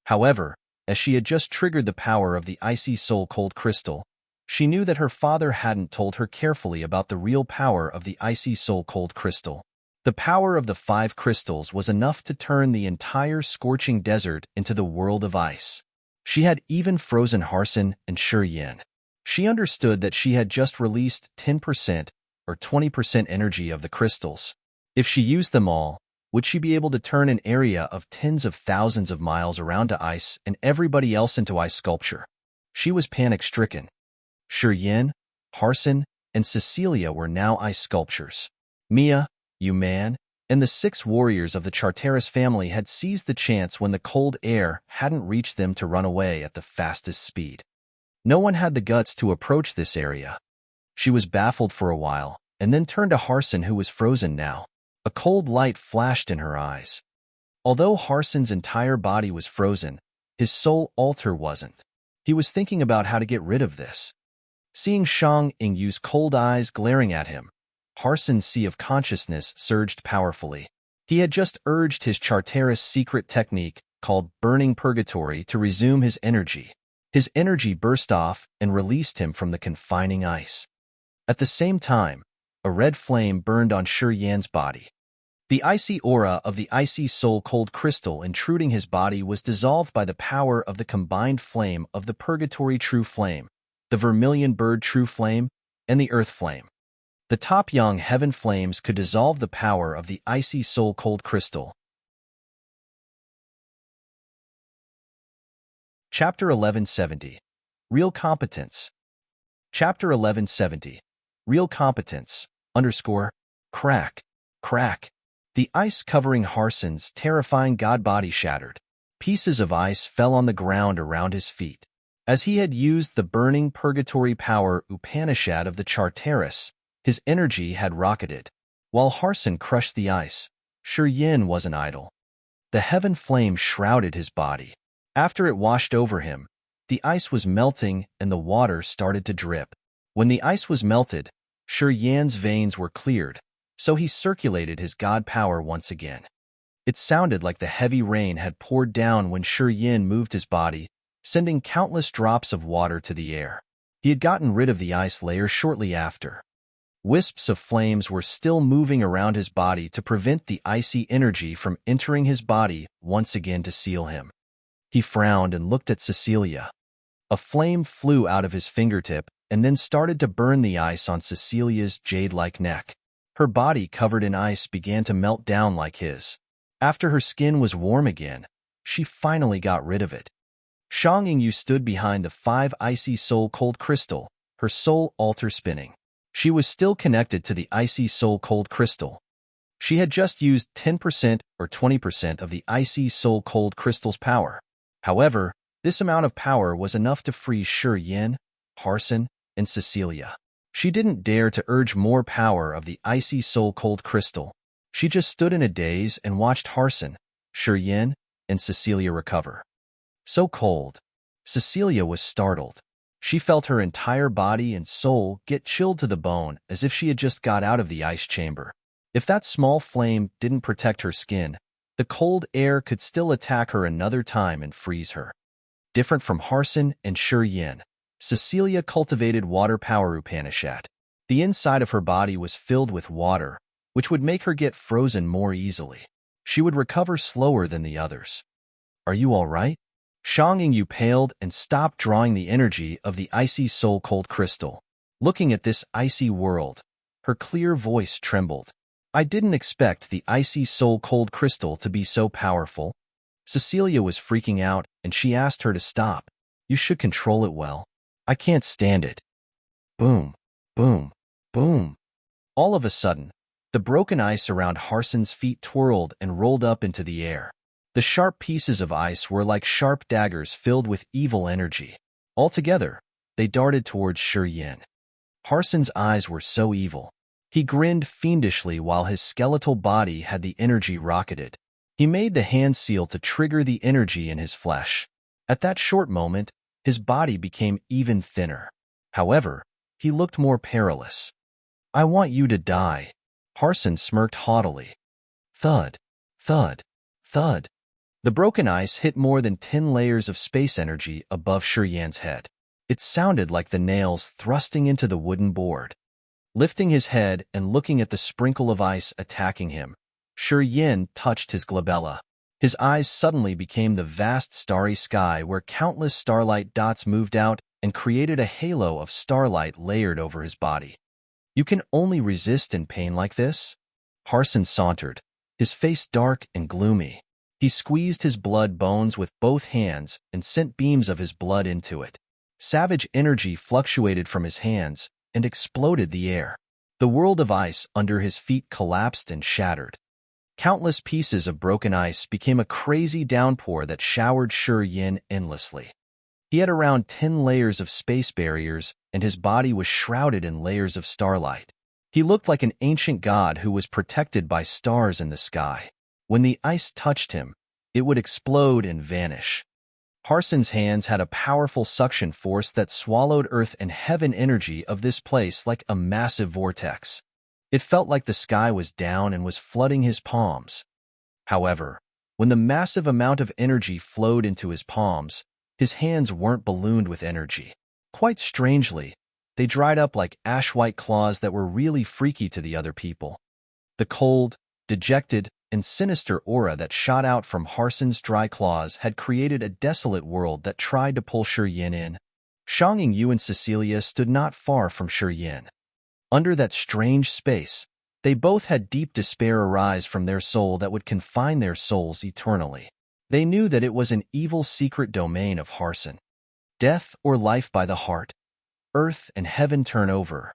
However, as she had just triggered the power of the icy soul cold crystal, she knew that her father hadn't told her carefully about the real power of the icy soul cold crystal. The power of the 5 crystals was enough to turn the entire scorching desert into the world of ice. She had even frozen Harson and Shi Yin. She understood that she had just released 10% or 20% energy of the crystals. If she used them all, would she be able to turn an area of tens of thousands of miles around to ice and everybody else into ice sculpture? She was panic-stricken. Shi Yin, Harson, and Cecilia were now ice sculptures. Mia, Yuman, and the 6 warriors of the Charteris family had seized the chance when the cold air hadn't reached them to run away at the fastest speed. No one had the guts to approach this area. She was baffled for a while, and then turned to Harson, who was frozen now. A cold light flashed in her eyes. Although Harson's entire body was frozen, his soul altar wasn't. He was thinking about how to get rid of this. Seeing Shang Yingyu's cold eyes glaring at him, Harson's sea of consciousness surged powerfully. He had just urged his Charteris secret technique called Burning Purgatory to resume his energy. His energy burst off and released him from the confining ice. At the same time, a red flame burned on Shi Yan's body. The icy aura of the icy soul cold crystal intruding his body was dissolved by the power of the combined flame of the Purgatory True Flame, the Vermilion Bird True Flame, and the Earth Flame. The top young heaven flames could dissolve the power of the icy soul cold crystal. Chapter 1170. Real Competence. Chapter 1170. Real Competence, crack, crack. The ice covering Harson's terrifying god body shattered. Pieces of ice fell on the ground around his feet. As he had used the burning purgatory power Upanishad of the Charteris, his energy had rocketed. While Harson crushed the ice, Shi Yin wasn't idle. The heaven flame shrouded his body. After it washed over him, the ice was melting and the water started to drip. When the ice was melted, Shi Yan's veins were cleared, so he circulated his god power once again. It sounded like the heavy rain had poured down when Shi Yin moved his body, sending countless drops of water to the air. He had gotten rid of the ice layer shortly after. Wisps of flames were still moving around his body to prevent the icy energy from entering his body once again to seal him. He frowned and looked at Cecilia. A flame flew out of his fingertip and then started to burn the ice on Cecilia's jade-like neck. Her body, covered in ice, began to melt down like his. After her skin was warm again, she finally got rid of it. Shang Yingyu stood behind the 5 icy soul cold crystal, her soul altar spinning. She was still connected to the icy soul cold crystal. She had just used 10% or 20% of the icy soul cold crystal's power. However, this amount of power was enough to freeze Shi Yin, Harson, and Cecilia. She didn't dare to urge more power of the icy soul cold crystal. She just stood in a daze and watched Harson, Shi Yin, and Cecilia recover. So cold. Cecilia was startled. She felt her entire body and soul get chilled to the bone as if she had just got out of the ice chamber. If that small flame didn't protect her skin, the cold air could still attack her another time and freeze her. Different from Harson and Shi Yin, Cecilia cultivated water power Upanishad. The inside of her body was filled with water, which would make her get frozen more easily. She would recover slower than the others. Are you all right? Shang Yingyu paled and stopped drawing the energy of the icy soul cold crystal. Looking at this icy world, her clear voice trembled. I didn't expect the icy soul cold crystal to be so powerful. Cecilia was freaking out, and she asked her to stop. You should control it well. I can't stand it. Boom, boom, boom. All of a sudden, the broken ice around Harson's feet twirled and rolled up into the air. The sharp pieces of ice were like sharp daggers filled with evil energy. Altogether, they darted towards Shi Yin. Harson's eyes were so evil. He grinned fiendishly while his skeletal body had the energy rocketed. He made the hand seal to trigger the energy in his flesh. At that short moment, his body became even thinner. However, he looked more perilous. I want you to die. Harson smirked haughtily. Thud, thud, thud. The broken ice hit more than 10 layers of space energy above Shi Yin's head. It sounded like the nails thrusting into the wooden board. Lifting his head and looking at the sprinkle of ice attacking him, Shi Yin touched his glabella. His eyes suddenly became the vast starry sky where countless starlight dots moved out and created a halo of starlight layered over his body. You can only resist in pain like this? Harson sauntered, his face dark and gloomy. He squeezed his blood bones with both hands and sent beams of his blood into it. Savage energy fluctuated from his hands and exploded the air. The world of ice under his feet collapsed and shattered. Countless pieces of broken ice became a crazy downpour that showered Shi Yin endlessly. He had around 10 layers of space barriers, and his body was shrouded in layers of starlight. He looked like an ancient god who was protected by stars in the sky. When the ice touched him, it would explode and vanish. Harson's hands had a powerful suction force that swallowed earth and heaven energy of this place like a massive vortex. It felt like the sky was down and was flooding his palms. However, when the massive amount of energy flowed into his palms, his hands weren't ballooned with energy. Quite strangely, they dried up like ash-white claws that were really freaky to the other people. The cold, dejected, and sinister aura that shot out from Harson's dry claws had created a desolate world that tried to pull Shi Yin in. Shang Yingyu and Cecilia stood not far from Shi Yin. Under that strange space, they both had deep despair arise from their soul that would confine their souls eternally. They knew that it was an evil secret domain of Harson. Death or life by the heart, earth and heaven turn over.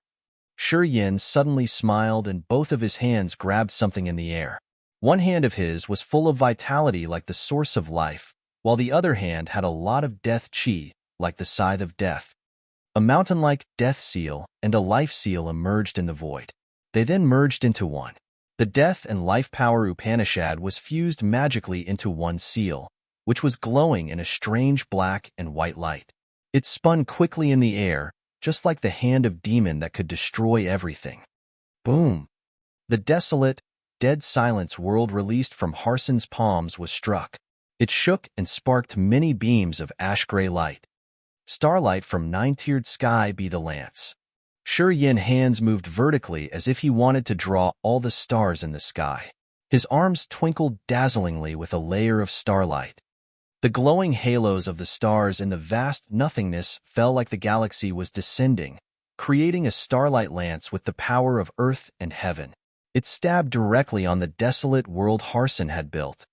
Shi Yin suddenly smiled and both of his hands grabbed something in the air. One hand of his was full of vitality like the source of life, while the other hand had a lot of death chi, like the scythe of death. A mountain-like death seal and a life seal emerged in the void. They then merged into one. The death and life power Upanishad was fused magically into one seal, which was glowing in a strange black and white light. It spun quickly in the air, just like the hand of demon that could destroy everything. Boom! The desolate, dead silence world released from Harson's palms was struck. It shook and sparked many beams of ash-gray light. Starlight from 9-tiered sky be the lance. Shi Yin hands moved vertically as if he wanted to draw all the stars in the sky. His arms twinkled dazzlingly with a layer of starlight. The glowing halos of the stars in the vast nothingness fell like the galaxy was descending, creating a starlight lance with the power of earth and heaven. It stabbed directly on the desolate world Harson had built.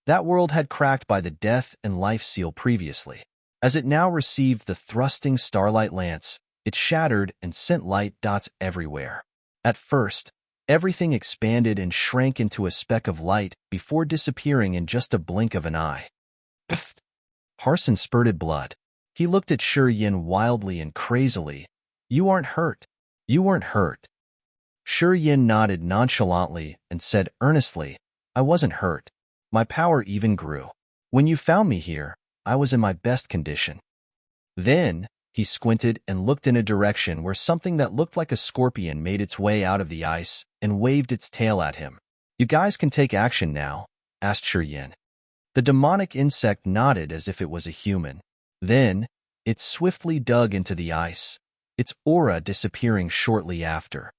That world had cracked by the death and life seal previously. As it now received the thrusting starlight lance, it shattered and sent light dots everywhere. At first, everything expanded and shrank into a speck of light before disappearing in just a blink of an eye. Pfft! Harson spurted blood. He looked at Yin wildly and crazily. "You aren't hurt. You weren't hurt." Yin nodded nonchalantly and said earnestly, "I wasn't hurt. My power even grew. When you found me here, I was in my best condition." Then, he squinted and looked in a direction where something that looked like a scorpion made its way out of the ice and waved its tail at him. "You guys can take action now," asked Yin. The demonic insect nodded as if it was a human. Then, it swiftly dug into the ice, its aura disappearing shortly after.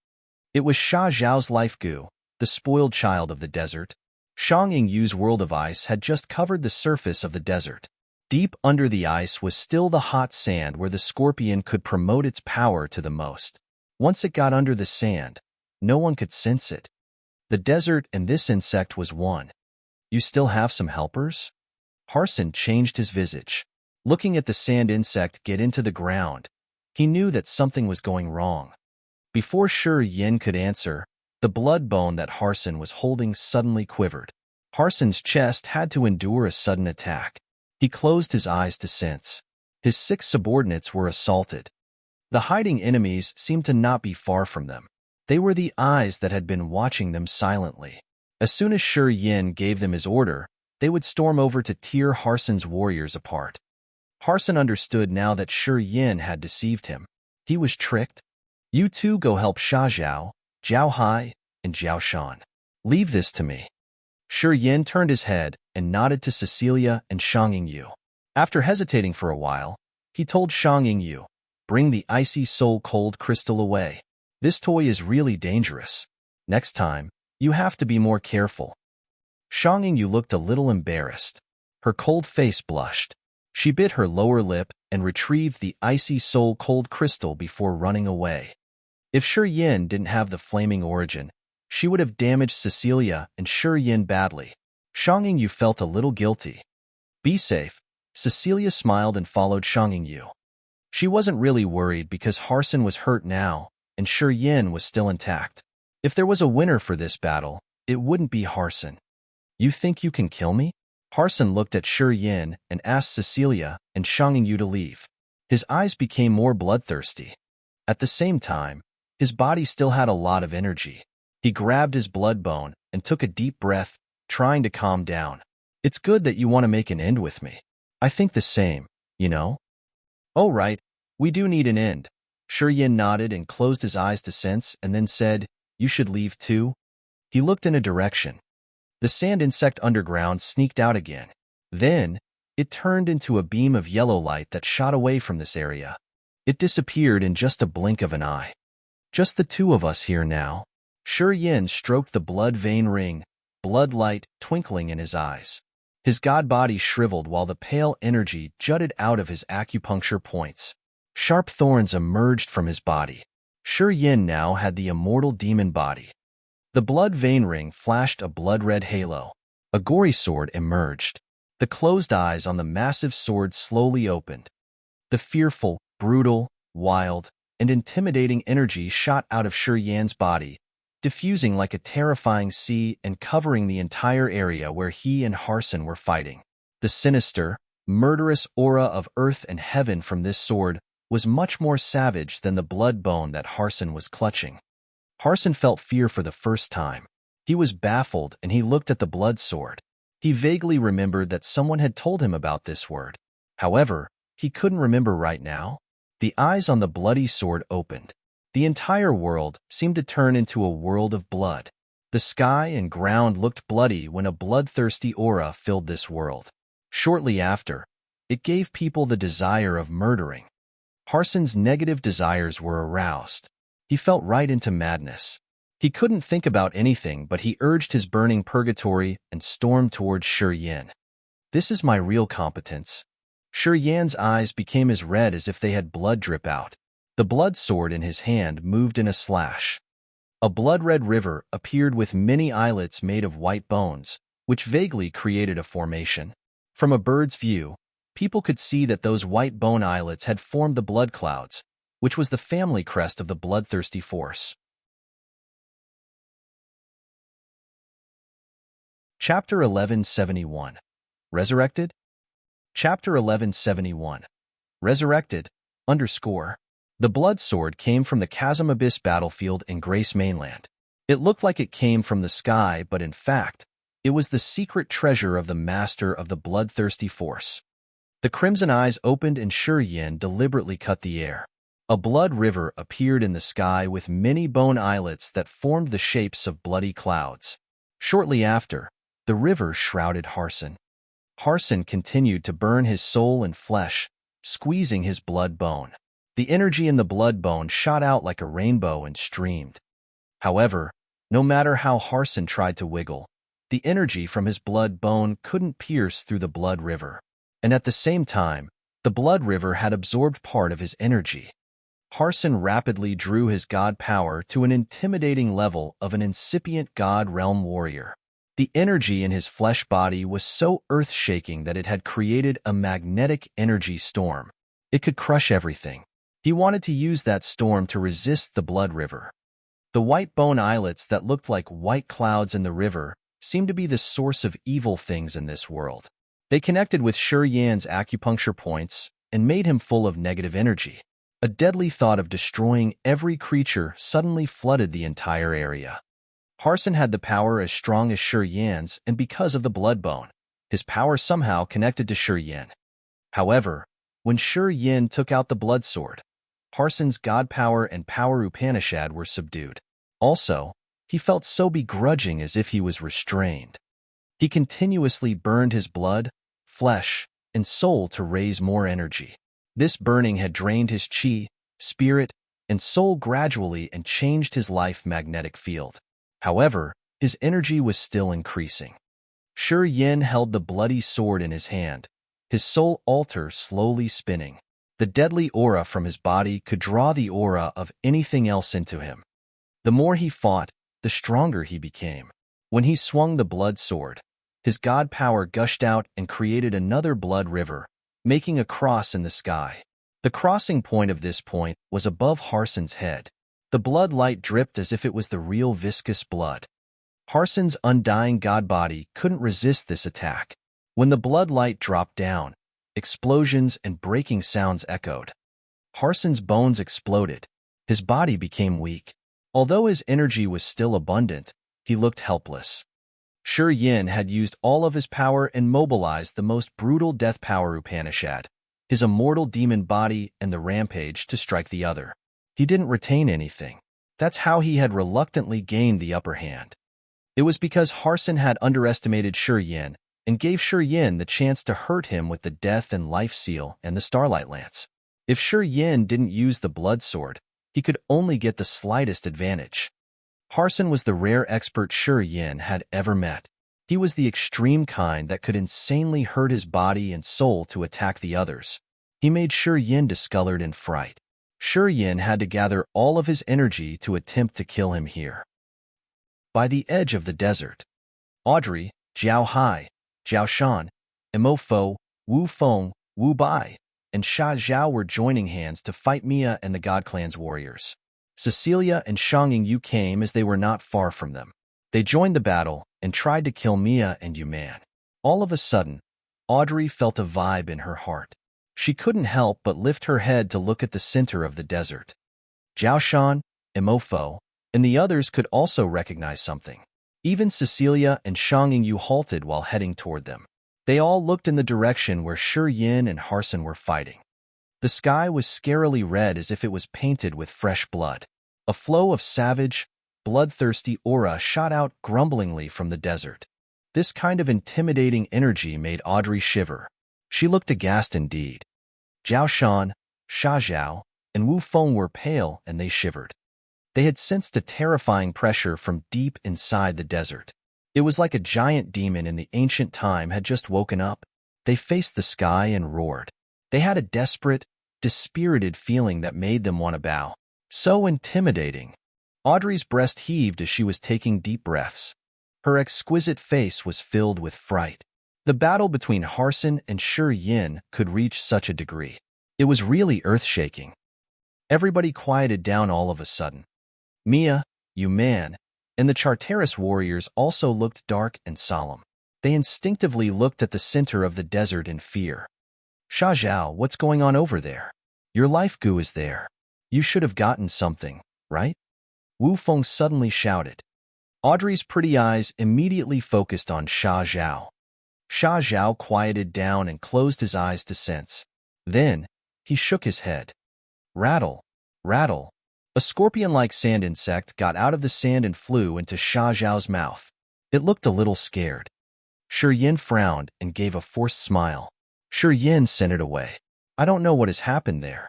It was Sha Zhao's life goo, the spoiled child of the desert. Shang Yingyu's world of ice had just covered the surface of the desert. Deep under the ice was still the hot sand where the scorpion could promote its power to the most. Once it got under the sand, no one could sense it. The desert and this insect was one. "You still have some helpers?" Harson changed his visage. Looking at the sand insect get into the ground, he knew that something was going wrong. Before Yin could answer, the blood bone that Harson was holding suddenly quivered. Harson's chest had to endure a sudden attack. He closed his eyes to sense. His 6 subordinates were assaulted. The hiding enemies seemed to not be far from them. They were the eyes that had been watching them silently. As soon as Yin gave them his order, they would storm over to tear Harson's warriors apart. Harson understood now that Yin had deceived him. He was tricked. "You two go help Sha Zhao, Jiao Hai, and Jiao Shan. Leave this to me." Yin turned his head and nodded to Cecilia and Shang Yingyu. After hesitating for a while, he told Shang Yingyu, "Bring the icy soul cold crystal away. This toy is really dangerous. Next time, you have to be more careful." Shang Yingyu looked a little embarrassed. Her cold face blushed. She bit her lower lip and retrieved the icy soul cold crystal before running away. If Yin didn't have the flaming origin, she would have damaged Cecilia and Yin badly. Shang Yingyu felt a little guilty. "Be safe." Cecilia smiled and followed Shang Yingyu. She wasn't really worried because Harson was hurt now and Yin was still intact. If there was a winner for this battle, it wouldn't be Harson. "You think you can kill me?" Harson looked at Yin and asked Cecilia and Shang Yingyu to leave. His eyes became more bloodthirsty. At the same time, his body still had a lot of energy. He grabbed his blood bone and took a deep breath, trying to calm down. "It's good that you want to make an end with me. I think the same, you know?" "Oh right, we do need an end." Yin nodded and closed his eyes to sense and then said, "You should leave too." He looked in a direction. The sand insect underground sneaked out again. Then, it turned into a beam of yellow light that shot away from this area. It disappeared in just a blink of an eye. "Just the two of us here now." Yin stroked the blood vein ring, blood light twinkling in his eyes. His god body shriveled while the pale energy jutted out of his acupuncture points. Sharp thorns emerged from his body. Yin now had the immortal demon body. The blood vein ring flashed a blood-red halo. A gory sword emerged. The closed eyes on the massive sword slowly opened. The fearful, brutal, wild, and intimidating energy shot out of Yin's body, diffusing like a terrifying sea and covering the entire area where he and Harson were fighting. The sinister, murderous aura of earth and heaven from this sword was much more savage than the blood bone that Harson was clutching. Harson felt fear for the first time. He was baffled and he looked at the blood sword. He vaguely remembered that someone had told him about this word. However, he couldn't remember right now. The eyes on the bloody sword opened. The entire world seemed to turn into a world of blood. The sky and ground looked bloody when a bloodthirsty aura filled this world. Shortly after, it gave people the desire of murdering. Harson's negative desires were aroused. He felt right into madness. He couldn't think about anything, but he urged his burning purgatory and stormed towards Yin. "This is my real competence." Yin's eyes became as red as if they had blood drip out. The blood sword in his hand moved in a slash. A blood-red river appeared with many islets made of white bones, which vaguely created a formation. From a bird's view, people could see that those white bone islets had formed the blood clouds, which was the family crest of the bloodthirsty force. Chapter 1171. Resurrected? Chapter 1171. Resurrected, _ The blood sword came from the Chasm Abyss battlefield in Grace Mainland. It looked like it came from the sky, but in fact, it was the secret treasure of the master of the bloodthirsty force. The crimson eyes opened and Shi Yin deliberately cut the air. A blood river appeared in the sky with many bone islets that formed the shapes of bloody clouds. Shortly after, the river shrouded Harson. Harson continued to burn his soul and flesh, squeezing his blood bone. The energy in the blood bone shot out like a rainbow and streamed. However, no matter how Harson tried to wiggle, the energy from his blood bone couldn't pierce through the blood river. And at the same time, the blood river had absorbed part of his energy. Harson rapidly drew his god power to an intimidating level of an incipient god realm warrior. The energy in his flesh body was so earth-shaking that it had created a magnetic energy storm. It could crush everything. He wanted to use that storm to resist the blood river. The white bone islets that looked like white clouds in the river seemed to be the source of evil things in this world. They connected with Shi Yan's acupuncture points and made him full of negative energy. A deadly thought of destroying every creature suddenly flooded the entire area. Harson had the power as strong as Shi Yan's, and because of the blood bone, his power somehow connected to Shi Yan. However, when Shi Yan took out the blood sword, Harson's god power and power Upanishad were subdued. Also, he felt so begrudging as if he was restrained. He continuously burned his blood, flesh, and soul to raise more energy. This burning had drained his chi, spirit, and soul gradually and changed his life magnetic field. However, his energy was still increasing. Shi Yan held the bloody sword in his hand, his soul altar slowly spinning. The deadly aura from his body could draw the aura of anything else into him. The more he fought, the stronger he became. When he swung the blood sword, his god power gushed out and created another blood river, making a cross in the sky. The crossing point of this point was above Harson's head. The blood light dripped as if it was the real viscous blood. Harson's undying god body couldn't resist this attack. When the blood light dropped down, explosions and breaking sounds echoed. Harson's bones exploded. His body became weak. Although his energy was still abundant, he looked helpless. Shi Yan had used all of his power and mobilized the most brutal death power Upanishad, his immortal demon body and the rampage to strike the other. He didn't retain anything. That's how he had reluctantly gained the upper hand. It was because Harson had underestimated Shi Yan and gave Shi Yan the chance to hurt him with the Death and Life Seal and the Starlight Lance. If Shi Yan didn't use the blood sword, he could only get the slightest advantage. Harson was the rare expert Shi Yan had ever met. He was the extreme kind that could insanely hurt his body and soul to attack the others. He made Shi Yan discolored in fright. Shi Yan had to gather all of his energy to attempt to kill him here. By the edge of the desert, Audrey, Jiao Hai, Jiao Shan, Mo Fo, Wu Feng, Wu Bai, and Sha Zhao were joining hands to fight Mia and the God Clan's warriors. Cecilia and Shang Yu came as they were not far from them. They joined the battle and tried to kill Mia and Yuman. All of a sudden, Audrey felt a vibe in her heart. She couldn't help but lift her head to look at the center of the desert. Jiao Shan, Mo Fo, and the others could also recognize something. Even Cecilia and Shang Yu halted while heading toward them. They all looked in the direction where Shi Yan and Harson were fighting. The sky was scarily red as if it was painted with fresh blood. A flow of savage, bloodthirsty aura shot out grumblingly from the desert. This kind of intimidating energy made Audrey shiver. She looked aghast indeed. Jiao Shan, Sha Zhao, and Wu Feng were pale and they shivered. They had sensed a terrifying pressure from deep inside the desert. It was like a giant demon in the ancient time had just woken up. They faced the sky and roared. They had a desperate, dispirited feeling that made them want to bow. So intimidating. Audrey's breast heaved as she was taking deep breaths. Her exquisite face was filled with fright. The battle between Harson and Shi Yin could reach such a degree. It was really earth-shaking. Everybody quieted down all of a sudden. Mia, you man, and the Charteris warriors also looked dark and solemn. They instinctively looked at the center of the desert in fear. Sha Zhao, what's going on over there? Your life goo is there. You should have gotten something, right? Wu Feng suddenly shouted. Audrey's pretty eyes immediately focused on Sha Zhao. Sha Zhao quieted down and closed his eyes to sense. Then, he shook his head. Rattle, rattle. A scorpion-like sand insect got out of the sand and flew into Sha Zhao's mouth. It looked a little scared. Shi Yin frowned and gave a forced smile. Shi Yin sent it away. I don't know what has happened there.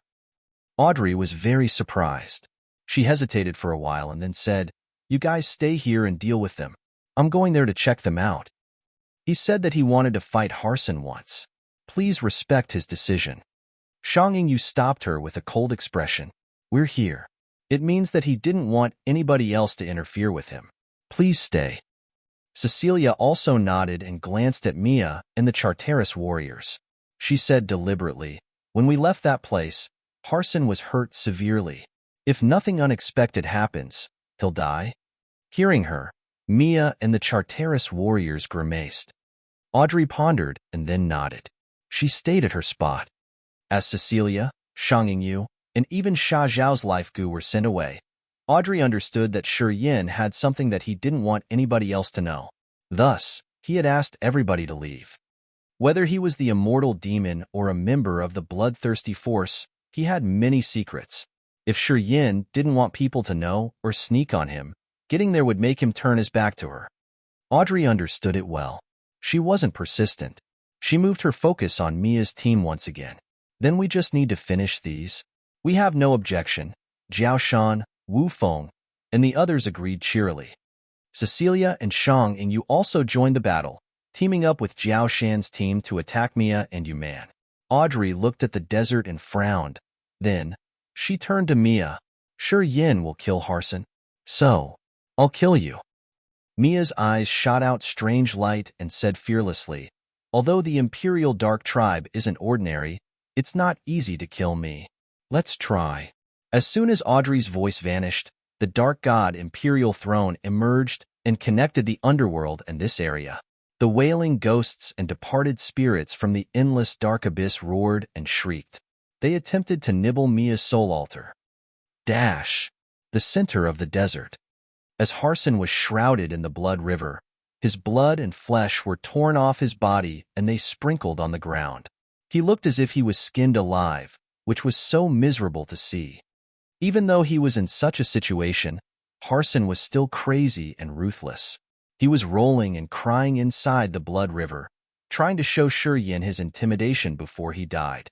Audrey was very surprised. She hesitated for a while and then said, You guys stay here and deal with them. I'm going there to check them out. He said that he wanted to fight Harson once. Please respect his decision. Shang Yingyu stopped her with a cold expression. We're here. It means that he didn't want anybody else to interfere with him. Please stay. Cecilia also nodded and glanced at Mia and the Charteris warriors. She said deliberately, When we left that place, Harson was hurt severely. If nothing unexpected happens, he'll die. Hearing her, Mia and the Charteris warriors grimaced. Audrey pondered and then nodded. She stayed at her spot. As Cecilia, Shang Yingyu, and even Sha Zhao's life goo were sent away, Audrey understood that Shi Yin had something that he didn't want anybody else to know. Thus, he had asked everybody to leave. Whether he was the immortal demon or a member of the bloodthirsty force, he had many secrets. If Shi Yin didn't want people to know or sneak on him, getting there would make him turn his back to her. Audrey understood it well. She wasn't persistent. She moved her focus on Mia's team once again. Then we just need to finish these. We have no objection. Jiao Shan, Wu Feng, and the others agreed cheerily. Cecilia and Shang Yingyu also joined the battle, teaming up with Jiao Shan's team to attack Mia and Yuman. Audrey looked at the desert and frowned. Then, she turned to Mia. Shi Yin will kill Harson. So, I'll kill you. Mia's eyes shot out strange light and said fearlessly, Although the Imperial Dark Tribe isn't ordinary, it's not easy to kill me. Let's try. As soon as Audrey's voice vanished, the Dark God Imperial Throne emerged and connected the underworld and this area. The wailing ghosts and departed spirits from the endless dark abyss roared and shrieked. They attempted to nibble Mia's soul altar. Dash! The center of the desert. As Harson was shrouded in the blood river, his blood and flesh were torn off his body and they sprinkled on the ground. He looked as if he was skinned alive, which was so miserable to see. Even though he was in such a situation, Harson was still crazy and ruthless. He was rolling and crying inside the blood river, trying to show Shi Yin his intimidation before he died.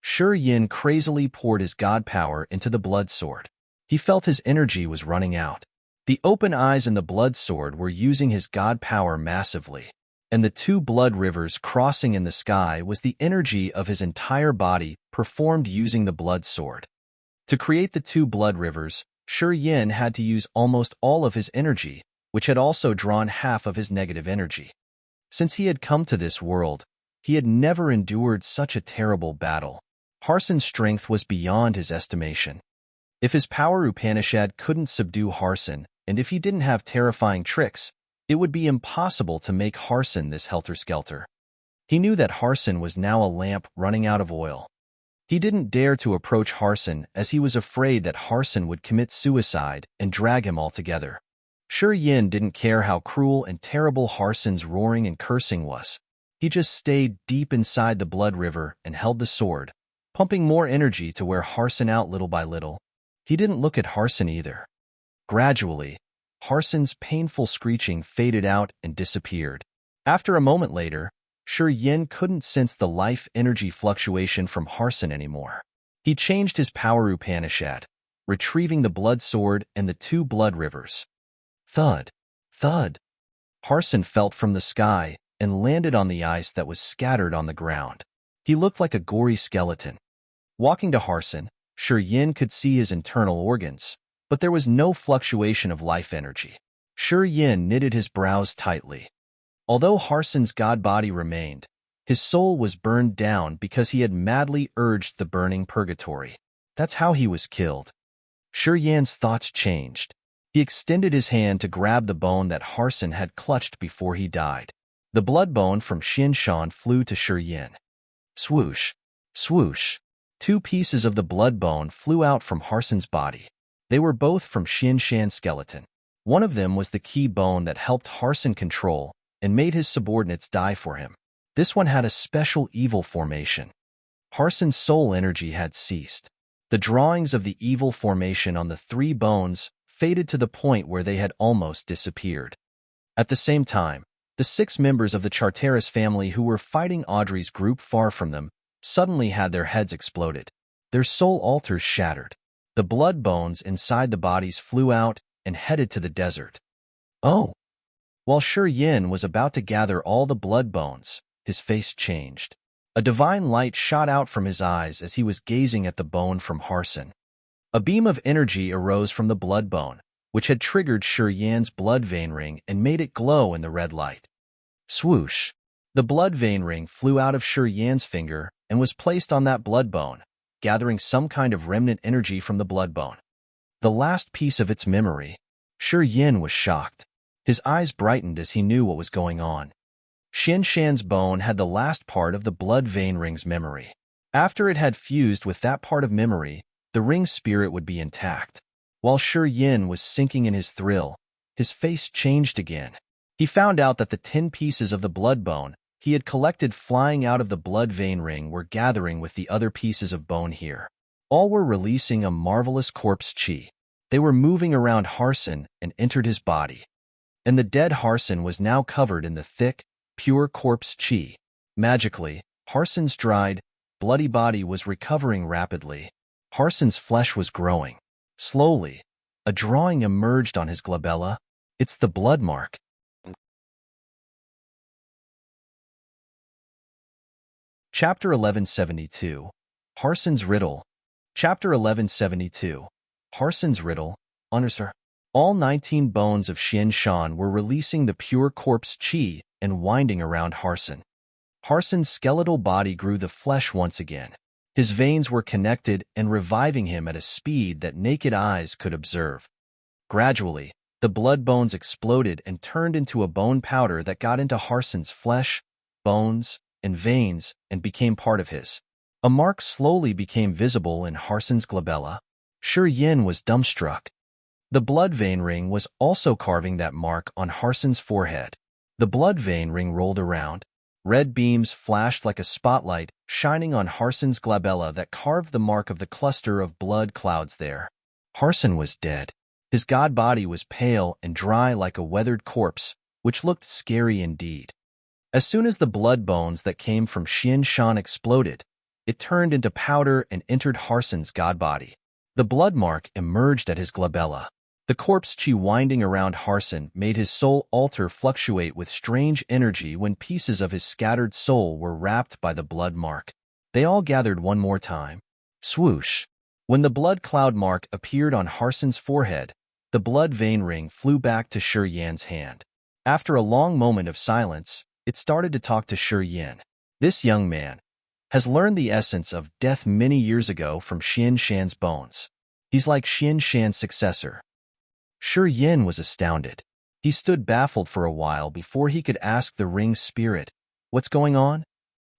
Shi Yin crazily poured his god power into the blood sword. He felt his energy was running out. The open eyes in the blood sword were using his god power massively, and the two blood rivers crossing in the sky was the energy of his entire body performed using the blood sword. To create the two blood rivers, Shi Yin had to use almost all of his energy, which had also drawn half of his negative energy. Since he had come to this world, he had never endured such a terrible battle. Harson's strength was beyond his estimation. If his power Upanishad couldn't subdue Harson, and if he didn't have terrifying tricks, it would be impossible to make Harson this helter-skelter. He knew that Harson was now a lamp running out of oil. He didn't dare to approach Harson as he was afraid that Harson would commit suicide and drag him altogether. Shi Yin didn't care how cruel and terrible Harson's roaring and cursing was. He just stayed deep inside the blood river and held the sword, pumping more energy to wear Harson out little by little. He didn't look at Harson either. Gradually, Harson's painful screeching faded out and disappeared. After a moment later, Shi Yin couldn't sense the life energy fluctuation from Harson anymore. He changed his power Upanishad, retrieving the blood sword and the two blood rivers. Thud, thud. Harson fell from the sky and landed on the ice that was scattered on the ground. He looked like a gory skeleton. Walking to Harson, Shi Yin could see his internal organs, but there was no fluctuation of life energy. Yin knitted his brows tightly. Although Harson's god body remained, his soul was burned down because he had madly urged the burning purgatory. That's how he was killed. Yan's thoughts changed. He extended his hand to grab the bone that Harson had clutched before he died. The blood bone from Shan flew to Yan. Swoosh! Swoosh! 2 pieces of the blood bone flew out from Harson's body. They were both from Shan's skeleton. One of them was the key bone that helped Harson control and made his subordinates die for him. This one had a special evil formation. Harson's soul energy had ceased. The drawings of the evil formation on the 3 bones faded to the point where they had almost disappeared. At the same time, the 6 members of the Charteris family who were fighting Audrey's group far from them suddenly had their heads exploded. Their soul altars shattered. The blood bones inside the bodies flew out and headed to the desert. Oh! While Yin was about to gather all the blood bones, his face changed. A divine light shot out from his eyes as he was gazing at the bone from Harson. A beam of energy arose from the blood bone, which had triggered Yan's blood vein ring and made it glow in the red light. Swoosh! The blood vein ring flew out of Yan's finger and was placed on that blood bone, gathering some kind of remnant energy from the blood bone. The last piece of its memory. Yin was shocked. His eyes brightened as he knew what was going on. Shan's bone had the last part of the blood vein ring's memory. After it had fused with that part of memory, the ring's spirit would be intact. While Yin was sinking in his thrill, his face changed again. He found out that the 10 pieces of the blood bone he had collected flying out of the blood vein ring were gathering with the other pieces of bone here. All were releasing a marvelous corpse chi. They were moving around Harson and entered his body. And the dead Harson was now covered in the thick, pure corpse chi. Magically, Harson's dried, bloody body was recovering rapidly. Harson's flesh was growing. Slowly, a drawing emerged on his glabella. It's the blood mark. Chapter 1172. Harson's Riddle. Chapter 1172. Harson's Riddle. Sir. All 19 bones of Shan were releasing the pure corpse chi and winding around Harson. Harson's skeletal body grew the flesh once again. His veins were connected and reviving him at a speed that naked eyes could observe. Gradually, the blood bones exploded and turned into a bone powder that got into Harson's flesh, bones, and veins and became part of his. A mark slowly became visible in Harson's glabella. Yin was dumbstruck. The blood vein ring was also carving that mark on Harson's forehead. The blood vein ring rolled around. Red beams flashed like a spotlight, shining on Harson's glabella that carved the mark of the cluster of blood clouds there. Harson was dead. His god body was pale and dry like a weathered corpse, which looked scary indeed. As soon as the blood bones that came from Shan exploded, it turned into powder and entered Harson's god body. The blood mark emerged at his glabella. The corpse chi winding around Harson made his soul altar fluctuate with strange energy when pieces of his scattered soul were wrapped by the blood mark. They all gathered one more time. Swoosh! When the blood cloud mark appeared on Harson's forehead, the blood vein ring flew back to Yan's hand. After a long moment of silence, it started to talk to Yan. This young man has learned the essence of death many years ago from Shan's bones. He's like Shan's successor. Yan was astounded. He stood baffled for a while before he could ask the ring's spirit, "What's going on?"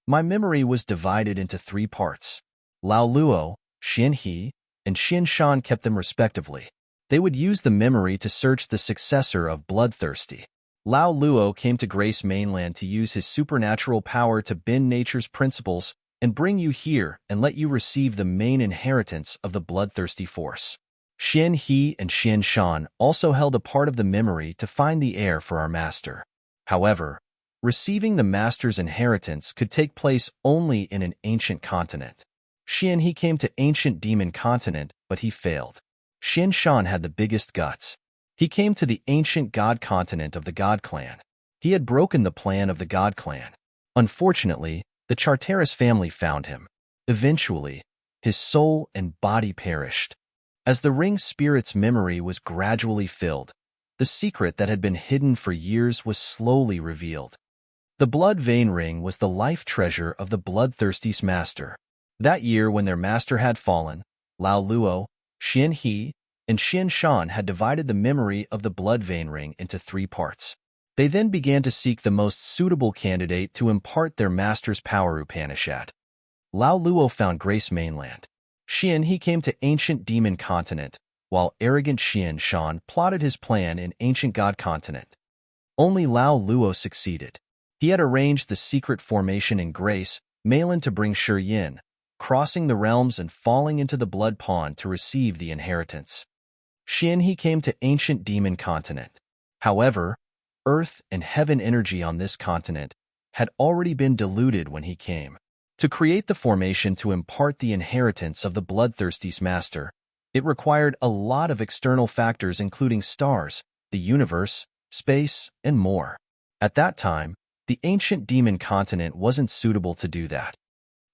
My memory was divided into 3 parts. Lao Luo, He, and Shan kept them respectively. They would use the memory to search the successor of Bloodthirsty. Lao Luo came to Grace Mainland to use his supernatural power to bend nature's principles and bring you here and let you receive the main inheritance of the Bloodthirsty force. He and Shan also held a part of the memory to find the heir for our master. However, receiving the master's inheritance could take place only in an ancient continent. He came to ancient demon continent, but he failed. Shan had the biggest guts. He came to the ancient god continent of the God Clan. He had broken the plan of the God Clan. Unfortunately, the Charteris family found him. Eventually, his soul and body perished. As the ring spirit's memory was gradually filled, the secret that had been hidden for years was slowly revealed. The blood vein ring was the life treasure of the bloodthirsty master. That year when their master had fallen, Lao Luo, Xian He, and Xian Shan had divided the memory of the blood vein ring into 3 parts. They then began to seek the most suitable candidate to impart their master's power Upanishad. Lao Luo found Grace Mainland. Xian He came to ancient demon continent, while arrogant Xian Shan plotted his plan in ancient god continent. Only Lao Luo succeeded. He had arranged the secret formation in Grace Mainland to bring Shi Yin, crossing the realms and falling into the blood pond to receive the inheritance. Xian He came to ancient demon continent. However, earth and heaven energy on this continent had already been diluted when he came. To create the formation to impart the inheritance of the bloodthirsty master, it required a lot of external factors including stars, the universe, space, and more. At that time, the ancient demon continent wasn't suitable to do that.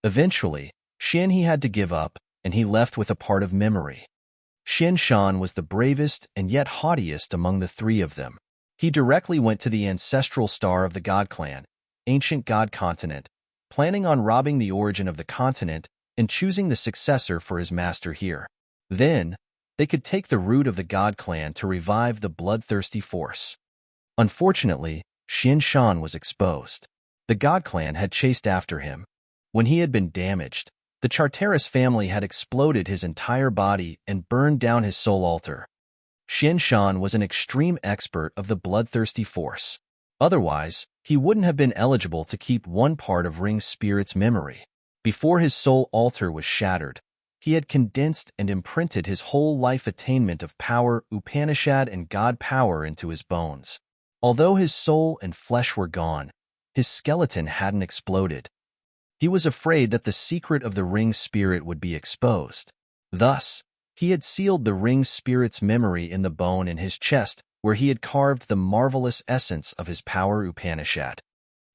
Eventually, Xian He had to give up, and he left with a part of memory. Xian Shan was the bravest and yet haughtiest among the 3 of them. He directly went to the ancestral star of the god clan, ancient god continent, planning on robbing the origin of the continent and choosing the successor for his master here. Then, they could take the root of the god clan to revive the bloodthirsty force. Unfortunately, Xian Shan was exposed. The god clan had chased after him. When he had been damaged, the Charteris family had exploded his entire body and burned down his soul altar. Xian Shan was an extreme expert of the bloodthirsty force. Otherwise, he wouldn't have been eligible to keep one part of Ring Spirit's memory. Before his soul altar was shattered, he had condensed and imprinted his whole life attainment of power, Upanishad, and God power into his bones. Although his soul and flesh were gone, his skeleton hadn't exploded. He was afraid that the secret of the Ring Spirit would be exposed. Thus, he had sealed the Ring Spirit's memory in the bone in his chest, where he had carved the marvelous essence of his power Upanishad.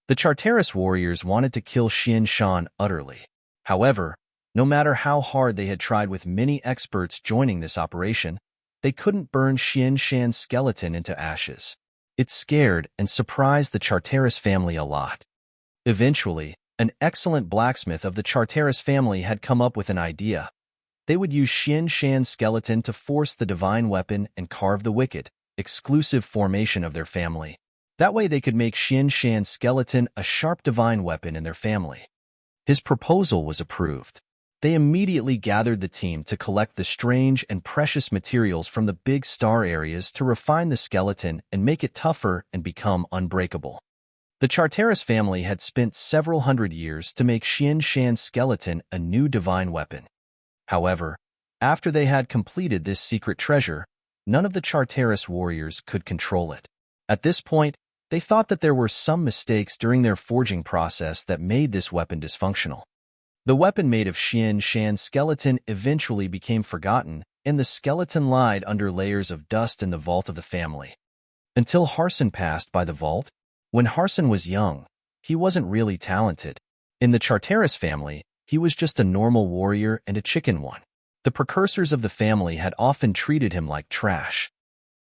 The Charteris warriors wanted to kill Xian Shan utterly. However, no matter how hard they had tried with many experts joining this operation, they couldn't burn Xian Shan's skeleton into ashes. It scared and surprised the Charteris family a lot. Eventually, an excellent blacksmith of the Charteris family had come up with an idea. They would use Xian Shan's skeleton to force the divine weapon and carve the wicked, exclusive formation of their family. That way they could make Xian Shan's skeleton a sharp divine weapon in their family. His proposal was approved. They immediately gathered the team to collect the strange and precious materials from the big star areas to refine the skeleton and make it tougher and become unbreakable. The Charteris family had spent several hundred years to make Xian Shan's skeleton a new divine weapon. However, after they had completed this secret treasure, none of the Charteris warriors could control it. At this point, they thought that there were some mistakes during their forging process that made this weapon dysfunctional. The weapon made of Xian Shan's skeleton eventually became forgotten, and the skeleton lied under layers of dust in the vault of the family. Until Harson passed by the vault. When Harson was young, he wasn't really talented. In the Charteris family, he was just a normal warrior and a chicken one. The precursors of the family had often treated him like trash.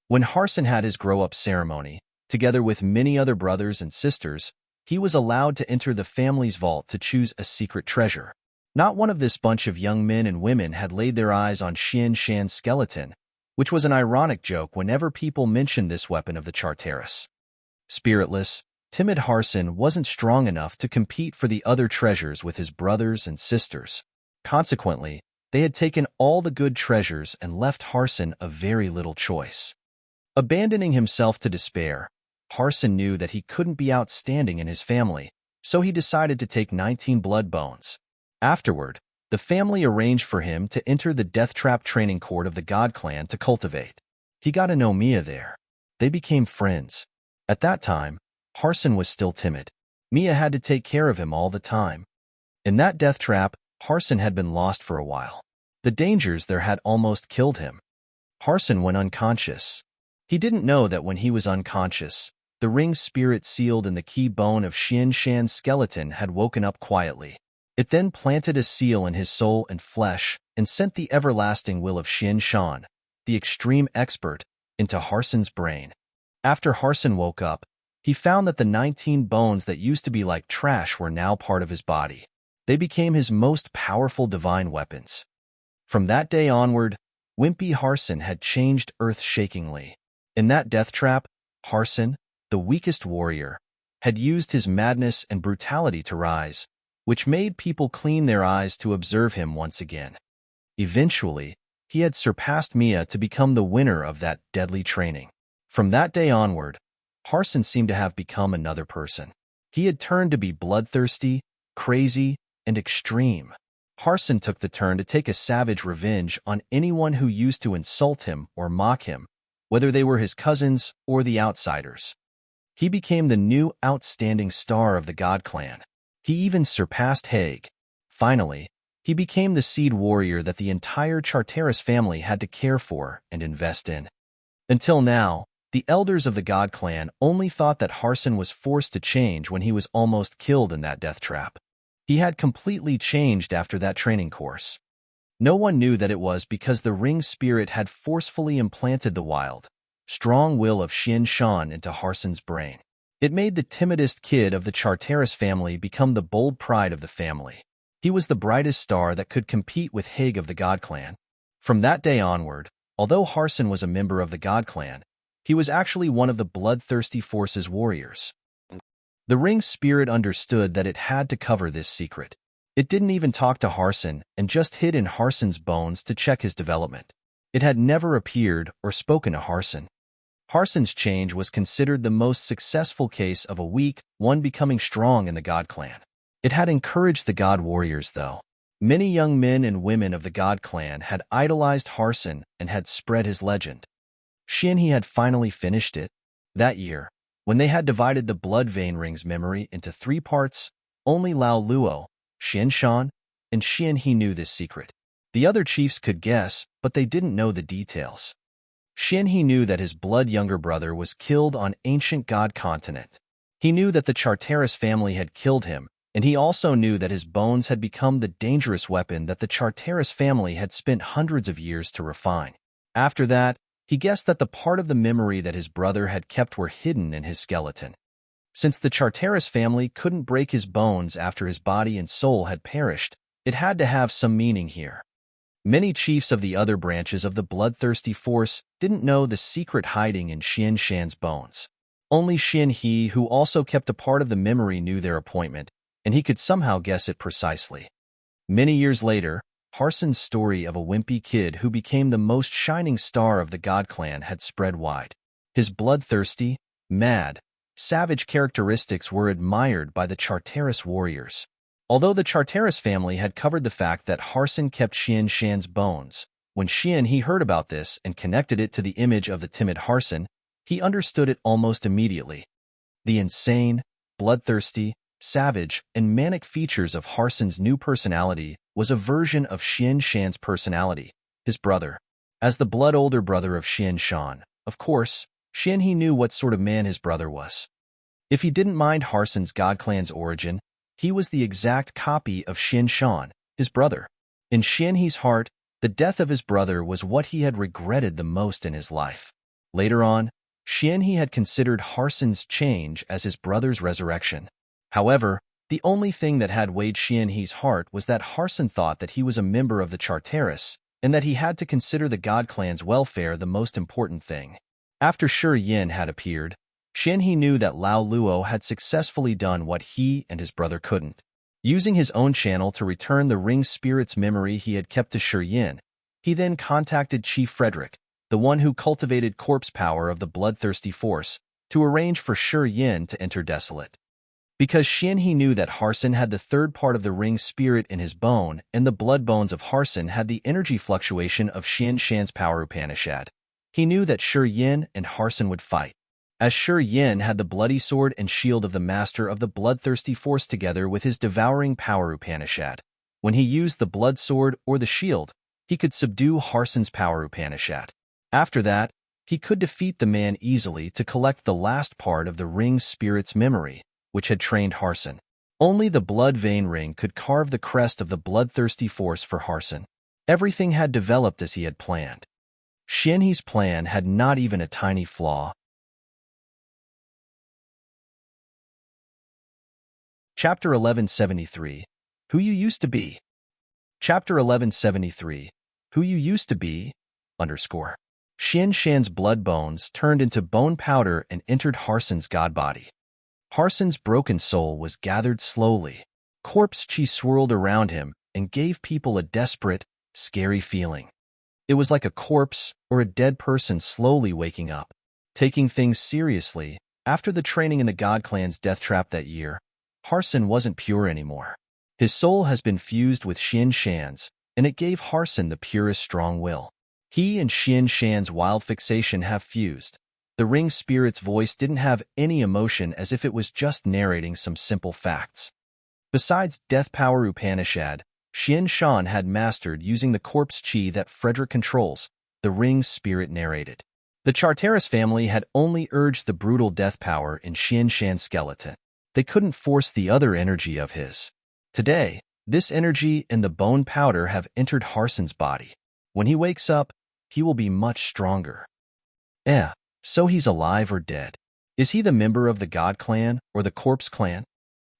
When Harson had his grow-up ceremony, together with many other brothers and sisters, he was allowed to enter the family's vault to choose a secret treasure. Not one of this bunch of young men and women had laid their eyes on Xian Shan's skeleton, which was an ironic joke whenever people mentioned this weapon of the Charteris. Spiritless, timid Harson wasn't strong enough to compete for the other treasures with his brothers and sisters. Consequently, they had taken all the good treasures and left Harson a very little choice. Abandoning himself to despair, Harson knew that he couldn't be outstanding in his family, so he decided to take 19 blood bones. Afterward, the family arranged for him to enter the death trap training court of the God Clan to cultivate. He got to know Mia there. They became friends. At that time, Harson was still timid. Mia had to take care of him all the time. In that death trap, Harson had been lost for a while. The dangers there had almost killed him. Harson went unconscious. He didn't know that when he was unconscious, the ring spirit sealed in the key bone of Xian Shan's skeleton had woken up quietly. It then planted a seal in his soul and flesh, and sent the everlasting will of Xian Shan, the extreme expert, into Harson's brain. After Harson woke up, he found that the 19 bones that used to be like trash were now part of his body. They became his most powerful divine weapons. From that day onward, wimpy Harson had changed earth-shakingly. In that death trap, Harson, the weakest warrior, had used his madness and brutality to rise, which made people clean their eyes to observe him once again. Eventually, he had surpassed Mia to become the winner of that deadly training. From that day onward, Harson seemed to have become another person. He had turned to be bloodthirsty, crazy, and extreme. Harson took the turn to take a savage revenge on anyone who used to insult him or mock him, whether they were his cousins or the outsiders. He became the new outstanding star of the God Clan. He even surpassed Haig. Finally, he became the seed warrior that the entire Charteris family had to care for and invest in. Until now, the elders of the God Clan only thought that Harson was forced to change when he was almost killed in that death trap. He had completely changed after that training course. No one knew that it was because the ring spirit had forcefully implanted the wild, strong will of Xian Shan into Harson's brain. It made the timidest kid of the Charteris family become the bold pride of the family. He was the brightest star that could compete with Haig of the God Clan. From that day onward, although Harson was a member of the God Clan, he was actually one of the bloodthirsty force's warriors. The ring spirit understood that it had to cover this secret. It didn't even talk to Harson and just hid in Harson's bones to check his development. It had never appeared or spoken to Harson. Harson's change was considered the most successful case of a weak one becoming strong in the God Clan. It had encouraged the God Warriors, though. Many young men and women of the God Clan had idolized Harson and had spread his legend. Xian had finally finished it. That year, when they had divided the Blood Vein Ring's memory into 3 parts, only Lao Luo, Xian Shan, and Xian knew this secret. The other chiefs could guess, but they didn't know the details. Xian knew that his blood younger brother was killed on ancient God continent. He knew that the Charteris family had killed him, and he also knew that his bones had become the dangerous weapon that the Charteris family had spent hundreds of years to refine. After that, he guessed that the part of the memory that his brother had kept were hidden in his skeleton. Since the Charteris family couldn't break his bones after his body and soul had perished, it had to have some meaning here. Many chiefs of the other branches of the bloodthirsty force didn't know the secret hiding in Xian Shan's bones. Only Xian, who also kept a part of the memory, knew their appointment, and he could somehow guess it precisely. Many years later, Harson's story of a wimpy kid who became the most shining star of the God Clan had spread wide. His bloodthirsty, mad, savage characteristics were admired by the Charteris warriors. Although the Charteris family had covered the fact that Harson kept Xian Shan's bones, when Xian heard about this and connected it to the image of the timid Harson, he understood it almost immediately. The insane, bloodthirsty, savage, and manic features of Harson's new personality was a version of Xian Shan's personality, his brother. As the blood older brother of Xian Shan, of course, Xian knew what sort of man his brother was. If he didn't mind Harson's God Clan's origin, he was the exact copy of Xian Shan, his brother. In Xian's heart, the death of his brother was what he had regretted the most in his life. Later on, Xian had considered Harson's change as his brother's resurrection. However, the only thing that had weighed Xian's heart was that Harson thought that he was a member of the Charteris, and that he had to consider the God Clan's welfare the most important thing. After Shi Yin had appeared, Xian knew that Lao Luo had successfully done what he and his brother couldn't. Using his own channel to return the ring spirit's memory he had kept to Shi Yin, he then contacted Chief Frederick, the one who cultivated corpse power of the bloodthirsty force, to arrange for Shi Yin to enter Desolate. Because Xian knew that Harson had the third part of the ring spirit in his bone, and the blood bones of Harson had the energy fluctuation of Xian Shan's power Upanishad, he knew that Shi Yin and Harson would fight. As Shi Yin had the bloody sword and shield of the master of the bloodthirsty force together with his devouring power Upanishad, when he used the blood sword or the shield, he could subdue Harson's power Upanishad. After that, he could defeat the man easily to collect the last part of the ring spirit's memory, which had trained Harson. Only the blood vein ring could carve the crest of the bloodthirsty force for Harson. Everything had developed as he had planned. Xianhe's plan had not even a tiny flaw. Chapter 1173. Who You Used to Be. Chapter 1173. Who You Used to Be, _ Xian Shan's blood bones turned into bone powder and entered Harson's god body. Harson's broken soul was gathered slowly. Corpse chi swirled around him and gave people a desperate, scary feeling. It was like a corpse or a dead person slowly waking up. Taking things seriously, after the training in the God Clan's death trap that year, Harson wasn't pure anymore. His soul has been fused with Xian Shan's, and it gave Harson the purest strong will. He and Xian Shan's wild fixation have fused. The ring spirit's voice didn't have any emotion, as if it was just narrating some simple facts. Besides Death Power Upanishad, Xian Shan had mastered using the corpse chi that Frederick controls, the ring spirit narrated. The Charteris family had only urged the brutal death power in Xian Shan's skeleton. They couldn't force the other energy of his. Today, this energy and the bone powder have entered Harson's body. When he wakes up, he will be much stronger. So he's alive or dead? Is he the member of the God Clan or the Corpse Clan?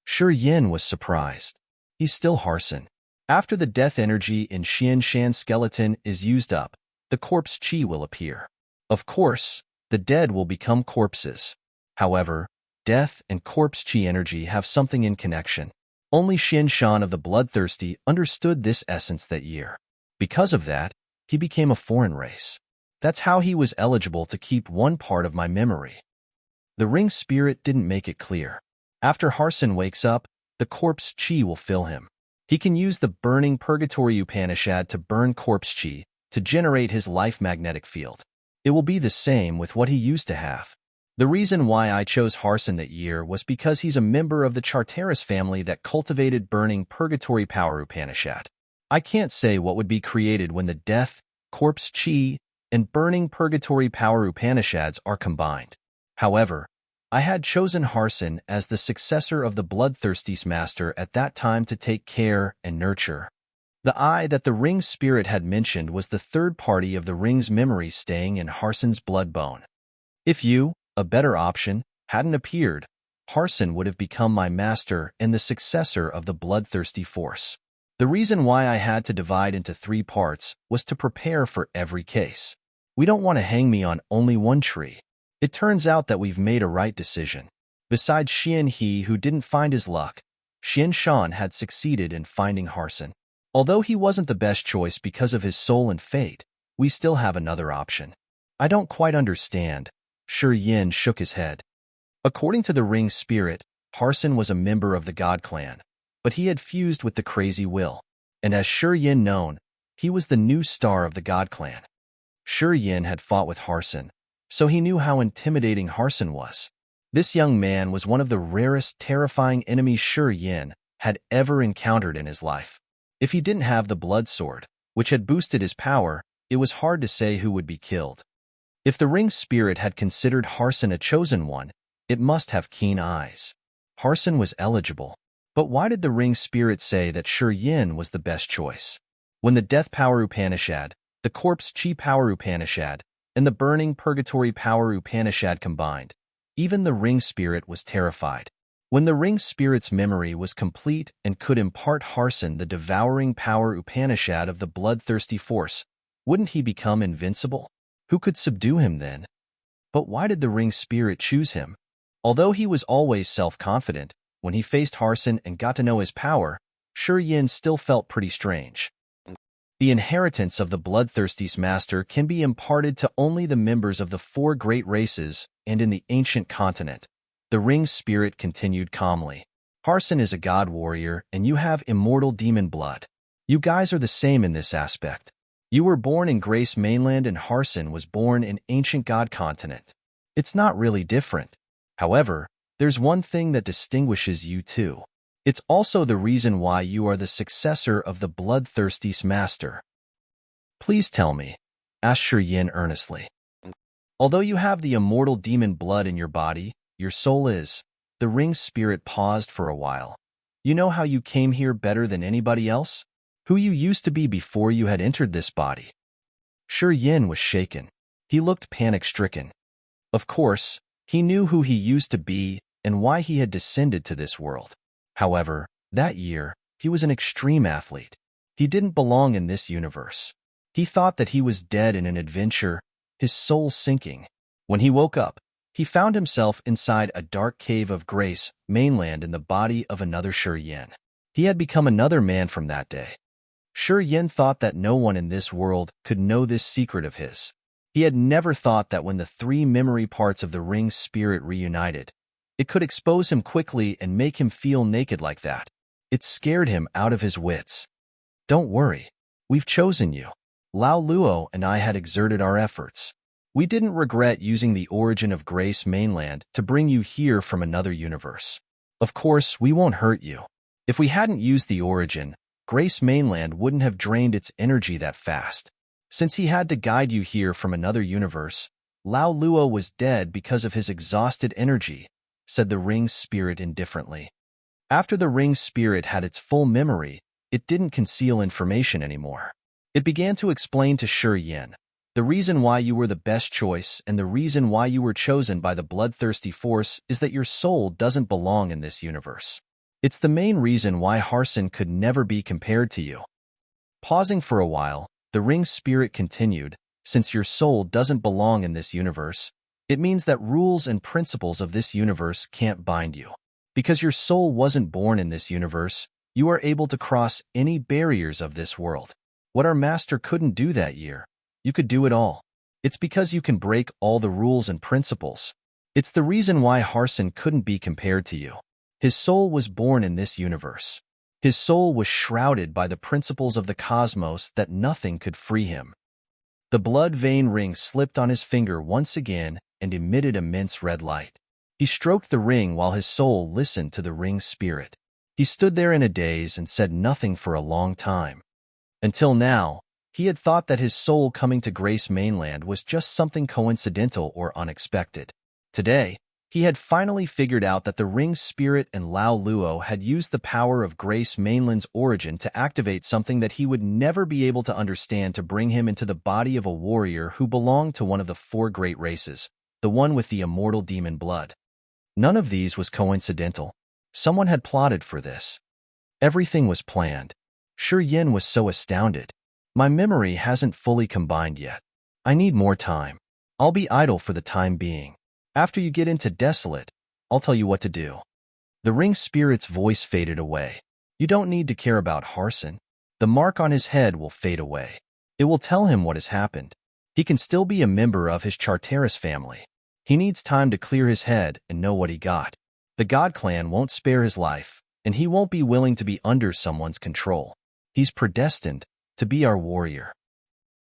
Shi Yin was surprised. He's still Harson. After the death energy in Xian Shan's skeleton is used up, the corpse chi will appear. Of course, the dead will become corpses. However, death and corpse chi energy have something in connection. Only Xian Shan of the Bloodthirsty understood this essence that year. Because of that, he became a foreign race. That's how he was eligible to keep one part of my memory. The ring spirit didn't make it clear. After Harson wakes up, the corpse chi will fill him. He can use the burning Purgatory Upanishad to burn corpse chi to generate his life magnetic field. It will be the same with what he used to have. The reason why I chose Harson that year was because he's a member of the Charteris family that cultivated burning Purgatory Power Upanishad. I can't say what would be created when the death, corpse chi, and burning Purgatory Power Upanishads are combined. However, I had chosen Harson as the successor of the Bloodthirsty's master at that time to take care and nurture. The eye that the ring spirit had mentioned was the third party of the ring's memory staying in Harson's blood bone. If you, a better option, hadn't appeared, Harson would have become my master and the successor of the bloodthirsty force. The reason why I had to divide into 3 parts was to prepare for every case. We don't want to hang me on only one tree. It turns out that we've made a right decision. Besides Xian He, who didn't find his luck, Xian Shan had succeeded in finding Harson. Although he wasn't the best choice because of his soul and fate, we still have another option. I don't quite understand. Shi Yin shook his head. According to the ring spirit, Harson was a member of the God Clan, but he had fused with the Crazy Will, and as Shi Yin known, he was the new star of the God Clan. Shi Yin had fought with Harson, so he knew how intimidating Harson was. This young man was one of the rarest, terrifying enemies Shi Yin had ever encountered in his life. If he didn't have the blood sword, which had boosted his power, it was hard to say who would be killed. If the ring spirit had considered Harson a chosen one, it must have keen eyes. Harson was eligible. But why did the ring spirit say that Shi Yin was the best choice? When the Death Power Upanishad, the Corpse Chi Power Upanishad, and the Burning Purgatory Power Upanishad combined, even the ring spirit was terrified. When the ring spirit's memory was complete and could impart Harson the Devouring Power Upanishad of the bloodthirsty force, wouldn't he become invincible? Who could subdue him then? But why did the ring spirit choose him? Although he was always self-confident, when he faced Harson and got to know his power, Shi Yin still felt pretty strange. The inheritance of the bloodthirsty's master can be imparted to only the members of the 4 great races and in the ancient continent. The ring spirit continued calmly. Harson is a god warrior and you have immortal demon blood. You guys are the same in this aspect. You were born in Grace Mainland and Harson was born in ancient god continent. It's not really different. However, there's one thing that distinguishes you two. It's also the reason why you are the successor of the bloodthirsty master. Please tell me, asked Shi Yin earnestly. Although you have the immortal demon blood in your body, your soul is. The ring spirit paused for a while. You know how you came here better than anybody else? Who you used to be before you had entered this body. Sure Yin was shaken. He looked panic-stricken. Of course, he knew who he used to be and why he had descended to this world. However, that year, he was an extreme athlete. He didn't belong in this universe. He thought that he was dead in an adventure, his soul sinking. When he woke up, he found himself inside a dark cave of grace, mainland in the body of another Sure Yin. He had become another man from that day. Sure Yin thought that no one in this world could know this secret of his. He had never thought that when the three memory parts of the ring's spirit reunited, it could expose him quickly and make him feel naked like that. It scared him out of his wits. Don't worry. We've chosen you. Lao Luo and I had exerted our efforts. We didn't regret using the origin of Grace Mainland to bring you here from another universe. Of course, we won't hurt you. If we hadn't used the origin, Grace Mainland wouldn't have drained its energy that fast. Since he had to guide you here from another universe, Lao Luo was dead because of his exhausted energy, said the ring's spirit indifferently. After the ring's spirit had its full memory, it didn't conceal information anymore. It began to explain to Sure Yin the reason why you were the best choice and the reason why you were chosen by the bloodthirsty force is that your soul doesn't belong in this universe. It's the main reason why Harson could never be compared to you. Pausing for a while, the ring's spirit continued, since your soul doesn't belong in this universe, it means that rules and principles of this universe can't bind you. Because your soul wasn't born in this universe, you are able to cross any barriers of this world. What our master couldn't do that year, you could do it all. It's because you can break all the rules and principles. It's the reason why Harson couldn't be compared to you. His soul was born in this universe. His soul was shrouded by the principles of the cosmos that nothing could free him. The blood vein ring slipped on his finger once again and emitted immense red light. He stroked the ring while his soul listened to the ring's spirit. He stood there in a daze and said nothing for a long time. Until now, he had thought that his soul coming to Grace Mainland was just something coincidental or unexpected. Today, he had finally figured out that the ring's spirit and Lao Luo had used the power of Grace Mainland's origin to activate something that he would never be able to understand to bring him into the body of a warrior who belonged to one of the four great races, the one with the immortal demon blood. None of these was coincidental. Someone had plotted for this. Everything was planned. Sure Yin was so astounded. My memory hasn't fully combined yet. I need more time. I'll be idle for the time being. After you get into Desolate, I'll tell you what to do. The ring spirit's voice faded away. You don't need to care about Harson. The mark on his head will fade away. It will tell him what has happened. He can still be a member of his Charteris family. He needs time to clear his head and know what he got. The God Clan won't spare his life, and he won't be willing to be under someone's control. He's predestined to be our warrior.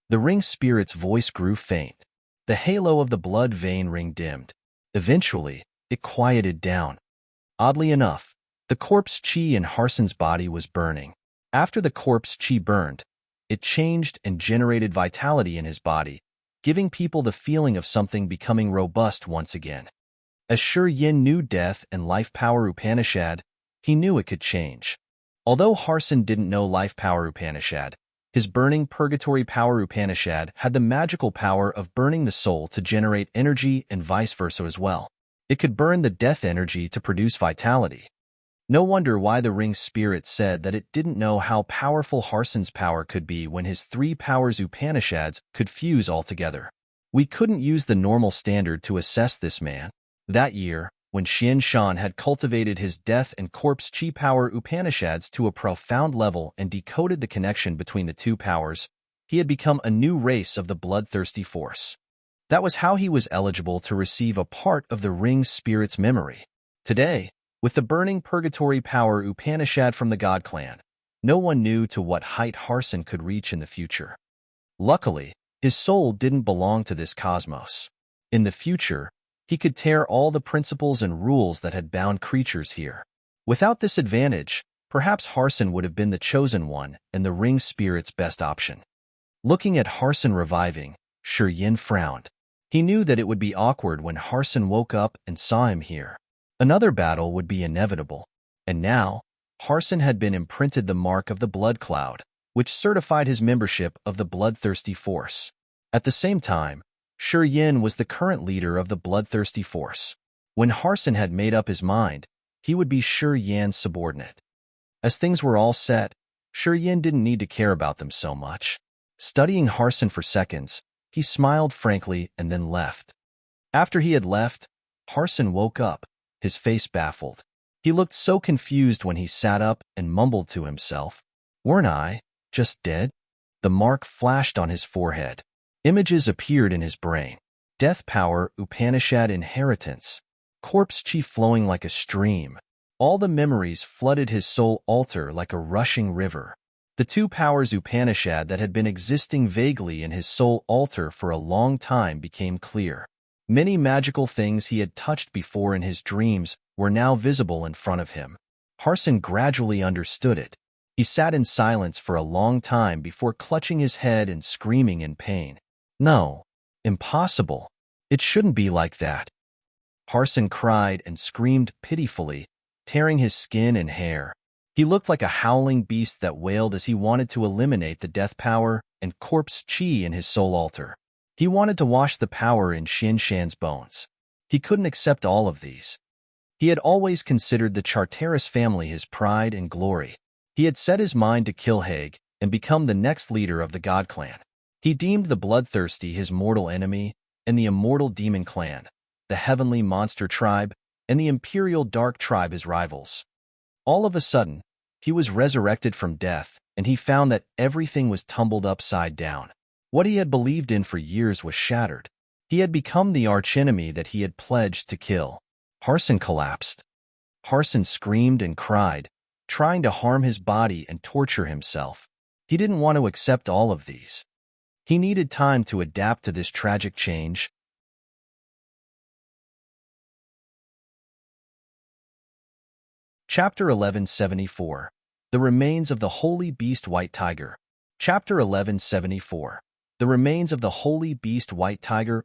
The ring spirit's voice grew faint. The halo of the blood vein ring dimmed. Eventually, it quieted down. Oddly enough, the corpse chi in Harson's body was burning. After the corpse chi burned, it changed and generated vitality in his body, giving people the feeling of something becoming robust once again. As Sure Yin knew death and life power Upanishad, he knew it could change. Although Harson didn't know life power Upanishad, his burning purgatory power Upanishad had the magical power of burning the soul to generate energy and vice versa as well. It could burn the death energy to produce vitality. No wonder why the ring spirit said that it didn't know how powerful Harson's power could be when his three powers Upanishads could fuse altogether. We couldn't use the normal standard to assess this man. That year, when Xian Shan had cultivated his death and corpse chi power Upanishads to a profound level and decoded the connection between the two powers, he had become a new race of the bloodthirsty force. That was how he was eligible to receive a part of the ring spirit's memory. Today, with the burning purgatory power Upanishad from the God Clan, no one knew to what height Harson could reach in the future. Luckily, his soul didn't belong to this cosmos. In the future, he could tear all the principles and rules that had bound creatures here. Without this advantage, perhaps Harson would have been the chosen one and the ring spirit's best option. Looking at Harson reviving, Sure Yin frowned. He knew that it would be awkward when Harson woke up and saw him here. Another battle would be inevitable. And now, Harson had been imprinted the mark of the blood cloud. which certified his membership of the Bloodthirsty Force. At the same time, Shi Yin was the current leader of the Bloodthirsty Force. When Harson had made up his mind, he would be Shi Yin's subordinate. As things were all set, Shi Yin didn't need to care about them so much. Studying Harson for seconds, he smiled frankly and then left. After he had left, Harson woke up, his face baffled. He looked so confused when he sat up and mumbled to himself, "Weren't I just dead?" The mark flashed on his forehead. Images appeared in his brain. Death power, Upanishad inheritance, corpse chi flowing like a stream. All the memories flooded his soul altar like a rushing river. The two powers Upanishad that had been existing vaguely in his soul altar for a long time became clear. Many magical things he had touched before in his dreams were now visible in front of him. Harson gradually understood it. He sat in silence for a long time before clutching his head and screaming in pain. "No, impossible. It shouldn't be like that." Harson cried and screamed pitifully, tearing his skin and hair. He looked like a howling beast that wailed as he wanted to eliminate the death power and corpse chi in his soul altar. He wanted to wash the power in Xinshan's bones. He couldn't accept all of these. He had always considered the Charteris family his pride and glory. He had set his mind to kill Haig and become the next leader of the God Clan. He deemed the Bloodthirsty his mortal enemy, and the Immortal Demon Clan, the Heavenly Monster Tribe, and the Imperial Dark Tribe his rivals. All of a sudden, he was resurrected from death, and he found that everything was tumbled upside down. What he had believed in for years was shattered. He had become the archenemy that he had pledged to kill. Harson collapsed. Harson screamed and cried, trying to harm his body and torture himself. He didn't want to accept all of these. He needed time to adapt to this tragic change. Chapter 1174. The Remains of the Holy Beast White Tiger. Chapter 1174. The Remains of the Holy Beast White Tiger.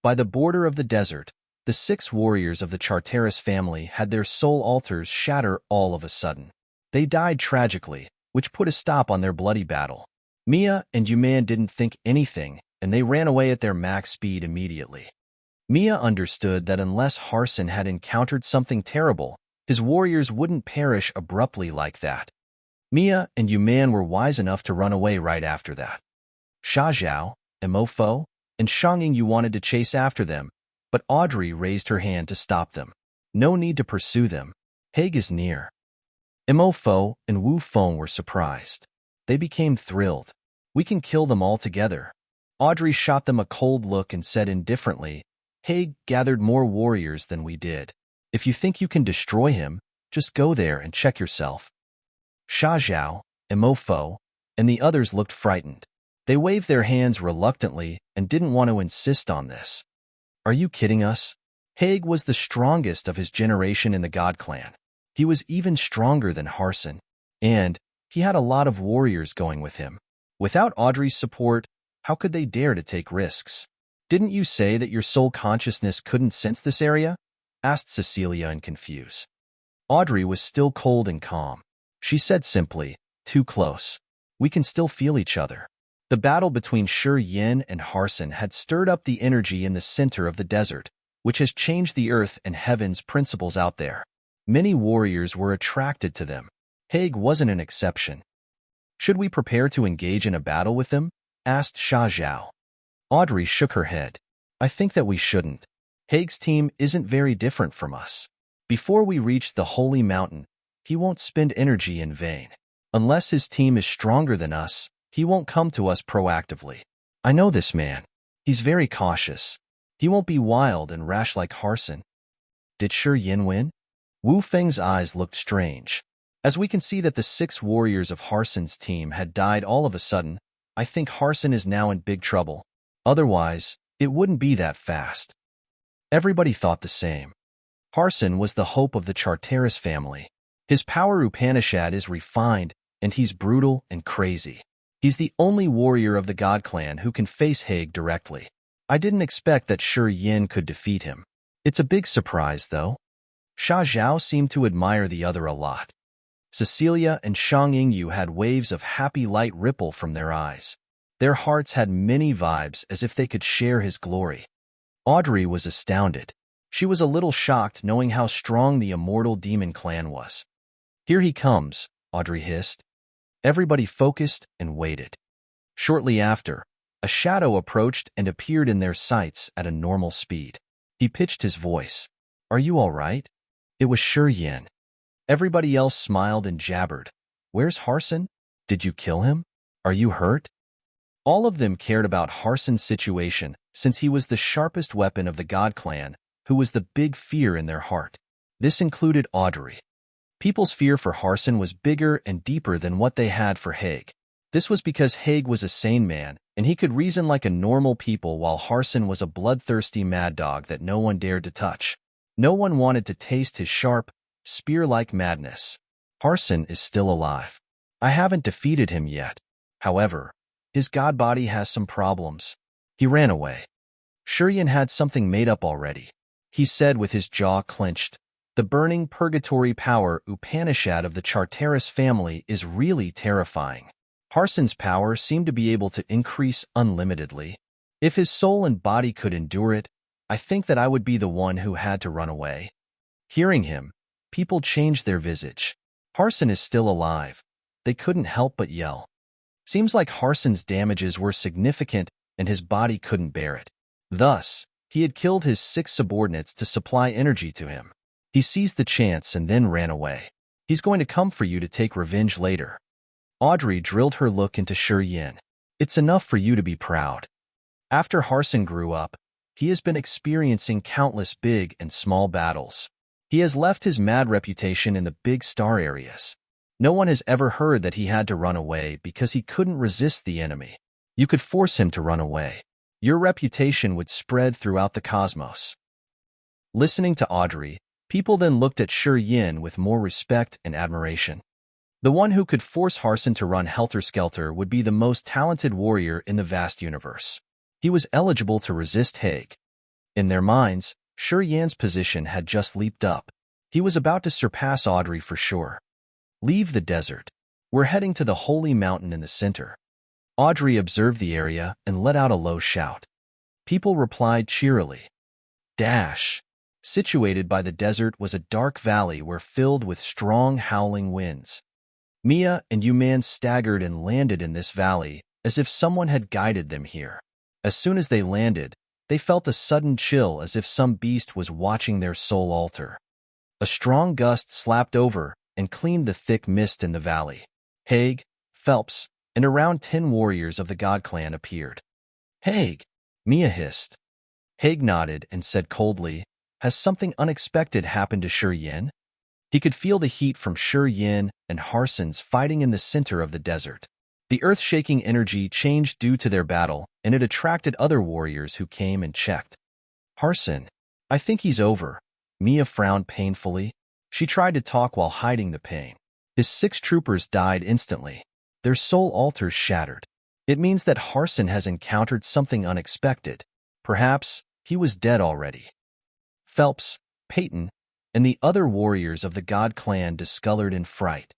By the border of the desert, the 6 warriors of the Charteris family had their soul altars shatter all of a sudden. They died tragically, which put a stop on their bloody battle. Mia and Yuman didn't think anything, and they ran away at their max speed immediately. Mia understood that unless Harson had encountered something terrible, his warriors wouldn't perish abruptly like that. Mia and Yuman were wise enough to run away right after that. Sha Zhao, Imofo, and Shanging Yu wanted to chase after them, but Audrey raised her hand to stop them. No need to pursue them. Haig is near. Imofo and Wu Feng were surprised. They became thrilled. "We can kill them all together." Audrey shot them a cold look and said indifferently, "Haig gathered more warriors than we did. If you think you can destroy him, just go there and check yourself." Sha Zhao, Imofo, and the others looked frightened. They waved their hands reluctantly and didn't want to insist on this. "Are you kidding us?" Haig was the strongest of his generation in the God Clan. He was even stronger than Harson, and he had a lot of warriors going with him. Without Audrey's support, how could they dare to take risks? "Didn't you say that your soul consciousness couldn't sense this area?" asked Cecilia in confuse. Audrey was still cold and calm. She said simply, "Too close. We can still feel each other." The battle between Shi Yin and Harson had stirred up the energy in the center of the desert, which has changed the earth and heaven's principles out there. Many warriors were attracted to them. Haig wasn't an exception. "Should we prepare to engage in a battle with them?" asked Sha Zhao. Audrey shook her head. "I think that we shouldn't. Haig's team isn't very different from us. Before we reach the Holy Mountain, he won't spend energy in vain. Unless his team is stronger than us, he won't come to us proactively. I know this man. He's very cautious. He won't be wild and rash like Harson." Did Shi Yin win? Wu Feng's eyes looked strange. "As we can see that the 6 warriors of Harson's team had died all of a sudden, I think Harson is now in big trouble. Otherwise, it wouldn't be that fast." Everybody thought the same. Harson was the hope of the Charteris family. His power Upanishad is refined, and he's brutal and crazy. He's the only warrior of the God Clan who can face Haig directly. I didn't expect that Shi Yin could defeat him. It's a big surprise, though. Sha Zhao seemed to admire the other a lot. Cecilia and Shang Yingyu had waves of happy light ripple from their eyes. Their hearts had many vibes as if they could share his glory. Audrey was astounded. She was a little shocked knowing how strong the immortal demon clan was. "Here he comes," Audrey hissed. Everybody focused and waited. Shortly after, a shadow approached and appeared in their sights at a normal speed. He pitched his voice. "Are you all right?" It was Yin. Everybody else smiled and jabbered. "Where's Harson? Did you kill him? Are you hurt?" All of them cared about Harson's situation, since he was the sharpest weapon of the God Clan, who was the big fear in their heart. This included Audrey. People's fear for Harson was bigger and deeper than what they had for Haig. This was because Haig was a sane man, and he could reason like a normal people, while Harson was a bloodthirsty mad dog that no one dared to touch. No one wanted to taste his sharp, spear-like madness. Harson is still alive. I haven't defeated him yet. However, his god body has some problems. He ran away. Yin had something made up already. He said with his jaw clenched, "The burning purgatory power Upanishad of the Charteris family is really terrifying." Harson's power seemed to be able to increase unlimitedly. If his soul and body could endure it, I think that I would be the one who had to run away. Hearing him, people changed their visage. Harson is still alive. They couldn't help but yell. Seems like Harson's damages were significant and his body couldn't bear it. Thus, he had killed his 6 subordinates to supply energy to him. He seized the chance and then ran away. He's going to come for you to take revenge later. Audrey drilled her look into Yin. It's enough for you to be proud. After Harson grew up, he has been experiencing countless big and small battles. He has left his mad reputation in the big star areas. No one has ever heard that he had to run away because he couldn't resist the enemy. You could force him to run away. Your reputation would spread throughout the cosmos. Listening to Audrey, people then looked at Yin with more respect and admiration. The one who could force Harson to run helter-skelter would be the most talented warrior in the vast universe. He was eligible to resist Haig. In their minds, Yin's position had just leaped up. He was about to surpass Audrey for sure. Leave the desert. We're heading to the holy mountain in the center. Audrey observed the area and let out a low shout. People replied cheerily. Dash. Situated by the desert was a dark valley filled with strong howling winds. Mia and Yuman staggered and landed in this valley as if someone had guided them here. As soon as they landed, they felt a sudden chill as if some beast was watching their soul altar. A strong gust slapped over and cleaned the thick mist in the valley. Haig, Phelps, and around 10 warriors of the God Clan appeared. "Haig," Mia hissed. Haig nodded and said coldly, "Has something unexpected happened to Yin?" He could feel the heat from Yin and Harson's fighting in the center of the desert. The earth-shaking energy changed due to their battle, and it attracted other warriors who came and checked. "Harson, I think he's over." Mia frowned painfully. She tried to talk while hiding the pain. His 6 troopers died instantly. Their soul altars shattered. It means that Harson has encountered something unexpected. Perhaps he was dead already. Phelps, Peyton, and the other warriors of the God Clan discolored in fright.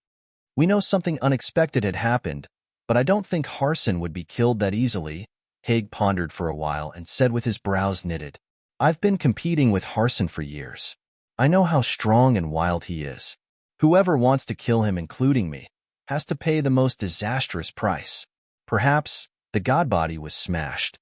"We know something unexpected had happened, but I don't think Harson would be killed that easily." Haig pondered for a while and said with his brows knitted, "I've been competing with Harson for years. I know how strong and wild he is. Whoever wants to kill him, including me, has to pay the most disastrous price. Perhaps the god body was smashed."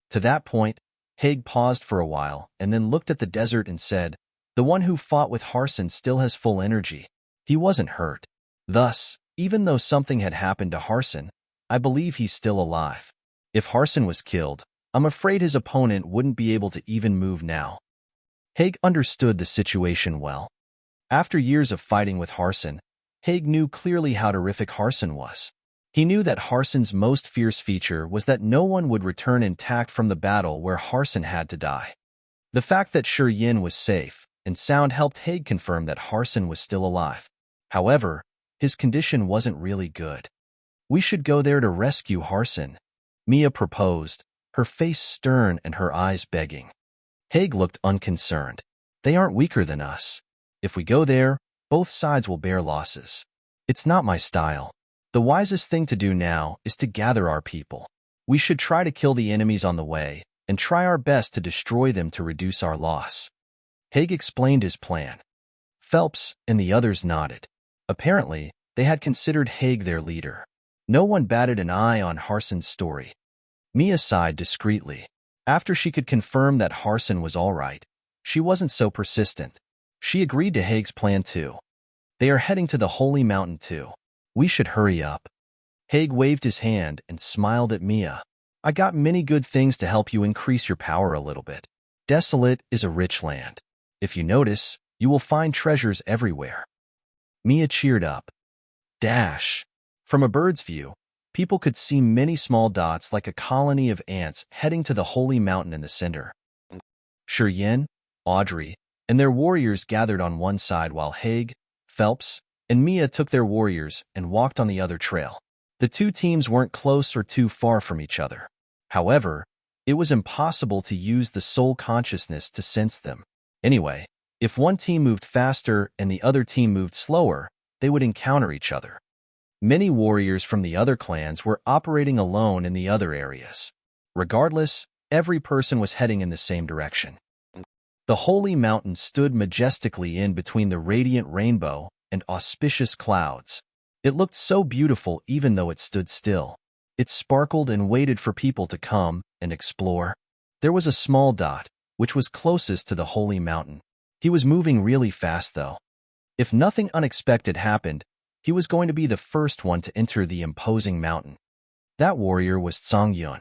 To that point, Haig paused for a while and then looked at the desert and said, "The one who fought with Harson still has full energy. He wasn't hurt. Thus, even though something had happened to Harson, I believe he's still alive. If Harson was killed, I'm afraid his opponent wouldn't be able to even move now." Haig understood the situation well. After years of fighting with Harson, Haig knew clearly how terrific Harson was. He knew that Harson's most fierce feature was that no one would return intact from the battle where Harson had to die. The fact that Yin was safe and sound helped Haig confirm that Harson was still alive. However, his condition wasn't really good. "We should go there to rescue Harson," Mia proposed, her face stern and her eyes begging. Haig looked unconcerned. "They aren't weaker than us. If we go there, both sides will bear losses. It's not my style. The wisest thing to do now is to gather our people. We should try to kill the enemies on the way and try our best to destroy them to reduce our loss. Haig explained his plan. Phelps and the others nodded. Apparently, they had considered Haig their leader. No one batted an eye on Harson's story. Mia sighed discreetly. After she could confirm that Harson was all right, she wasn't so persistent. She agreed to Haig's plan too. They are heading to the Holy Mountain too. We should hurry up. Haig waved his hand and smiled at Mia. I got many good things to help you increase your power a little bit. Desolate is a rich land. If you notice, you will find treasures everywhere. Mia cheered up. Dash. From a bird's view, people could see many small dots like a colony of ants heading to the Holy Mountain in the center. Yin, Audrey, and their warriors gathered on one side while Haig, Phelps, and Mia took their warriors and walked on the other trail. The two teams weren't close or too far from each other. However, it was impossible to use the soul consciousness to sense them. Anyway, if one team moved faster and the other team moved slower, they would encounter each other. Many warriors from the other clans were operating alone in the other areas. Regardless, every person was heading in the same direction. The Holy Mountain stood majestically in between the radiant rainbow and auspicious clouds. It looked so beautiful even though it stood still. It sparkled and waited for people to come and explore. There was a small dot, which was closest to the Holy Mountain. He was moving really fast though. If nothing unexpected happened, he was going to be the first one to enter the imposing mountain. That warrior was Songyun.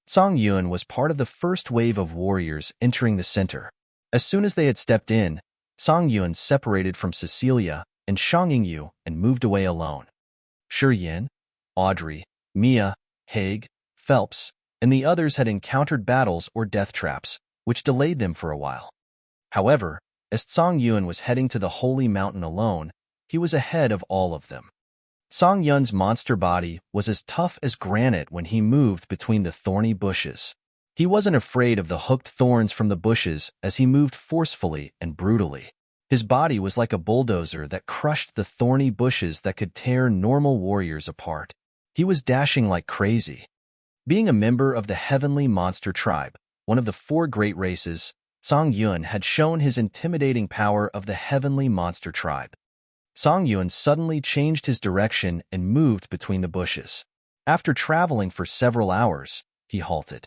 Songyun was part of the first wave of warriors entering the center. As soon as they had stepped in, Songyun separated from Cecilia and Shangyu and moved away alone. Yin, Audrey, Mia, Haig, Phelps, and the others had encountered battles or death traps, which delayed them for a while. However, as Songyun was heading to the Holy Mountain alone, he was ahead of all of them. Songyun's monster body was as tough as granite when he moved between the thorny bushes. He wasn't afraid of the hooked thorns from the bushes as he moved forcefully and brutally. His body was like a bulldozer that crushed the thorny bushes that could tear normal warriors apart. He was dashing like crazy. Being a member of the Heavenly Monster Tribe, one of the 4 great races, Songyun had shown his intimidating power of the Heavenly Monster Tribe. Songyun suddenly changed his direction and moved between the bushes. After traveling for several hours, he halted.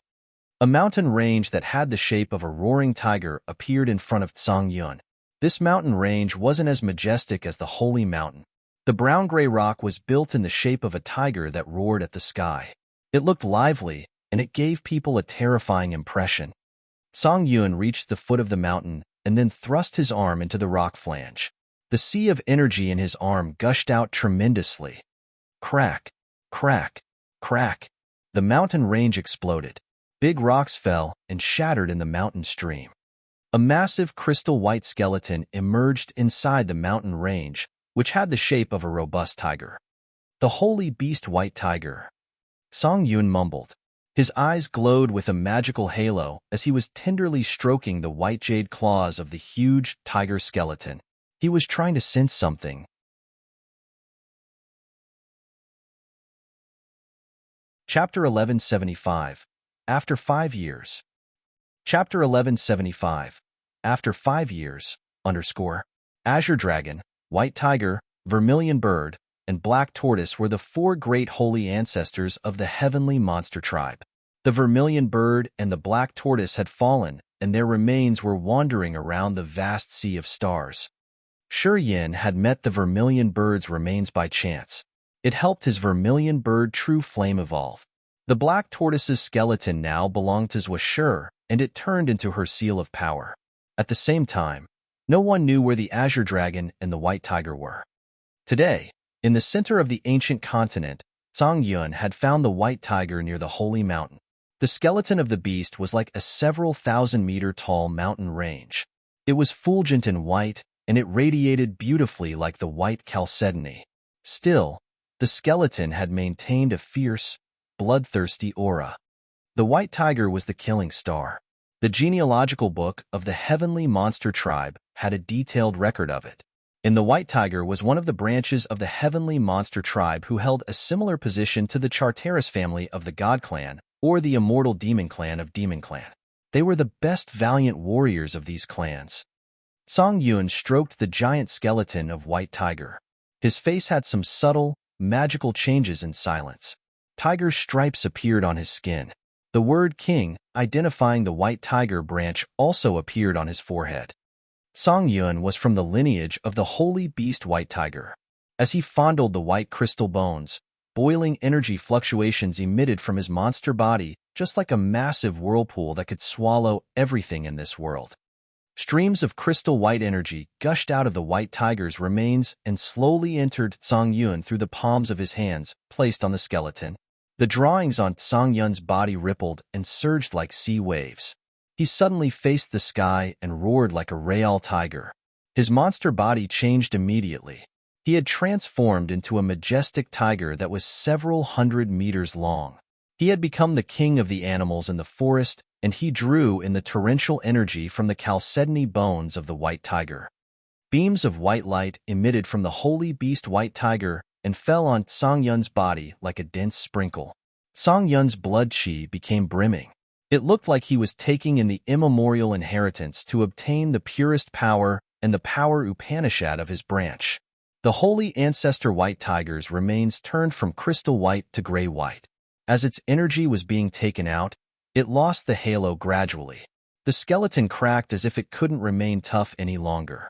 A mountain range that had the shape of a roaring tiger appeared in front of Songyun. This mountain range wasn't as majestic as the Holy Mountain. The brown-gray rock was built in the shape of a tiger that roared at the sky. It looked lively, and it gave people a terrifying impression. Songyun reached the foot of the mountain and then thrust his arm into the rock flange. The sea of energy in his arm gushed out tremendously. Crack, crack, crack. The mountain range exploded. Big rocks fell and shattered in the mountain stream. A massive crystal-white skeleton emerged inside the mountain range, which had the shape of a robust tiger. The holy beast white tiger. Songyun mumbled. His eyes glowed with a magical halo as he was tenderly stroking the white jade claws of the huge tiger skeleton. He was trying to sense something. Chapter 1175. After 5 years. Chapter 1175. After 5 years, Azure Dragon, White Tiger, Vermilion Bird, and Black Tortoise were the 4 great holy ancestors of the Heavenly Monster Tribe. The Vermilion Bird and the Black Tortoise had fallen, and their remains were wandering around the vast sea of stars. Yin had met the Vermilion Bird's remains by chance. It helped his Vermilion Bird True Flame evolve. The Black Tortoise's skeleton now belonged to Zwashur, and it turned into her seal of power. At the same time, no one knew where the Azure Dragon and the White Tiger were. Today, in the center of the ancient continent, Songyun had found the White Tiger near the Holy Mountain. The skeleton of the beast was like a several thousand-meter-tall mountain range. It was fulgent in white, and it radiated beautifully like the white chalcedony. Still, the skeleton had maintained a fierce, bloodthirsty aura. The White Tiger was the killing star. The genealogical book of the Heavenly Monster Tribe had a detailed record of it. And the White Tiger was one of the branches of the heavenly monster tribe who held a similar position to the Charteris family of the God Clan or the immortal Demon Clan of Demon Clan. They were the best valiant warriors of these clans. Song Yun stroked the giant skeleton of White Tiger. His face had some subtle, magical changes in silence. Tiger stripes appeared on his skin. The word king, identifying the White Tiger branch, also appeared on his forehead. Song Yun was from the lineage of the holy beast White Tiger. As he fondled the white crystal bones, boiling energy fluctuations emitted from his monster body, just like a massive whirlpool that could swallow everything in this world. Streams of crystal white energy gushed out of the White Tiger's remains and slowly entered Song Yun through the palms of his hands, placed on the skeleton. The drawings on Song Yun's body rippled and surged like sea waves. He suddenly faced the sky and roared like a real tiger. His monster body changed immediately. He had transformed into a majestic tiger that was several hundred meters long. He had become the king of the animals in the forest, and he drew in the torrential energy from the chalcedony bones of the White Tiger. Beams of white light emitted from the holy beast White Tiger and fell on Song Yun's body like a dense sprinkle. Song Yun's blood chi became brimming. It looked like he was taking in the immemorial inheritance to obtain the purest power and the power Upanishad of his branch. The holy ancestor White Tiger's remains turned from crystal white to gray white. As its energy was being taken out, it lost the halo gradually. The skeleton cracked as if it couldn't remain tough any longer.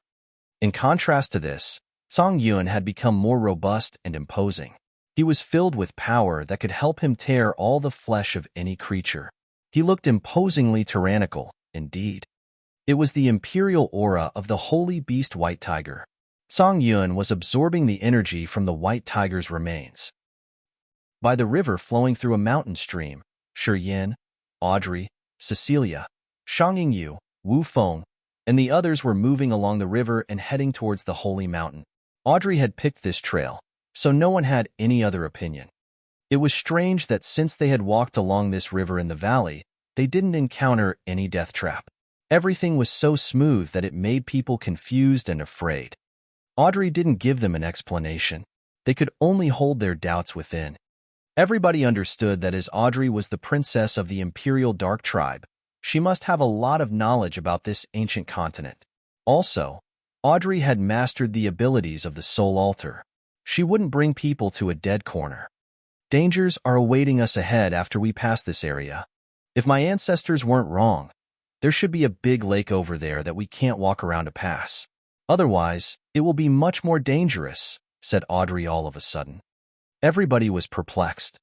In contrast to this, Song Yun had become more robust and imposing. He was filled with power that could help him tear all the flesh of any creature. He looked imposingly tyrannical, indeed. It was the imperial aura of the holy beast White Tiger. Song Yun was absorbing the energy from the White Tiger's remains. By the river flowing through a mountain stream, Shi Yin, Audrey, Cecilia, Shang Yu, Wu Feng, and the others were moving along the river and heading towards the holy mountain. Audrey had picked this trail, so no one had any other opinion. It was strange that since they had walked along this river in the valley, they didn't encounter any death trap. Everything was so smooth that it made people confused and afraid. Audrey didn't give them an explanation. They could only hold their doubts within. Everybody understood that as Audrey was the princess of the Imperial Dark Tribe, she must have a lot of knowledge about this ancient continent. Also, Audrey had mastered the abilities of the Soul Altar. She wouldn't bring people to a dead corner. Dangers are awaiting us ahead after we pass this area. If my ancestors weren't wrong, there should be a big lake over there that we can't walk around to pass. Otherwise, it will be much more dangerous, said Audrey all of a sudden. Everybody was perplexed.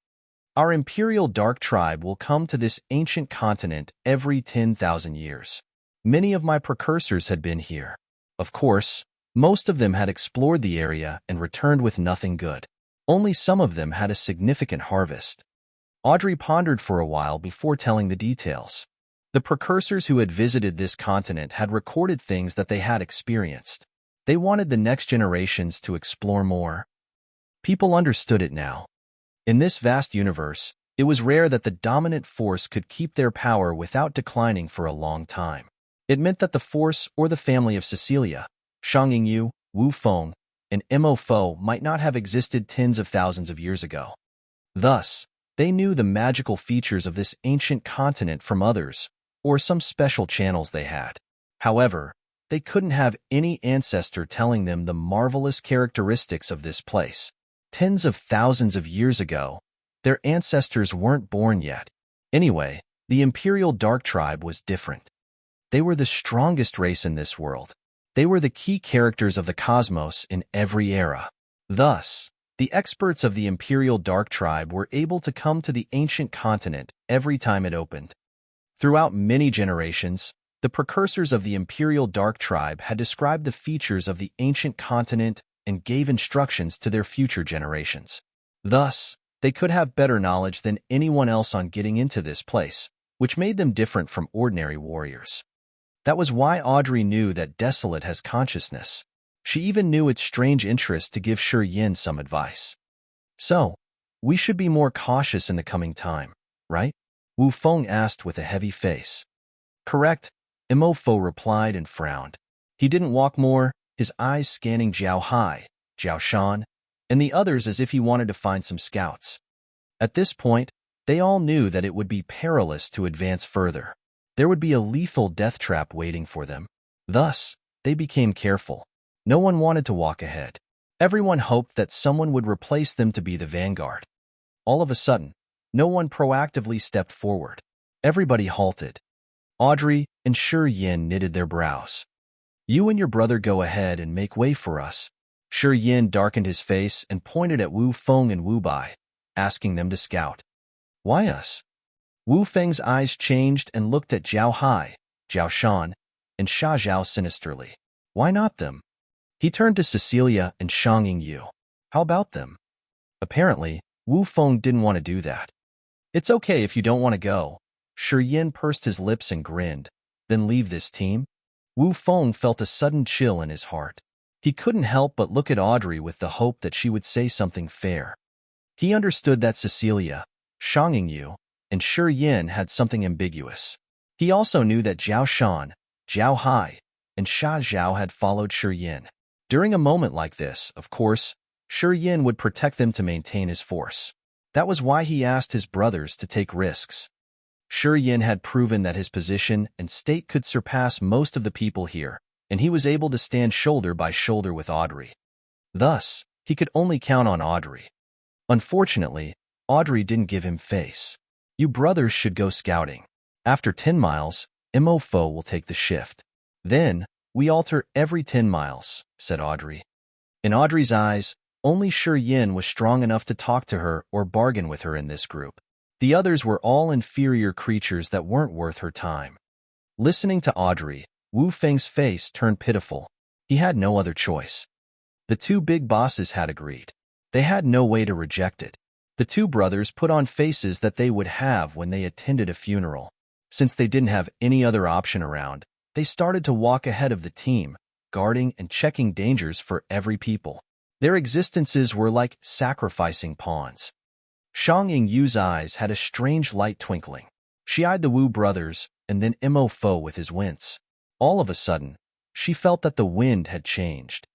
Our Imperial Dark Tribe will come to this ancient continent every 10,000 years. Many of my precursors had been here. Of course, most of them had explored the area and returned with nothing good. Only some of them had a significant harvest. Audrey pondered for a while before telling the details. The precursors who had visited this continent had recorded things that they had experienced. They wanted the next generations to explore more. People understood it now. In this vast universe, it was rare that the dominant force could keep their power without declining for a long time. It meant that the force or the family of Cecilia, Shang Yu, Wu Feng, and Mo Fo might not have existed tens of thousands of years ago. Thus, they knew the magical features of this ancient continent from others, or some special channels they had. However, they couldn't have any ancestor telling them the marvelous characteristics of this place. Tens of thousands of years ago, their ancestors weren't born yet. Anyway, the Imperial Dark Tribe was different. They were the strongest race in this world. They were the key characters of the cosmos in every era. Thus, the experts of the Imperial Dark Tribe were able to come to the ancient continent every time it opened. Throughout many generations, the precursors of the Imperial Dark Tribe had described the features of the ancient continent and gave instructions to their future generations. Thus, they could have better knowledge than anyone else on getting into this place, which made them different from ordinary warriors. That was why Audrey knew that Desolate has consciousness. She even knew its strange interest to give Shi Yin some advice. So, we should be more cautious in the coming time, right? Wu Feng asked with a heavy face. Correct, Mo Fo replied and frowned. He didn't walk more, his eyes scanning Jiao Hai, Jiao Shan, and the others as if he wanted to find some scouts. At this point, they all knew that it would be perilous to advance further. There would be a lethal death trap waiting for them. Thus, they became careful. No one wanted to walk ahead. Everyone hoped that someone would replace them to be the vanguard. All of a sudden, no one proactively stepped forward. Everybody halted. Audrey and Shi Yin knitted their brows. "You and your brother go ahead and make way for us." Shi Yin darkened his face and pointed at Wu Feng and Wu Bai, asking them to scout. "Why us?" Wu Feng's eyes changed and looked at Jiao Hai, Jiao Shan, and Sha Zhao sinisterly. "Why not them?" He turned to Cecilia and Shang Yu. "How about them?" Apparently, Wu Feng didn't want to do that. "It's okay if you don't want to go." Shi Yin pursed his lips and grinned. "Then leave this team?" Wu Feng felt a sudden chill in his heart. He couldn't help but look at Audrey with the hope that she would say something fair. He understood that Cecilia, Shang Yu, and Shi Yin had something ambiguous. He also knew that Jiao Shan, Jiao Hai, and Sha Zhao had followed Shi Yin. During a moment like this, of course, Shi Yin would protect them to maintain his force. That was why he asked his brothers to take risks. Shi Yin had proven that his position and state could surpass most of the people here, and he was able to stand shoulder by shoulder with Audrey. Thus, he could only count on Audrey. Unfortunately, Audrey didn't give him face. "You brothers should go scouting. After 10 miles, Mo will take the shift. Then, we alter every 10 miles, said Audrey. In Audrey's eyes, only Shi Yin was strong enough to talk to her or bargain with her in this group. The others were all inferior creatures that weren't worth her time. Listening to Audrey, Wu Feng's face turned pitiful. He had no other choice. The two big bosses had agreed. They had no way to reject it. The two brothers put on faces that they would have when they attended a funeral. Since they didn't have any other option around, they started to walk ahead of the team, guarding and checking dangers for every people. Their existences were like sacrificing pawns. Shang Yu's eyes had a strange light twinkling. She eyed the Wu brothers and then Mo Fo with his wince. All of a sudden, she felt that the wind had changed.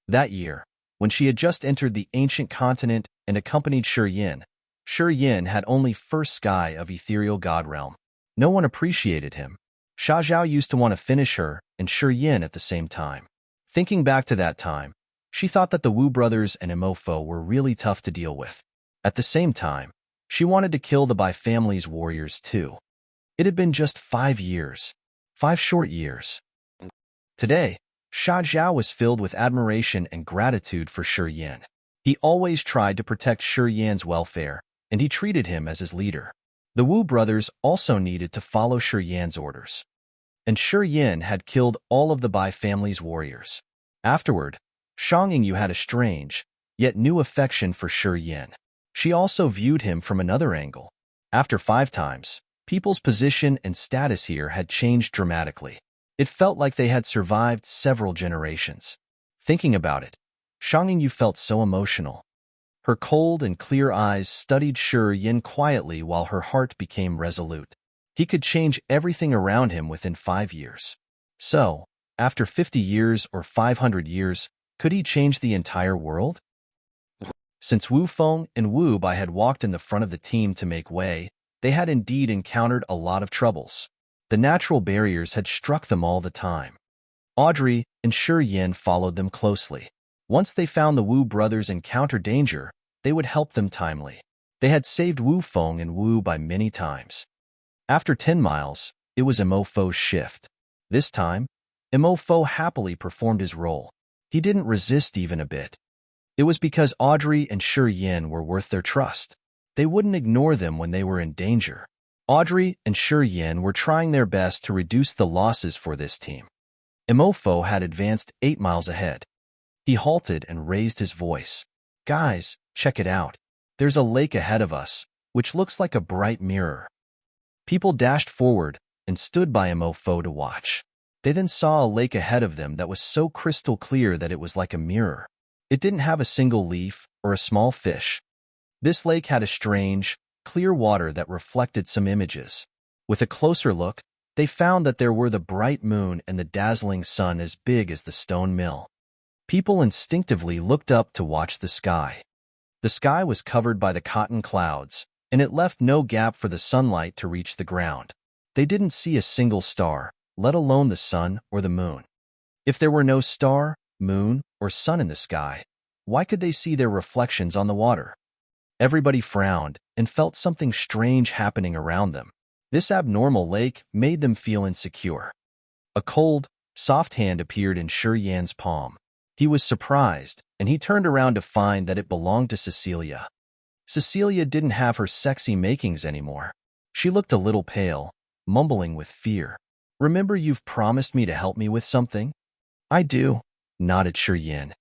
That year, when she had just entered the ancient continent and accompanied Shi Yin had only first sky of ethereal god realm. No one appreciated him. Sha Zhao used to want to finish her and Shi Yin at the same time. Thinking back to that time, she thought that the Wu brothers and Mo Fo were really tough to deal with. At the same time, she wanted to kill the Bai family's warriors too. It had been just 5 years. 5 short years. Today, Sha Zhao was filled with admiration and gratitude for Shi Yin. He always tried to protect Shi Yin's welfare, and he treated him as his leader. The Wu brothers also needed to follow Shi Yin's orders. And Shi Yin had killed all of the Bai family's warriors. Afterward, Shang Yu had a strange, yet new affection for Shi Yin. She also viewed him from another angle. After 5 times, people's position and status here had changed dramatically. It felt like they had survived several generations. Thinking about it, Shang Yu felt so emotional. Her cold and clear eyes studied Shi Yin quietly while her heart became resolute. He could change everything around him within 5 years. So, after 50 years or 500 years, could he change the entire world? Since Wu Feng and Wu Bai had walked in the front of the team to make way, they had indeed encountered a lot of troubles. The natural barriers had struck them all the time. Audrey and Shi Yin followed them closely. Once they found the Wu brothers encounter danger, they would help them timely. They had saved Wu Feng and Wu Bai many times. After 10 miles, it was Mo Fo's shift. This time, Mo Fo happily performed his role. He didn't resist even a bit. It was because Audrey and Shi Yin were worth their trust. They wouldn't ignore them when they were in danger. Audrey and Shi Yin were trying their best to reduce the losses for this team. Mo Fo had advanced 8 miles ahead. He halted and raised his voice. "Guys, check it out. There's a lake ahead of us, which looks like a bright mirror." People dashed forward and stood by Mo Fo to watch. They then saw a lake ahead of them that was so crystal clear that it was like a mirror. It didn't have a single leaf or a small fish. This lake had a strange, clear water that reflected some images. With a closer look, They found that there were the bright moon and the dazzling sun as big as the stone mill. People instinctively looked up to watch the sky. The sky was covered by the cotton clouds, and it left no gap for the sunlight to reach the ground. They didn't see a single star, let alone the sun or the moon. If there were no star, moon, or sun in the sky, why could they see their reflections on the water? Everybody frowned and felt something strange happening around them. This abnormal lake made them feel insecure. A cold, soft hand appeared in Yan's palm. He was surprised, and he turned around to find that it belonged to Cecilia. Cecilia didn't have her sexy makings anymore. She looked a little pale, mumbling with fear. "Remember, you've promised me to help me with something?" "I do," nodded Yan.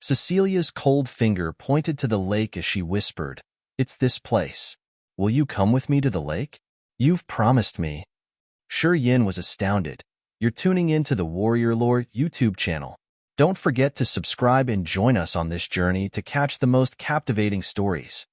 Cecilia's cold finger pointed to the lake as she whispered, "It's this place. Will you come with me to the lake? You've promised me." Yan was astounded. "You're tuning in to the Warrior Lore YouTube channel. Don't forget to subscribe and join us on this journey to catch the most captivating stories.